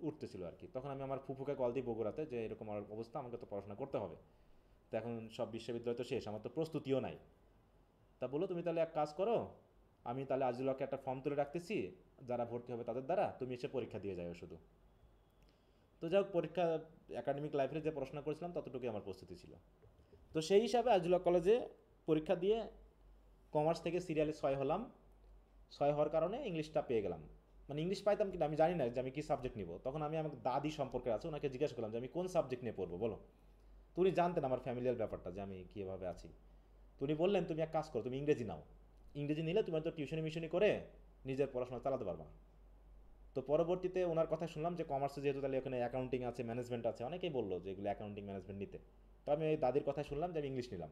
উঠতেছিল আর কি। তখন আমি আমার ফুফুকে কল দিই বগুড়াতে, যে এরকম আমার অবস্থা, আমাকে তো পড়াশোনা করতে হবে, তো এখন সব বিশ্ববিদ্যালয় তো শেষ, আমার তো প্রস্তুতিও নাই। তা বলো তুমি তাহলে এক কাজ করো, আমি তাহলে আজিলকে একটা ফর্ম তুলে রাখতেছি, যারা ভর্তি হবে তাদের দ্বারা, তুমি এসে পরীক্ষা দিয়ে যাও শুধু। তো যাই হোক, পরীক্ষা একাডেমিক লাইফে যে পড়াশোনা করেছিলাম ততটুকুই আমার প্রস্তুতি ছিল। তো সেই হিসাবে আজিলক কলেজে পরীক্ষা দিয়ে কমার্স থেকে সিরিয়ালে 6 হলাম। 6 হওয়ার কারণে ইংলিশটা পেয়ে গেলাম। মানে ইংলিশ পাইতাম কিনা আমি জানি না, যে আমি কী সাবজেক্ট নিব। তখন আমি আমার দাদি সম্পর্কে আছে, ওনাকে জিজ্ঞাসা করলাম যে আমি কোন সাবজেক্ট নিয়ে পড়বো বলো। তো উনি জানতেন আমার ফ্যামিলিয়াল ব্যাপারটা, যে আমি কীভাবে আছি। তো উনি বললেন তুমি এক কাজ করো, তুমি ইংরেজি নাও, ইংরেজি নিলে তুমি তো টিউশনি মিশনি করে নিজের পড়াশোনা চালাতে পারবা। তো তো পরবর্তীতে ওনার কথা শুনলাম যে কমার্সে যেহেতু তাহলে ওখানে অ্যাকাউন্টিং আছে, ম্যানেজমেন্ট আছে, অনেকেই বললো যে এগুলো অ্যাকাউন্টিং ম্যানেজমেন্ট নিতে। তো আমি এই দাদির কথা শুনলাম যে আমি ইংলিশ নিলাম।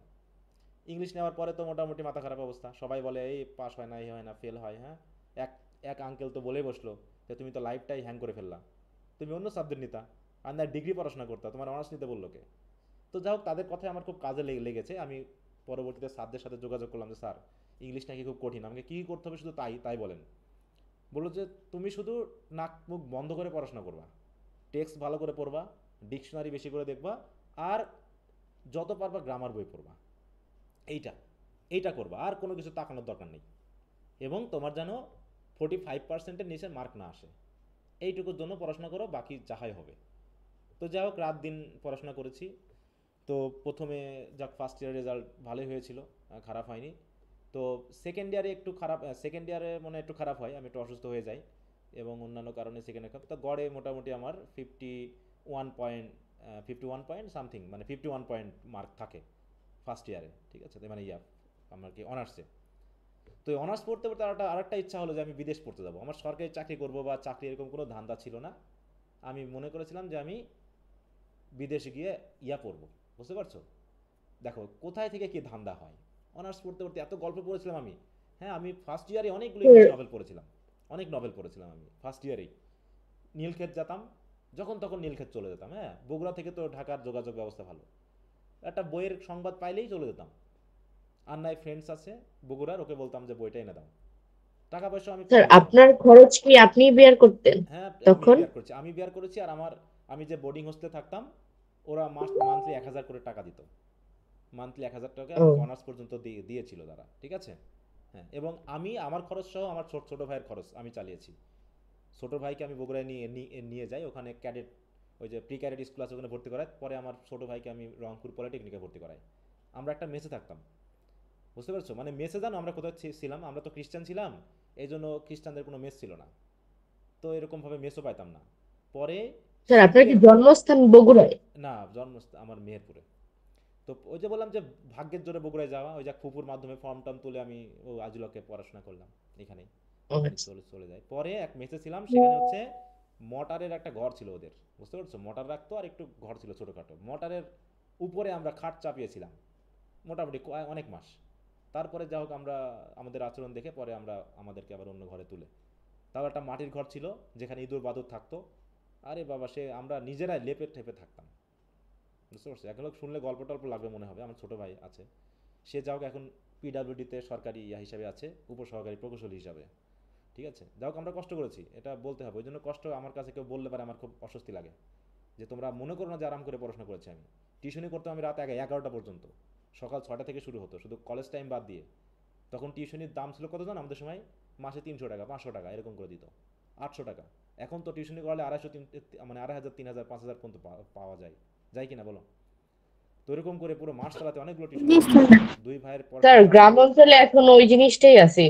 ইংলিশ নেওয়ার পরে তো মোটামুটি মাথা খারাপ অবস্থা, সবাই বলে এই পাস হয় না, এই হয় না, ফেল হয়। হ্যাঁ, এক এক আঙ্কেল তো বলেই বসলো যে তুমি তো লাইফটাই হ্যাং করে ফেললা, তুমি অন্য সাবজেক্ট নিতা আর না ডিগ্রি পড়াশোনা করতা, তোমার অনার্স নিতে বললো কে? তো যাই হোক, তাদের কথাই আমার খুব কাজে লেগেছে। আমি পরবর্তীতে স্যারদের সাথে যোগাযোগ করলাম যে স্যার ইংলিশ নাকি খুব কঠিন, আমাকে কী করতে হবে শুধু তাই বলেন। বললো যে তুমি শুধু নাক মুখ বন্ধ করে পড়াশোনা করবা, টেক্সট ভালো করে পড়বা, ডিকশনারি বেশি করে দেখবা, আর যত পারবা গ্রামার বই পড়বা, এইটা করবা, আর কোনো কিছু তাকানোর দরকার নেই। এবং তোমার যেন 45%-এর নিচে মার্ক না আসে, এইটুকুর জন্য পড়াশোনা করো, বাকি যাহাই হবে। তো যাই হোক, রাত দিন পড়াশোনা করেছি। তো প্রথমে যাক ফার্স্ট ইয়ার রেজাল্ট ভালোই হয়েছিল, খারাপ হয়নি। তো সেকেন্ড ইয়ারে মনে একটু খারাপ হয়, আমি একটু অসুস্থ হয়ে যাই এবং অন্যান্য কারণে সেকেন্ডে খারাপ। তো গড়ে মোটামুটি আমার 51 পয়েন্ট সামথিং, মানে 51 পয়েন্ট মার্ক থাকে ফার্স্ট ইয়ারে, ঠিক আছে? মানে আমার কি অনার্সে। তো অনার্স পড়তে পড়তে আরেকটা ইচ্ছা হলো যে আমি বিদেশ পড়তে যাবো। আমার সরকারি চাকরি করবো বা চাকরি এরকম কোনো ধান্দা ছিল না। আমি মনে করেছিলাম যে আমি বিদেশে গিয়ে পড়বো, বুঝতে পারছো? দেখো কোথায় থেকে কি ধান্দা হয়। অনার্স পড়তে পড়তে এত গল্প পড়েছিলাম আমি। হ্যাঁ, আমি ফার্স্ট ইয়ারে অনেকগুলো ইংলিশ নভেল পড়েছিলাম, অনেক নভেল পড়েছিলাম আমি ফার্স্ট ইয়ারেই। নীলক্ষেত যেতাম, যখন তখন নীলক্ষেত চলে যেতাম। হ্যাঁ, বগুড়া থেকে তো ঢাকার যোগাযোগ ব্যবস্থা ভালো, একটা বইয়ের সংবাদ পাইলেই চলে যেতাম। আর নাই ফ্রেন্ডস আছে বগুড়ার, ওকে বলতাম যে বইটা এনে দাও। টাকা পয়সা আমি স্যার আপনার খরচ কি আপনি বেয়ার করতেন? হ্যাঁ, তখন আমি বিয়ার করেছি। আর আমি যে বোর্ডিং হোস্টেলে থাকতাম, ওরা মান্থলি 1000 করে টাকা দিত, মান্থলি 1000 টাকা অনার্স পর্যন্ত দিয়েছিল তারা, ঠিক আছে? হ্যাঁ, এবং আমি আমার খরচ সহ আমার ছোট ভাইয়ের খরচ আমি চালিয়েছি। ছোট ভাইকে আমি বগুড়ায় নিয়ে যাই, ওখানে ক্যাডেট, ওই যে প্রি ক্যাডেট স্কুল আছে, ওখানে ভর্তি করায়। পরে আমার ছোট ভাইকে আমি রংপুর পলিটেকনিকে ভর্তি করাই। আমরা একটা মেসে থাকতাম, বুঝতে পারছো? মানে মেসে জানো আমরা কোথায় ছিলাম? আমরা তো খ্রিস্টান ছিলাম, এই জন্য খ্রিস্টানদের কোনো মেস ছিল না, তো এরকমভাবে মেসও পাইতাম না। পরে স্যার আপনার কি জন্মস্থান বগুড়ায়? না, জন্মস্থান আমার মেহেরপুরে। তো ওই যে বললাম যে ভাগ্যের জোরে বগুড়ায় যাওয়া, ওই যে ফুপুর মাধ্যমে ফর্ম টর্ম তুলে আমি আজিলকে পড়াশোনা করলাম এখানেই, চলে যায়। পরে এক মেসে ছিলাম, সেখানে হচ্ছে মোটরের একটা ঘর ছিল ওদের, বুঝতে পারছো? মোটর রাখতো আর একটু ঘর ছিল ছোটোখাটো, মোটরের উপরে আমরা খাট চাপিয়েছিলাম মোটামুটি অনেক মাস। তারপরে যা হোক, আমাদের আচরণ দেখে পরে আমাদেরকে আবার অন্য ঘরে তুলে, তাও একটা মাটির ঘর ছিল যেখানে ইঁদুর বাদুর থাকতো। আরে বাবা, আমরা নিজেরাই লেপে ঠেপে থাকতাম, বুঝতে পারছো? এখন লোক শুনলে গল্প টল্প লাগবে মনে হবে। আমার ছোটো ভাই আছে, সে যাও এখন পিডাব্লিউডিতে সরকারি হিসাবে আছে, উপসহকারী প্রকৌশলী হিসাবে, ঠিক আছে? যাও, আমরা কষ্ট করেছি, এটা বলতে হবে। ওই জন্য কষ্ট আমার কাছে কেউ বললে পারে আমার খুব অস্বস্তি লাগে, যে তোমরা মনে করো না যে আরাম করে পড়াশোনা করেছি। আমি টিউশনি করতাম, আমি রাত 11টা পর্যন্ত, সকাল 6টা থেকে শুরু হতো, শুধু কলেজ টাইম বাদ দিয়ে। তখন টিউশনির দাম ছিল কত জানো আমাদের সময়? মাসে 300 টাকা, 500 টাকা এরকম করে দিত, 800 টাকা। এখন তো টিউশনি করলে 250, মানে 2500, 3000, 5000 পর্যন্ত পাওয়া যায় কিনা বলো? তো এরকম করে পুরো মাস চালাতে অনেকগুলো টিউশন, দুই ভাইয়ের পর। স্যার গ্রাম অঞ্চলে এখন ওই জিনিসটাই আছে।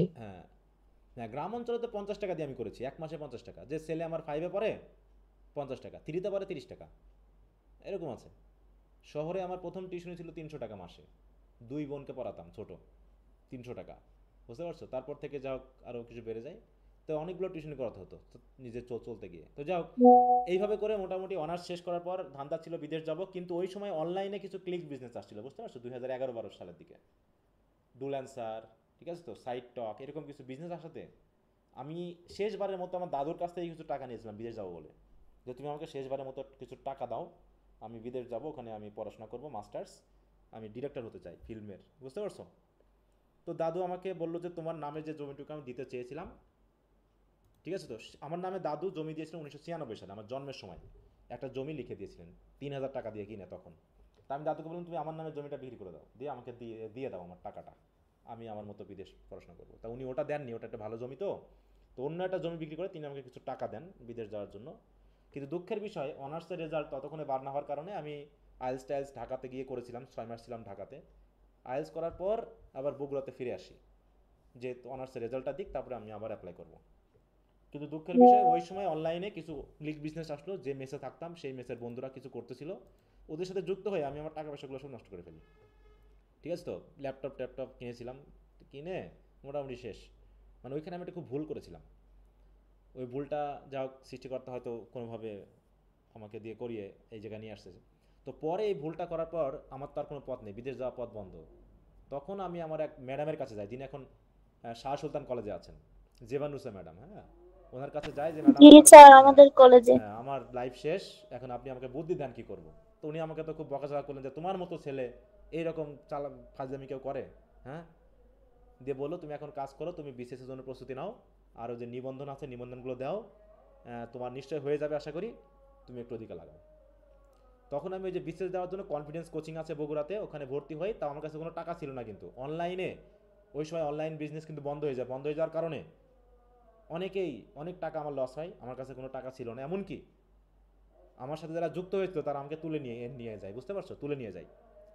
হ্যাঁ, গ্রাম অঞ্চলে তো 50 টাকা দিয়ে আমি করেছি, এক মাসে 50 টাকা। যে ছেলে আমার 5-এ পড়ে 50 টাকা, 3-তে পড়ে 30 টাকা, এরকম আছে। শহরে আমার প্রথম টিউশনি ছিল 300 টাকা মাসে, 2 বোনকে পড়াতাম ছোট, 300 টাকা, বুঝতে পারছো? তারপর থেকে যাও আরও কিছু বেড়ে যায়, তো অনেকগুলো টিউশনি করাতে হতো নিজে চলতে গিয়ে। তো যাও, এইভাবে করে মোটামুটি অনার্স শেষ করার পর ধান্দা ছিল বিদেশ যাব। কিন্তু ওই সময় অনলাইনে কিছু ক্লিক বিজনেস আসছিল, বুঝতে পারছো? 2011-12 সালের দিকে ডুল্যান্সার, ঠিক আছে তো, সাইট টক, এরকম কিছু বিজনেস আসাতে আমি শেষবারের মতো আমার দাদুর কাছ থেকে কিছু টাকা নিয়েছিলাম বিদেশ যাবো বলে, যে তুমি আমাকে শেষবারের মতো কিছু টাকা দাও, আমি বিদেশ যাব, ওখানে আমি পড়াশোনা করব মাস্টার্স, আমি ডিরেক্টর হতে চাই ফিল্মের, বুঝতে পারছো? তো দাদু আমাকে বললো যে তোমার নামে যে জমিটুকু আমি দিতে চেয়েছিলাম, ঠিক আছে তো, আমার নামে দাদু জমি দিয়েছিলেন 1996 সালে, আমার জন্মের সময় একটা জমি লিখে দিয়েছিলেন 3000 টাকা দিয়ে কিনে তখন। তা আমি দাদুকে বললাম তুমি আমার নামে জমিটা বিক্রি করে দাও, দিয়ে আমাকে দিয়ে দাও আমার টাকাটা, আমি আমার মতো বিদেশ পড়াশোনা করবো। তা উনি ওটা দেননি, ওটা একটা ভালো জমি, তো অন্য একটা জমি বিক্রি করে তিনি আমাকে কিছু টাকা দেন বিদেশ যাওয়ার জন্য। কিন্তু দুঃখের বিষয়, অনার্সের রেজাল্ট ততক্ষণে বার না হওয়ার কারণে আমি আইএলস ঢাকাতে গিয়ে করেছিলাম, 6 মাস ছিলাম ঢাকাতে। আইএলস করার পর আবার বগুড়াতে ফিরে আসি, যে অনার্সের রেজাল্টটা দিক, তারপরে আমি আবার অ্যাপ্লাই করব। কিন্তু দুঃখের বিষয়, ওই সময় অনলাইনে কিছু ক্লিক বিজনেস আসলো, যে মেসে থাকতাম সেই মেসের বন্ধুরা কিছু করতেছিল, ওদের সাথে যুক্ত হয়ে আমি আমার টাকা পয়সাগুলো সব নষ্ট করে ফেলি, ঠিক আছে তো? ল্যাপটপ কিনেছিলাম, কিনে মোটামুটি শেষ, মানে ওইখানে আমি একটা খুব ভুল করেছিলাম। ওই ভুলটা যা হোক সৃষ্টিকর্তা হয়তো কোনোভাবে আমাকে দিয়ে করিয়ে এই জায়গায় নিয়ে আসছে। তো পরে এই ভুলটা করার পর আমার তো আর কোনো পথ নেই, বিদেশ যাওয়ার পথ বন্ধ। তখন আমি আমার এক ম্যাডামের কাছে যাই, যিনি এখন শাহ সুলতান কলেজে আছেন, জেবানুসা ম্যাডাম। হ্যাঁ, ওনার কাছে যাই যে ম্যাডাম আমাদের কলেজে আমার লাইফ শেষ, এখন আপনি আমাকে বুদ্ধি দেন কী করবো। তো উনি আমাকে তো খুব বকাঝকা করলেন যে তোমার মতো ছেলে এইরকম ফাজলামি কেউ করে? হ্যাঁ, দিয়ে বললো তুমি এখন কাজ করো, তুমি বিসিএসের জন্য প্রস্তুতি নাও, আর ওই যে নিবন্ধন আছে নিবন্ধনগুলো দাও, তোমার নিশ্চয় হয়ে যাবে আশা করি, তুমি একটু ওদিকে লাগাও। তখন আমি ওই যে বিসিএস দেওয়ার জন্য কনফিডেন্স কোচিং আছে বগুড়াতে, ওখানে ভর্তি হই। তাও আমার কাছে কোনো টাকা ছিল না, কিন্তু অনলাইনে ওই সময় অনলাইন বিজনেস কিন্তু বন্ধ হয়ে যায়। বন্ধ হয়ে যাওয়ার কারণে অনেক টাকা আমার লস হয়, আমার কাছে কোনো টাকা ছিল না। এমনকি আমার সাথে যারা যুক্ত হয়েছিল তারা আমাকে তুলে নিয়ে যায়, বুঝতে পারছো, তুলে নিয়ে যায়,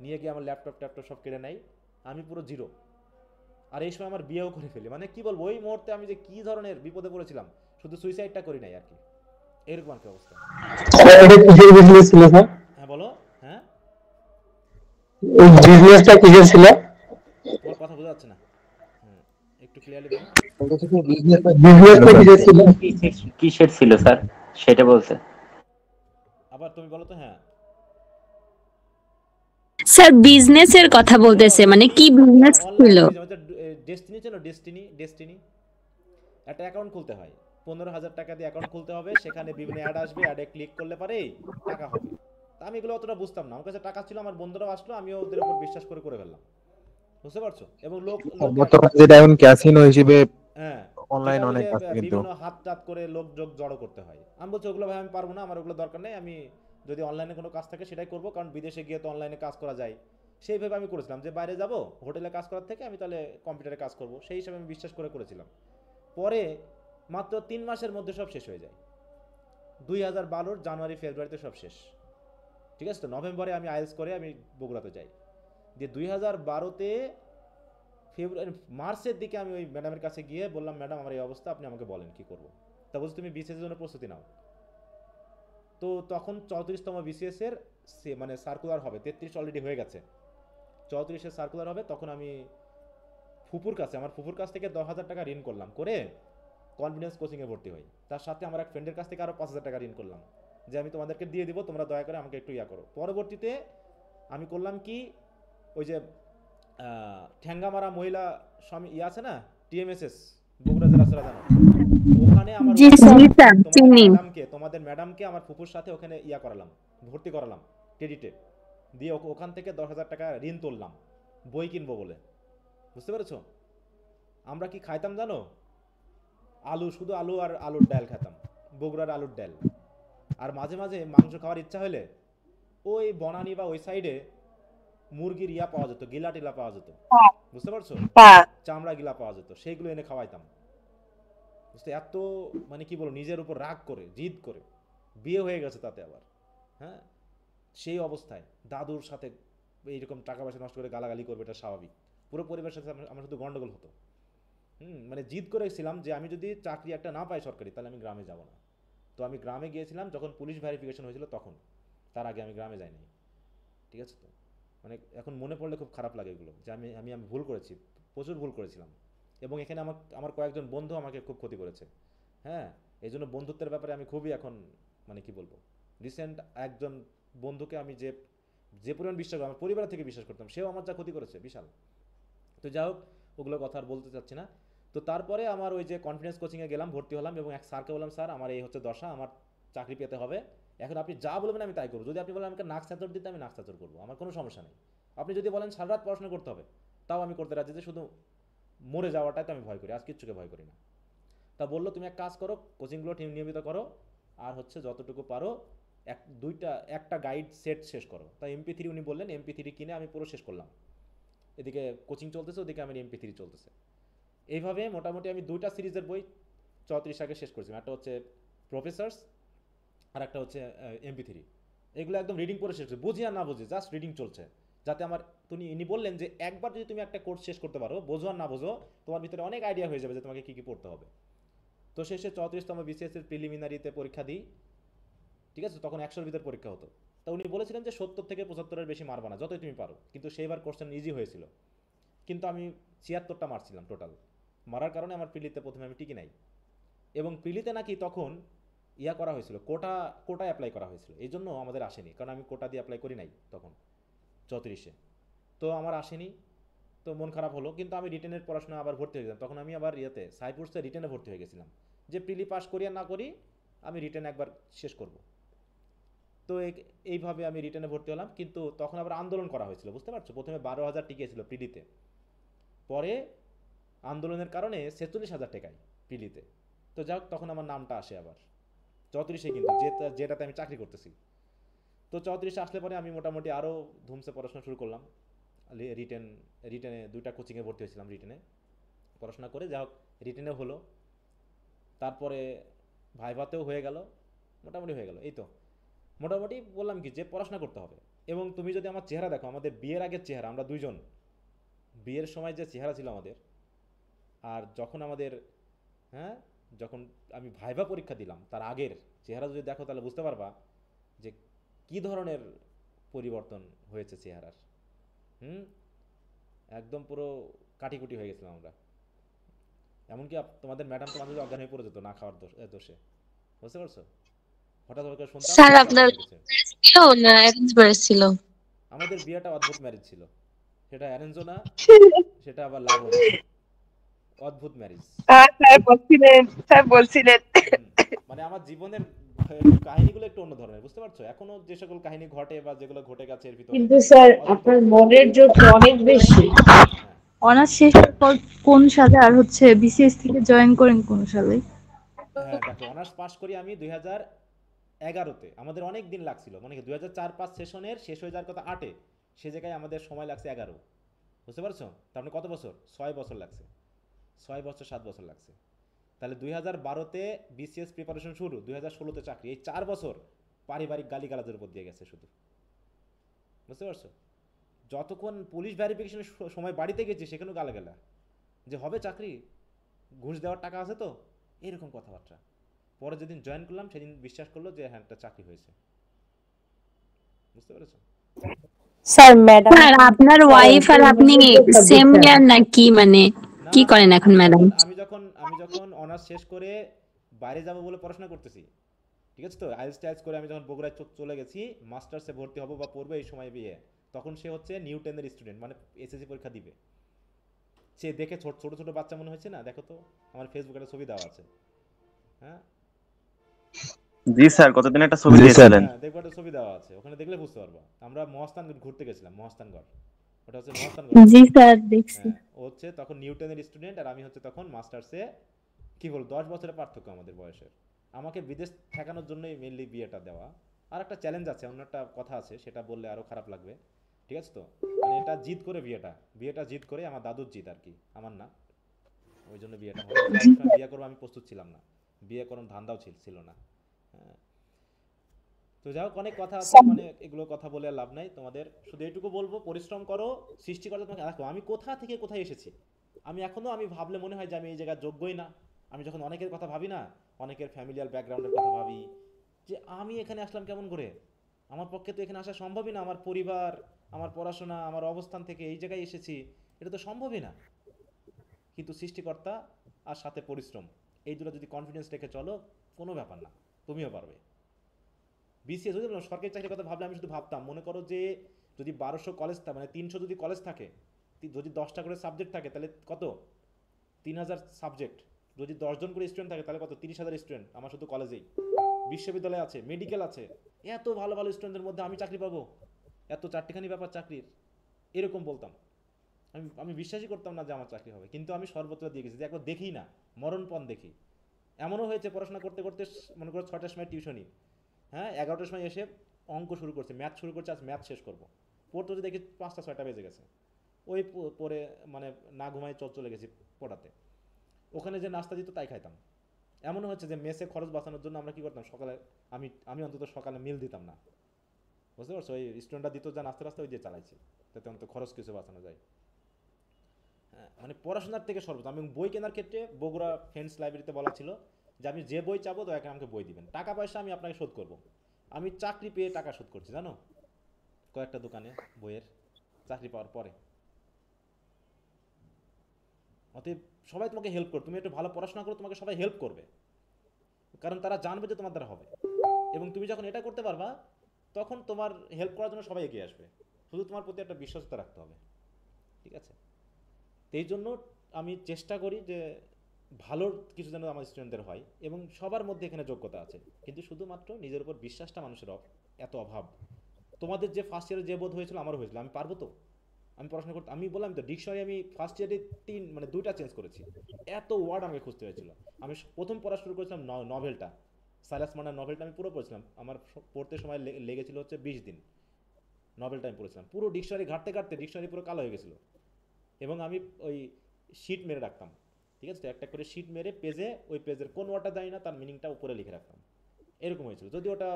নিয়ে গিয়ে আমার ল্যাপটপ সব কেড়ে নেয়, আমি পুরো জিরো। আর এই সময় আমার বিয়েও করে ফেলি। মানে কি বলবো, ওই মুহূর্তে আমি যে কি ধরনের বিপদে পড়েছিলাম, শুধু সুইসাইডটা করি নাই আর কি, এরকম একটা অবস্থা। হ্যাঁ বলো। হ্যাঁ, এই বিজনেসটা কিসের ছিল? তোমার কথা বোঝা যাচ্ছে না, একটু ক্লিয়ারলি বলো। বিজনেসটা কিসের ছিল? কিসের ছিল স্যার সেটা বলছে। আবার তুমি বলো তো। হ্যাঁ স্যার বিজনেসের কথা বলতেছে, মানে কি বিজনেস ছিল? ডেস্টিনি ছিল, ডেস্টিনি একটা অ্যাকাউন্ট খুলতে হয়, 15,000 টাকা দিয়ে অ্যাকাউন্ট খুলতে হবে, সেখানে বিভিন্ন অ্যাড আসবে, অ্যাডে ক্লিক করলে পারে টাকা হবে। তা আমি এগুলো অতটা বুঝতাম না, আমার কাছে টাকা ছিল, আমার বন্ধুরাও আসলো, আমিও ওদের উপর বিশ্বাস করে ফেললাম, বুঝতে পারছো। এবং যেটা এখন ক্যাসিনো হিসেবে হ্যাঁ অনলাইন অনেক আছে, কিন্তু বিভিন্ন হাত করে লোক জড়ো করতে হয়। আমি বলছি ওগুলো ভাই আমি পারবো না, আমার ওগুলো দরকার নেই, আমি যদি অনলাইনে কোনো কাজ থাকে সেটাই করবো, কারণ বিদেশে গিয়ে তো অনলাইনে কাজ করা যায়। সেইভাবে আমি করেছিলাম যে বাইরে যাব, হোটেলে কাজ করার থেকে আমি তাহলে কম্পিউটারে কাজ করব, সেই হিসাবে আমি বিশ্বাস করেছিলাম। পরে মাত্র 3 মাসের মধ্যে সব শেষ হয়ে যায়। 2012 জানুয়ারি ফেব্রুয়ারিতে সব শেষ, ঠিক আছে। তো নভেম্বরে আমি আইএলটিএস করে আমি বগুড়াতে যাই, দিয়ে 2012তে ফেব্রুয়ারি মার্চের দিকে আমি ওই ম্যাডামের কাছে গিয়ে বললাম, ম্যাডাম আমার এই অবস্থা, আপনি আমাকে বলেন কি করবো। তা বলছি তুমি বিসিএসের জন্য প্রস্তুতি নাও। তো তখন 34তম বিসিএসের মানে সার্কুলার হবে, 33 অলরেডি হয়ে গেছে, 34-এর সার্কুলার হবে। তখন আমি আমার ফুপুর কাছ থেকে 10,000 টাকা ঋণ করলাম, করে কনফিডেন্স কোচিংয়ে ভর্তি হই। তার সাথে আমার এক ফ্রেন্ডের কাছ থেকে আরও 5,000 টাকা ঋণ করলাম, যে আমি তোমাদেরকে দিয়ে দিব, তোমরা দয়া করে আমাকে একটু ইয়া করো। পরবর্তীতে আমি করলাম কি, ওই যে ঠ্যাঙ্গামারা মহিলা স্বামী আছে না, টিএমএসএস বগুড়া জেলা সেরা জানো, ওখানে আমার তোমাদের ম্যাডামকে আমার ফুপুর সাথে ওখানে ইয়া করালাম, ভর্তি করালাম ক্রেডিটে, দিয়ে ওখান থেকে 10,000 টাকা ঋণ তুললাম বই কিনবো বলে, বুঝতে পেরেছো। আমরা কি খাইতাম জানো, শুধু আলু আর আলুর ডাল খেতাম, বগুড়ার আলুর ডাল। আর মাঝে মাঝে মাংস খাওয়ার ইচ্ছা হলে ওই বনানী বা ওই সাইডে মুরগির ইয়া পাওয়া যেত, গিলা টিলা পাওয়া যেত, বুঝতে পারছো, চামড়া গিলা পাওয়া যেত, সেইগুলো এনে খাওয়াইতাম, বুঝতে। এত মানে কি বলবো, নিজের উপর রাগ করে জিদ করে, বিয়ে হয়ে গেছে তাতে আবার, হ্যাঁ, সেই অবস্থায় দাদুর সাথে এইরকম টাকা পয়সা নষ্ট করে গালাগালি করবে, এটা স্বাভাবিক। পুরো পরিবারের সাথে আমার শুধু গন্ডগোল হতো। মানে জিদ করেছিলাম যে আমি যদি চাকরি একটা না পাই সরকারি, তাহলে আমি গ্রামে যাব না। তো আমি গ্রামে গিয়েছিলাম যখন পুলিশ ভেরিফিকেশন হয়েছিল তখন, তার আগে আমি গ্রামে যাইনি, ঠিক আছে। তো মানে এখন মনে পড়লে খুব খারাপ লাগে এগুলো, যে আমি ভুল করেছি, প্রচুর ভুল করেছিলাম। এবং এখানে আমার কয়েকজন বন্ধু আমাকে খুব ক্ষতি করেছে, হ্যাঁ। এই জন্য বন্ধুত্বের ব্যাপারে আমি খুবই এখন মানে কি বলবো, রিসেন্ট একজন বন্ধুকে আমি যে পরিমাণ বিশ্বাস, আমার পরিবার থেকে বিশ্বাস করতাম, সেও আমার যা ক্ষতি করেছে বিশাল। তো যাই হোক, ওগুলো কথা আর বলতে চাচ্ছি না। তো তারপরে আমার ওই যে কনফিডেন্স কোচিংয়ে গেলাম, ভর্তি হলাম, এবং এক স্যারকে বললাম, স্যার আমার এই হচ্ছে দশা, আমার চাকরি পেতে হবে, এখন আপনি যা বলবেন আমি তাই করবো। যদি আপনি বলেন আমাকে নাক চাচর দিতে, আমি নাক চাচর করবো, আমার কোনো সমস্যা নেই। আপনি যদি বলেন সারা রাত পড়াশোনা করতে হবে, তাও আমি করতে রাজি, যে শুধু মরে যাওয়াটাই তো আমি ভয় করি, আজ কিচ্ছুকে ভয় করি না। তা বললো তুমি এক কাজ করো, কোচিংগুলো নিয়মিত করো, আর হচ্ছে যতটুকু পারো একটা গাইড সেট শেষ করো। তাই MP3 উনি বললেন, MP3 কিনে আমি পুরো শেষ করলাম। এদিকে কোচিং চলতেছে, ওদিকে আমার MP3 চলতেছে। এইভাবে মোটামুটি আমি 2টা সিরিজের বই 34 আগে শেষ করেছিলাম, একটা হচ্ছে প্রফেসরস আর একটা হচ্ছে MP3। এগুলো একদম রিডিং করে শেষ করছি, বুঝি আর না বুঝি, জাস্ট রিডিং চলছে, যাতে আমার ইনি বললেন যে একবার যদি তুমি একটা কোর্স শেষ করতে পারো, বোঝো আর না বোঝো, তোমার ভিতরে অনেক আইডিয়া হয়ে যাবে যে তোমাকে কী কী পড়তে হবে। তো শেষে 34তম BCS-এর প্রিলিমিনারিতে পরীক্ষা দিই, ঠিক আছে। তখন 100-এর ভিতরে পরীক্ষা হতো। তা উনি বলেছিলেন যে 70 থেকে 75-এর বেশি মারবা না, যতই তুমি পারো। কিন্তু সেইবার কোশ্চেন ইজি হয়েছিল, কিন্তু আমি 76টা মারছিলাম টোটাল। মারার কারণে আমার প্রিলিতে প্রথমে আমি টিকি নাই। এবং প্রিলিতে নাকি তখন ইয়া করা হয়েছিল, কোটা অ্যাপ্লাই করা হয়েছিল, এই জন্য আমাদের আসেনি, কারণ আমি কোটা দিয়ে অ্যাপ্লাই করি নাই তখন 34-এ, তো আমার আসেনি, তো মন খারাপ হলো। কিন্তু আমি রিটেনের পড়াশোনা আবার ভর্তি হয়ে গেলাম, তখন আমি আবার ইয়েতে সাইপ্রাসে রিটেনে ভর্তি হয়ে গেছিলাম, যে প্রিলি পাস করি আর না করি আমি রিটেন একবার শেষ করব। তো এইভাবে আমি রিটেনে ভর্তি হলাম। কিন্তু তখন আবার আন্দোলন করা হয়েছিল, বুঝতে পারছো, প্রথমে 12,000 টিকেছিল প্রিলিতে, পরে আন্দোলনের কারণে 46,000 টাকায় প্রিলিতে। তো যাই হোক, তখন আমার নামটা আসে আবার 34-এ, কিন্তু যেটাতে আমি চাকরি করতেছি। তো 34-এ আসলে পরে আমি মোটামুটি আরও ধুমসে পড়াশোনা শুরু করলাম। রিটেনে 2টা কোচিংয়ে ভর্তি হয়েছিলাম, রিটেনে পড়াশোনা করে যাই হোক রিটেনে হলো, তারপরে ভাইভাতেও হয়ে গেল, মোটামুটি হয়ে গেল। এই তো মোটামুটি বললাম কি যে পড়াশোনা করতে হবে। এবং তুমি যদি আমার চেহারা দেখো, আমাদের বিয়ের আগের চেহারা, আমরা দুইজন বিয়ের সময় যে চেহারা ছিল আমাদের, আর যখন আমাদের যখন আমি ভাইভা পরীক্ষা দিলাম তার আগের চেহারা যদি দেখো তাহলে বুঝতে পারবা যে কি ধরনের পরিবর্তন হয়েছে চেহারার। একদম পুরো কাটিকুটি হয়ে গেছিলাম আমরা, এমনকি তোমাদের ম্যাডাম তো মাঝে অজ্ঞান হয়ে পড়ে যেত না খাওয়ার দোষে, বুঝতে পারছো? হঠাৎ করে শুনতাম স্যার আপনার ছিল না অ্যারেঞ্জ ম্যারেজ ছিল? আমাদের বিয়েটা অদ্ভুত ম্যারেজ ছিল, সেটা অ্যারেঞ্জও না, সেটা আবার লাভও না, অদ্ভুত ম্যারেজ। স্যার বলছিলেন মানে আমার জীবনের কাহিনীগুলো একটু অন্য ধরনের, বুঝতে পারছো? এখনো যে সকল কাহিনী ঘটে বা যেগুলো ঘটে গেছে এর ভিতরে, কিন্তু স্যার আপনার মনের জোর অনেক বেশি। অনার্স শেষের পর কোন সালে আর হচ্ছে বিসিএস থেকে জয়েন করেন কোন সালে? হ্যাঁ দেখো, অনার্স পাস করি আমি 2011-তে, আমাদের অনেক দিন লাগছিল, মানে 2004-5 সেশনের শেষ হয়ে যাওয়ার কথা 8-এ, সে জায়গায় আমাদের সময় লাগছে 11, বুঝতে পারছো? তার মানে কত বছর? 6 বছর লাগছে, 6 বছর 7 বছর লাগছে। তাহলে 2012-তে বিসিএস প্রিপারেশন শুরু, 2016-তে চাকরি, এই 4 বছর পারিবারিক গালিগালাজের উপর দিয়ে গেছে শুধু, বুঝতে পারছো? যতক্ষণ পুলিশ ভেরিফিকেশনের সময় বাড়িতে গেছি সেখানেও গালাগালা, যে হবে চাকরি, ঘুষ দেওয়ার টাকা আছে তো, এরকম কথাবার্তা। পরে যেদিন জয়েন করলাম সেদিন বিশ্বাস করলো যে হ্যাঁ একটা চাকরি হয়েছে, বুঝতে পেরেছো? স্যার ম্যাডাম, স্যার আপনার ওয়াইফ আর আপনি সেম ইয়ার নাকি, মানে কি করেন এখন ম্যাডাম? আমি যখন অনার্স শেষ করে বাইরে যাব বলে পড়াশোনা করতেছি, ঠিক আছে, তো আইএলটিএস করে আমি যখন বগুড়ায় চলে গেছি মাস্টার্সে ভর্তি হব বা পড়বো, এই সময় বিয়ে, তখন সে হচ্ছে নিউ 10-এর স্টুডেন্ট, মানে এসএসসি পরীক্ষা দিবে। সে দেখে ছোট ছোট বাচ্চা মনে হচ্ছে না, দেখো তো আমার ফেসবুকে একটা ছবি দেওয়া আছে। হ্যাঁ জি স্যার, কতদিন একটা ছবি দিয়েছিলেন? হ্যাঁ দেখো একটা ছবি দেওয়া আছে, ওখানে দেখলে বুঝতে পারবা। আমরা মহাস্থান ঘুরতে গেছিলাম, মহাস্থানগড়, ওটা হচ্ছে মহাস্থানগড়। জি স্যার দেখছি। ও হচ্ছে তখন নিউ 10-এর স্টুডেন্ট আর আমি হচ্ছে তখন মাস্টার্সে, কি বল 10 বছরের পার্থক্য আমাদের বয়সের। আমাকে বিদেশ ঠেকানোর জন্যই মেইনলি বিয়েটা দেওয়া। আর একটা চ্যালেঞ্জ আছে, অন্য একটা কথা আছে, সেটা বললে আরো খারাপ লাগবে, ঠিক আছে? তো মানে এটা জিদ করে বিয়েটা জিদ করে, আমার দাদুর জিদ আর কি, আমার না, ওই জন্য বিয়েটা হলো। বিয়ে করবো আমি প্রস্তুত ছিলাম না, বিয়ে করার ধান্দাও ছিল না। হ্যাঁ, তো যাই হোক অনেক কথা আছে, মানে এগুলো কথা বলে লাভ নাই। তোমাদের শুধু এইটুকু বলবো, পরিশ্রম করো, সৃষ্টিকর্তা তোমাকে। দেখো আমি কোথা থেকে কোথায় এসেছি, আমি ভাবলে মনে হয় যে আমি এই জায়গার যোগ্যই না। আমি যখন অনেকের কথা ভাবি না, অনেকের ফ্যামিলিয়াল ব্যাকগ্রাউন্ডের কথা ভাবি, যে আমি এখানে আসলাম কেমন করে, আমার পক্ষে তো এখানে আসা সম্ভবই না, আমার পরিবার, আমার পড়াশোনা, আমার অবস্থান থেকে এই জায়গায় এসেছি, এটা তো সম্ভবই না। কিন্তু সৃষ্টিকর্তা আর সাথে পরিশ্রম, এই দুটো যদি কনফিডেন্স রেখে চলো, কোনো ব্যাপার না, তুমিও পারবে। বিসিএস যদি সরকারি চাকরির কথা ভাবলে আমি শুধু ভাবতাম, মনে করো যে যদি 1200 কলেজ, মানে 300 যদি কলেজ থাকে, যদি 10টা করে সাবজেক্ট থাকে তাহলে কত, 3000 সাবজেক্ট, যদি 10 জন করে স্টুডেন্ট থাকে তাহলে কত, 30,000 স্টুডেন্ট আমার শুধু কলেজেই। বিশ্ববিদ্যালয় আছে, মেডিকেল আছে, এত ভালো ভালো স্টুডেন্টদের মধ্যে আমি চাকরি পাবো, এত চারটিখানি ব্যাপার চাকরির, এরকম বলতাম। আমি বিশ্বাসই করতাম না যে আমার চাকরি হবে, কিন্তু আমি সর্বত্র দিয়ে গেছি, যে একবার দেখি না, মরণপণ দেখি। এমনও হয়েছে পড়াশোনা করতে করতে মনে করো 6টার সময় টিউশনি, হ্যাঁ 11টার সময় এসে অঙ্ক শুরু করছে, ম্যাথ শুরু করছে, আজ ম্যাথ শেষ করবো, পড়তে দেখি 5টা 6টা বেজে গেছে, ওই পরে মানে না ঘুমাই চলে গেছি পড়াতে। ওখানে যে নাস্তা দিত তাই খাইতাম। এমনও হচ্ছে যে মেসে খরচ বাঁচানোর জন্য আমরা কি করতাম, সকালে আমি অন্তত সকালে মিল দিতাম না, বুঝতে পারছো? ওই স্টুডেন্টরা দিত যা নাস্তা ওই দিয়ে চালাইছি, যাতে অন্তত খরচ কিছু বাঁচানো যায়। হ্যাঁ মানে পড়াশোনার থেকে সর্বত। আমি বই কেনার ক্ষেত্রে বগুড়া ফ্রেন্ডস লাইব্রেরিতে বলা ছিল যে আমি যে বই চাবো দয়া করে আমাকে বই দিবেন, টাকা পয়সা আমি আপনাকে শোধ করব। আমি চাকরি পেয়ে টাকা শোধ করছি, জানো, কয়েকটা দোকানে বইয়ের, চাকরি পাওয়ার পরে। অতএব সবাই তোমাকে হেল্প করবে, তুমি একটু ভালো পড়াশোনা করো, তোমাকে সবাই হেল্প করবে, কারণ তারা জানবে যে তোমার দ্বারা হবে, এবং তুমি যখন এটা করতে পারবা তখন তোমার হেল্প করার জন্য সবাই এগিয়ে আসবে, শুধু তোমার প্রতি একটা বিশ্বাসতা রাখতে হবে, ঠিক আছে? এই জন্য আমি চেষ্টা করি যে ভালো কিছু যেন আমার স্টুডেন্টদের হয়, এবং সবার মধ্যে এখানে যোগ্যতা আছে, কিন্তু শুধুমাত্র নিজের উপর বিশ্বাসটা মানুষের এত অভাব। তোমাদের যে ফার্স্ট ইয়ারে যে বোধ হয়েছিল আমারও হয়েছিল, আমি পারবো তো, আমি পড়াশোনা করতে, আমি বললাম তো ডিকশনারি আমি ফার্স্ট ইয়ারে 2টা চেঞ্জ করেছি, এত ওয়ার্ড আমাকে খুঁজতে হয়েছিল। আমি প্রথম পড়া শুরু করেছিলাম নভেলটা, সাইলাস মান্ডার নভেলটা আমি পুরো পড়েছিলাম, আমার পড়তে সময় লেগেছিল হচ্ছে 20 দিন। নভেলটা আমি পড়েছিলাম পুরো, ডিকশনারি ঘাটতে ঘাটতে ডিকশনারি পুরো কালো হয়ে গেছিলো, এবং আমি ওই শিট মেরে রাখতাম, ঠিক আছে, একটা করে শিট মেরে পেজে, ওই পেজের কোন ওয়ার্ডটা জানি না তার মিনিংটা উপরে লিখে রাখতাম, এরকম হয়েছিল। যদি ওটা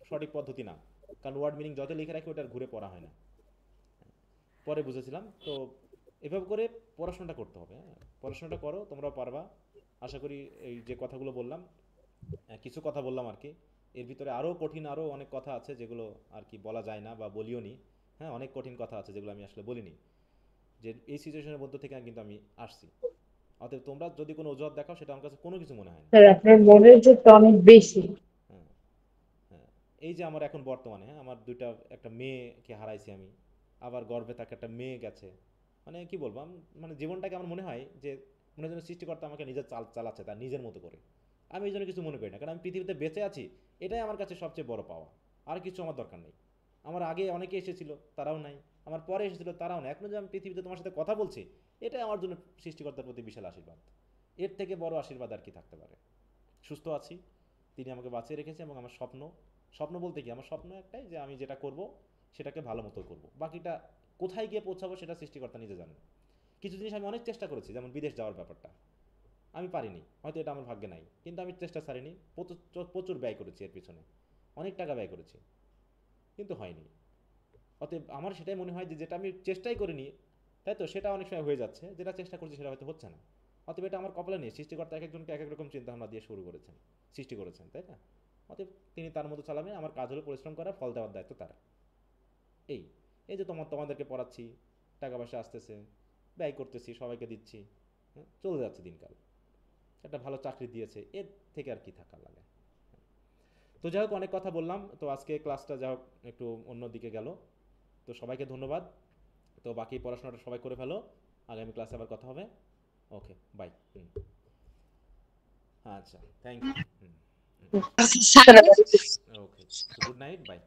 সঠিক পদ্ধতি না, কারণ ওয়ার্ড মিনিং যত লিখে রাখি ওটার ঘুরে পড়া হয় না, পরে বুঝেছিলাম। তো এভাবে করে পড়াশোনাটা করতে হবে, হ্যাঁ, পড়াশোনাটা করো, তোমরাও পারবা আশা করি। এই যে কথাগুলো বললাম, কিছু কথা বললাম আর কি, এর ভিতরে আরও কঠিন আরও অনেক কথা আছে যেগুলো আর কি বলা যায় না বা বলিও নি, হ্যাঁ, অনেক কঠিন কথা আছে যেগুলো আমি আসলে বলিনি, যে এই সিচুয়েশনের মধ্যে থেকে কিন্তু আমি আসছি। অতএব তোমরা যদি কোনো অজুহাত দেখাও সেটা আমার কাছে কোনো কিছু মনে হয় না। স্যার আপনার মনের জোরটা অনেক বেশি। হ্যাঁ, এই যে আমার এখন বর্তমানে, হ্যাঁ, আমার একটা মেয়েকে হারাইছি আমি, আবার গর্ভে থাকে একটা মেয়ে গেছে, মানে কি বলবো, মানে জীবনটাকে আমার মনে হয় যে মনে যেন সৃষ্টিকর্তা আমাকে নিজের চালাচ্ছে তার নিজের মতো করে। আমি এই জন্য কিছু মনে করি না, কারণ আমি পৃথিবীতে বেঁচে আছি, এটাই আমার কাছে সবচেয়ে বড় পাওয়া। আর কিছু আমার দরকার নেই। আমার আগে অনেকে এসেছিল, তারাও নাই, আমার পরে এসেছিল, তারাও নাই, এখনো যে আমি পৃথিবীতে তোমার সাথে কথা বলছি, এটাই আমার জন্য সৃষ্টিকর্তার প্রতি বিশাল আশীর্বাদ। এর থেকে বড় আশীর্বাদ আর কি থাকতে পারে? সুস্থ আছি, তিনি আমাকে বাঁচিয়ে রেখেছে, এবং আমার স্বপ্ন বলতে কি, আমার স্বপ্ন একটাই যে আমি যেটা করব সেটাকে ভালো মতো করবো, বাকিটা কোথায় গিয়ে পৌঁছাবো সেটা সৃষ্টিকর্তা নিজে জানেন। কিছু জিনিস আমি অনেক চেষ্টা করেছি, যেমন বিদেশ যাওয়ার ব্যাপারটা আমি পারিনি, হয়তো এটা আমার ভাগ্যে নাই, কিন্তু আমি চেষ্টা ছাড়িনি, প্রচুর ব্যয় করেছি, এর পিছনে অনেক টাকা ব্যয় করেছি, কিন্তু হয়নি। অতএব আমার সেটাই মনে হয় যে যেটা আমি চেষ্টাই করিনি, তাই তো সেটা অনেক সময় হয়ে যাচ্ছে, যেটা চেষ্টা করছি সেটা হয়তো হচ্ছে না। অতএব এটা আমার কপালে নেই, সৃষ্টিকর্তা এক একজনকে এক এক রকম চিন্তাভাবনা দিয়ে সৃষ্টি করেছেন, তাই না? অতএব তিনি তার মতো চালাবেন, আমার কাজ হলো পরিশ্রম করা, ফল দেওয়ার দায়িত্ব তার। এই যে তোমাদেরকে পড়াচ্ছি, টাকা পয়সা আসতেছে, ব্যয় করতেছি, সবাইকে দিচ্ছি, হ্যাঁ, চলে যাচ্ছে দিনকাল, একটা ভালো চাকরি দিয়েছে, এর থেকে আর কি থাকার লাগে। তো যাই হোক, অনেক কথা বললাম, তো আজকে ক্লাসটা যাই হোক একটু অন্য দিকে গেল, তো সবাইকে ধন্যবাদ। তো বাকি পড়াশোনাটা সবাই করে ফেলো, আগামী ক্লাসে আবার কথা হবে। Okay, bye. আচ্ছা, thank you. Okay, good night, by.